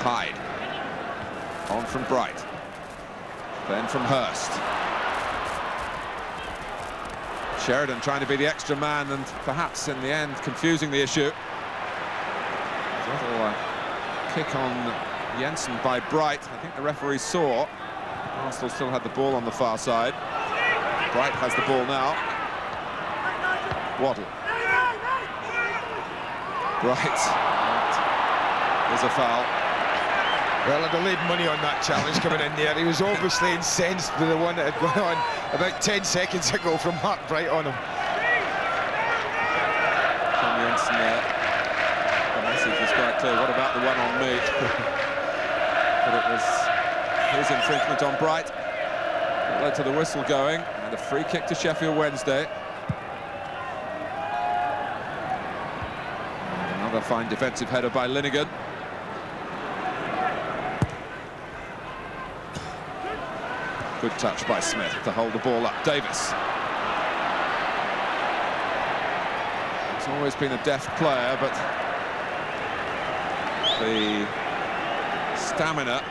A: Hyde. On from Bright. Then from Hurst. Sheridan trying to be the extra man and perhaps in the end confusing the issue. A little kick on Jensen by Bright. I think the referee saw. Arsenal still had the ball on the far side. Bright has the ball now. Waddle. Bright. There's a foul.
B: Well, I'd have laid money on that challenge coming in there. He was obviously incensed with the one that had gone on about 10 seconds ago from Mark Bright on him.
A: From Jensen there. The message was quite clear. What about the one on me? But it was his infringement on Bright that led to the whistle going, and a free kick to Sheffield Wednesday. Another fine defensive header by Linegan. Good touch by Smith to hold the ball up. Davis. He's always been a deft player, but the stamina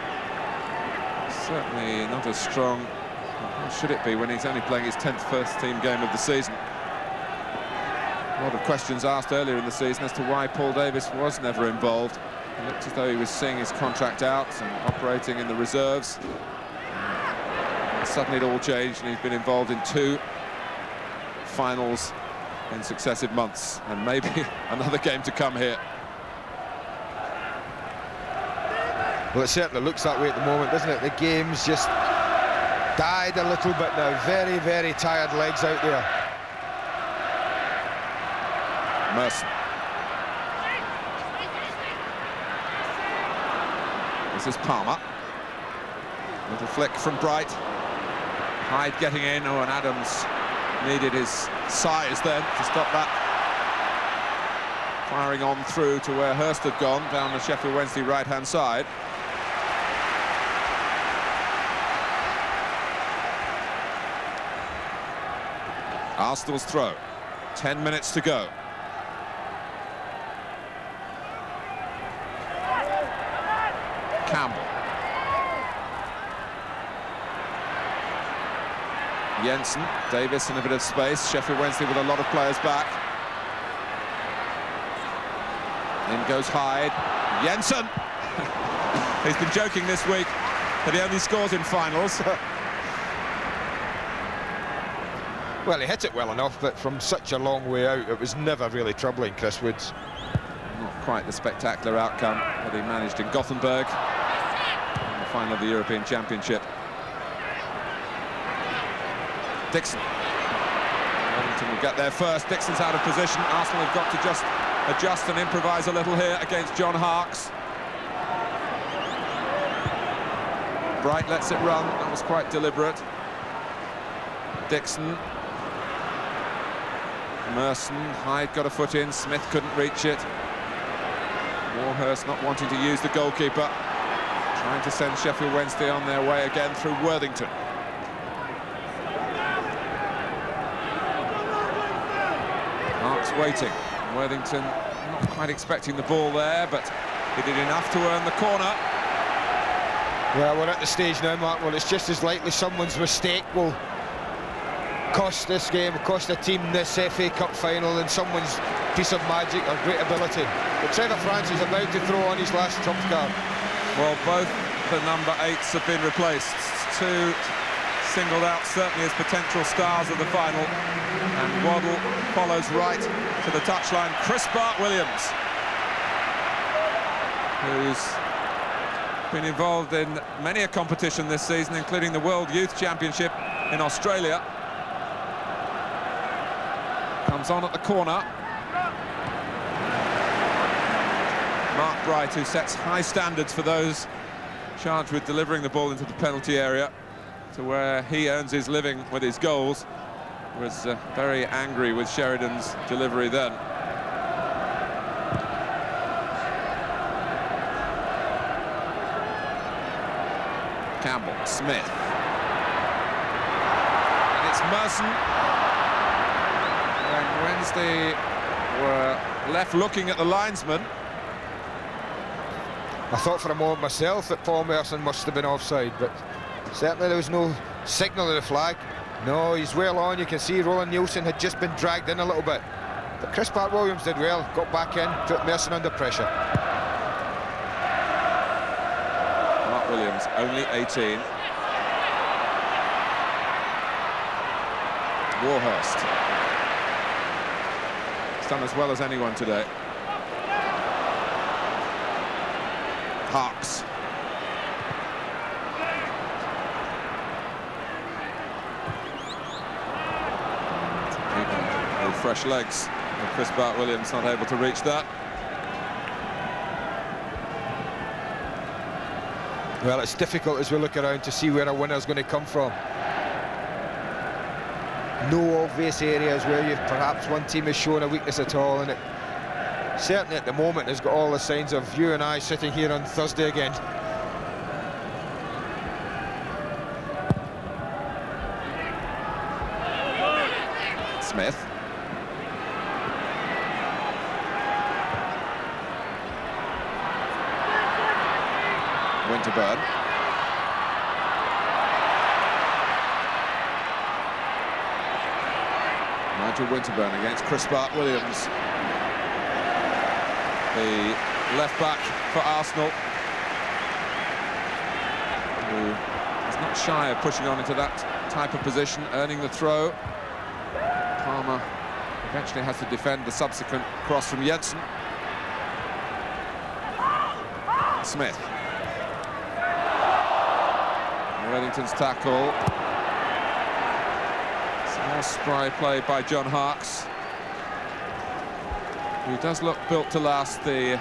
A: certainly not as strong. How should it be when he's only playing his 10th first-team game of the season? A lot of questions asked earlier in the season as to why Paul Davis was never involved. It looked as though he was seeing his contract out and operating in the reserves. Suddenly it all changed, and he's been involved in 2 finals in successive months, and maybe another game to come here.
B: Well, it certainly looks that way at the moment, doesn't it? The game's just died a little bit now. Very, very tired legs out there.
A: Merson. This is Palmer. Little flick from Bright. Hyde getting in. Oh, and Adams needed his size then to stop that. Firing on through to where Hurst had gone, down the Sheffield Wednesday right-hand side. Arsenal's throw. 10 minutes to go. Campbell. Jensen, Davis in a bit of space. Sheffield Wednesday with a lot of players back. In goes Hyde. Jensen! He's been joking this week that he only scores in finals.
B: Well, he hit it well enough, but from such a long way out, it was never really troubling Chris Woods.
A: Not quite the spectacular outcome that he managed in Gothenburg in the final of the European Championship. Dixon. Wellington will get there first. Dixon's out of position. Arsenal have got to just adjust and improvise a little here against John Harkes. Bright lets it run. That was quite deliberate. Dixon. Merson. Hyde got a foot in. Smith couldn't reach it. Warhurst not wanting to use the goalkeeper. Trying to send Sheffield Wednesday on their way again through Worthington. Harkes waiting. Worthington not quite expecting the ball there, but he did enough to earn the corner.
B: Well, we're at the stage now, Mark, well, it's just as likely someone's mistake will cost this game, cost the team this FA Cup final, than someone's piece of magic or great ability. But Trevor Francis is about to throw on his last trump card.
A: Well, both the number 8s have been replaced. Two singled out certainly as potential stars of the final. And Waddle follows right to the touchline. Chris Bart-Williams, who's been involved in many a competition this season, including the World Youth Championship in Australia. Comes on at the corner. Mark Bright, who sets high standards for those charged with delivering the ball into the penalty area, to where he earns his living with his goals, was very angry with Sheridan's delivery then. Campbell, Smith, and it's Merson. When Wednesday were left looking at the linesman,
B: I thought for a moment myself that Paul Merson must have been offside, but certainly there was no signal of the flag. No, he's well on. You can see Roland Nielsen had just been dragged in a little bit, but Chris Bart-Williams did well, got back in, put Merson under pressure.
A: Williams, only 18. Warhurst. He's done as well as anyone today. Harks. With fresh legs, and Chris Bart-Williams not able to reach that.
B: Well, it's difficult as we look around to see where a winner's going to come from. No obvious areas where perhaps one team has shown a weakness at all, and it certainly at the moment has got all the signs of you and I sitting here on Thursday again.
A: Smith. Winterburn. Nigel Winterburn against Chris Bart-Williams, the left back for Arsenal, who is not shy of pushing on into that type of position, earning the throw. Palmer eventually has to defend the subsequent cross from Jensen. Smith. Reddington's tackle. Some more spry play by John Harks, who does look built to last the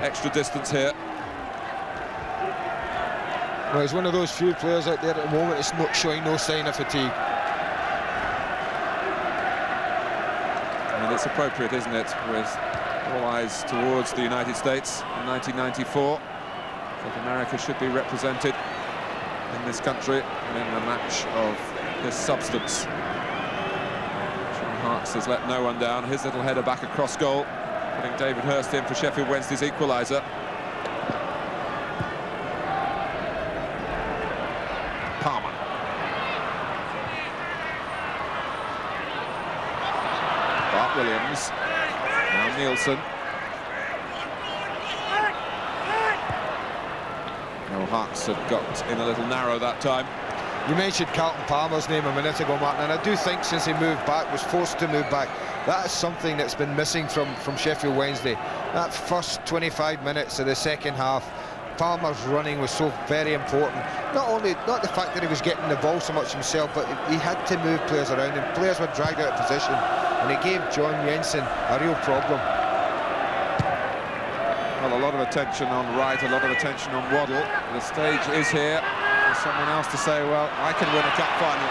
A: extra distance here.
B: Well, he's one of those few players out there at the moment that's not showing no sign of fatigue.
A: I mean, it's appropriate, isn't it, with all eyes towards the United States in 1994. South America should be represented in this country and in a match of this substance. John Harks has let no one down. His little header back across goal, putting David Hurst in for Sheffield Wednesday's equaliser. Palmer. Bart-Williams. Now Nielsen. Harks had got in a little narrow that time.
B: You mentioned Carlton Palmer's name a minute ago, Martin, and I do think since he moved back, was forced to move back, that is something that's been missing from Sheffield Wednesday. That first 25 minutes of the second half, Palmer's running was so very important. Not the fact that he was getting the ball so much himself, but he had to move players around, and players were dragged out of position, and it gave John Jensen a real problem.
A: Well, a lot of attention on Wright, a lot of attention on Waddle. The stage is here for someone else to say, well, I can win a cup final.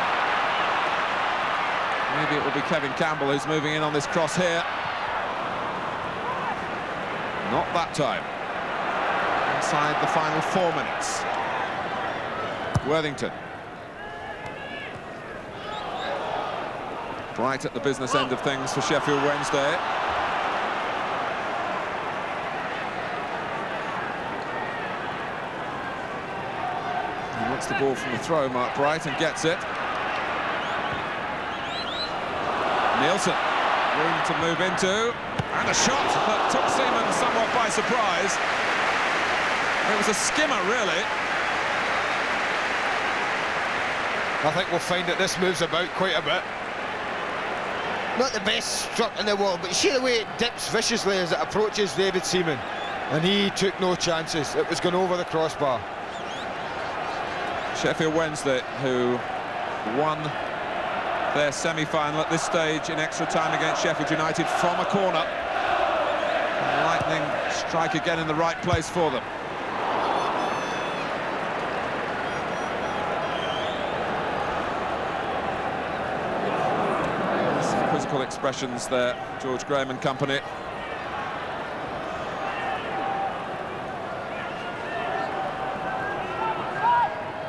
A: Maybe it will be Kevin Campbell who's moving in on this cross here. Not that time. Inside the final 4 minutes. Worthington. Right at the business end of things for Sheffield Wednesday. Wants the ball from the throw, Mark Bright, and gets it. Nielsen, room to move into, and a shot that took Seaman somewhat by surprise. It was a skimmer, really.
B: I think we'll find that this moves about quite a bit. Not the best struck in the wall, but you see the way it dips viciously as it approaches David Seaman, and he took no chances. It was going over the crossbar.
A: Sheffield Wednesday, who won their semi-final at this stage in extra time against Sheffield United from a corner. And lightning strike again in the right place for them. Some quizzical expressions there, George Graham and company.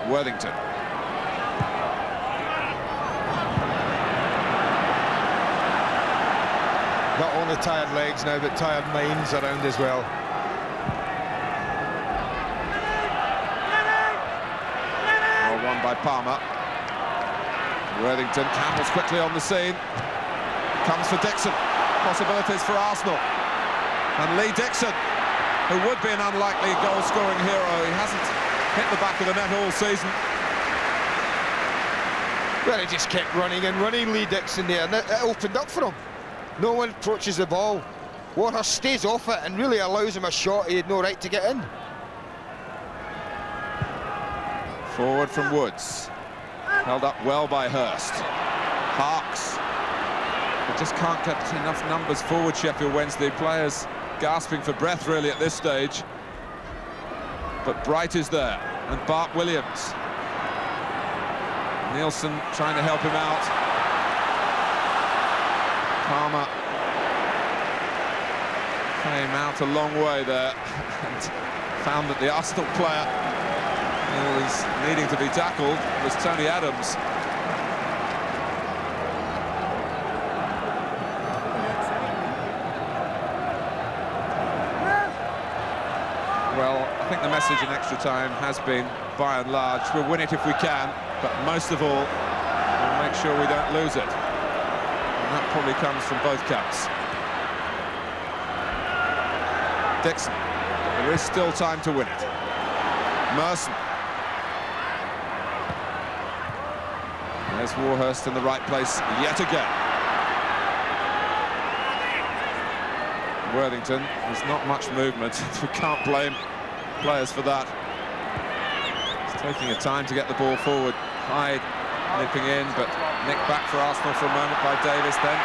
A: Worthington.
B: Not only tired legs now, but tired minds around as well.
A: Well won by Palmer. Worthington, Campbell's quickly on the scene. Comes for Dixon. Possibilities for Arsenal. And Lee Dixon, who would be an unlikely goal-scoring hero. He hasn't hit the back of the net all season.
B: Well, he just kept running and running, Lee Dixon there, and it opened up for him. No one approaches the ball. Waterhurst stays off it and really allows him a shot he had no right to get in.
A: Forward from Woods. Held up well by Hurst. Parks. They just can't get enough numbers forward, Sheffield Wednesday. Players gasping for breath, really, at this stage. But Bright is there, and Bart Williams. Nielsen trying to help him out. Palmer came out a long way there and found that the Arsenal player who was needing to be tackled was Tony Adams. Well, I think the message in extra time has been, by and large, we'll win it if we can, but most of all, we'll make sure we don't lose it. And that probably comes from both camps. Dixon, there is still time to win it. Merson. There's Warhurst in the right place yet again. Worthington, there's not much movement. We can't blame players for that. It's taking a time to get the ball forward. Hyde nipping in, but nicked back for Arsenal for a moment by Davis then.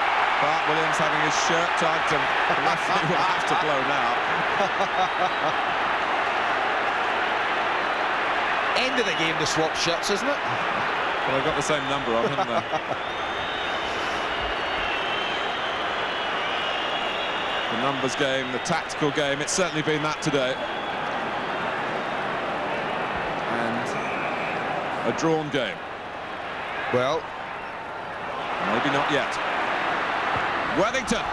A: Bart Williams having his shirt tugged, and the referee will have to blow now.
B: End of the game to swap shirts, isn't it?
A: Well, they've got the same number on, haven't they? The numbers game, the tactical game, it's certainly been that today. And a drawn game.
B: Well,
A: maybe not yet. Worthington.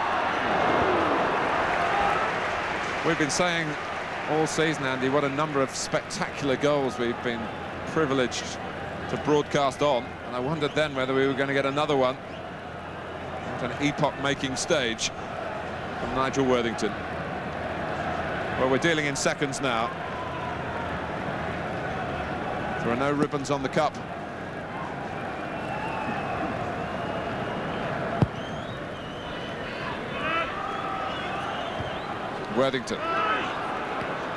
A: We've been saying all season, Andy, what a number of spectacular goals we've been privileged to broadcast on, and I wondered then whether we were going to get another one at an epoch-making stage from Nigel Worthington. Well, we're dealing in seconds now. There are no ribbons on the cup. Worthington.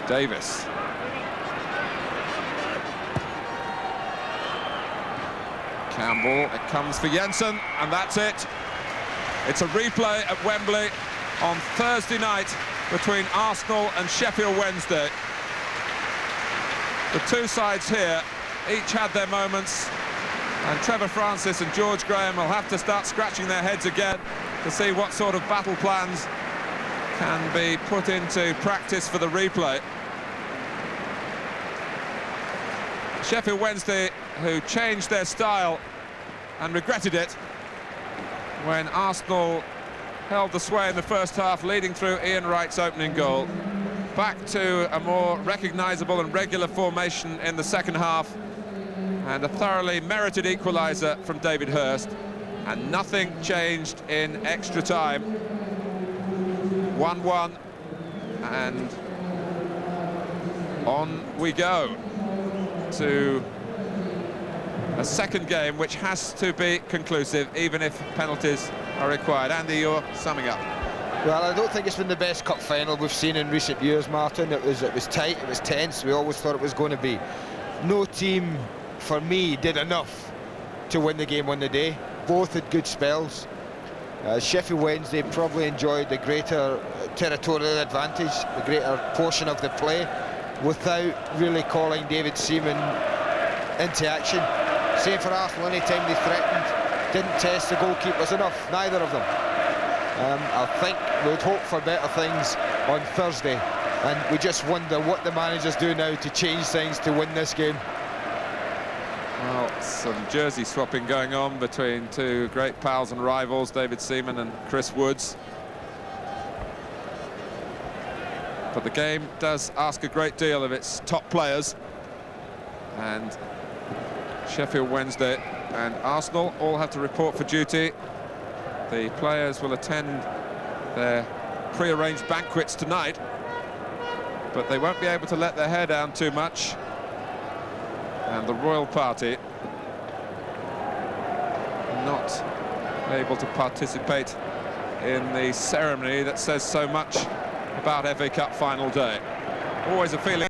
A: Davis. Campbell, it comes for Jensen, and that's it. It's a replay at Wembley on Thursday night between Arsenal and Sheffield Wednesday. The two sides here each had their moments, and Trevor Francis and George Graham will have to start scratching their heads again to see what sort of battle plans can be put into practice for the replay. Sheffield Wednesday, who changed their style and regretted it when Arsenal held the sway in the first half, leading through Ian Wright's opening goal. Back to a more recognisable and regular formation in the second half, and a thoroughly merited equaliser from David Hurst, and nothing changed in extra time. 1-1, and on we go to a second game which has to be conclusive, even if penalties are required. Andy, you're summing up.
B: Well, I don't think it's been the best cup final we've seen in recent years, Martin. It was tight, it was tense, we always thought it was going to be. No team, for me, did enough to win the game on the day. Both had good spells. Sheffield Wednesday probably enjoyed the greater territorial advantage, the greater portion of the play, without really calling David Seaman into action. Same for Arsenal, any time they threatened, didn't test the goalkeepers enough, neither of them. I think we'd hope for better things on Thursday, and we just wonder what the managers do now to change things to win this game.
A: Well, some jersey swapping going on between two great pals and rivals, David Seaman and Chris Woods. But the game does ask a great deal of its top players, and Sheffield Wednesday and Arsenal all have to report for duty. The players will attend their pre-arranged banquets tonight, but they won't be able to let their hair down too much. And the royal party not able to participate in the ceremony that says so much about FA Cup final day. Always a feeling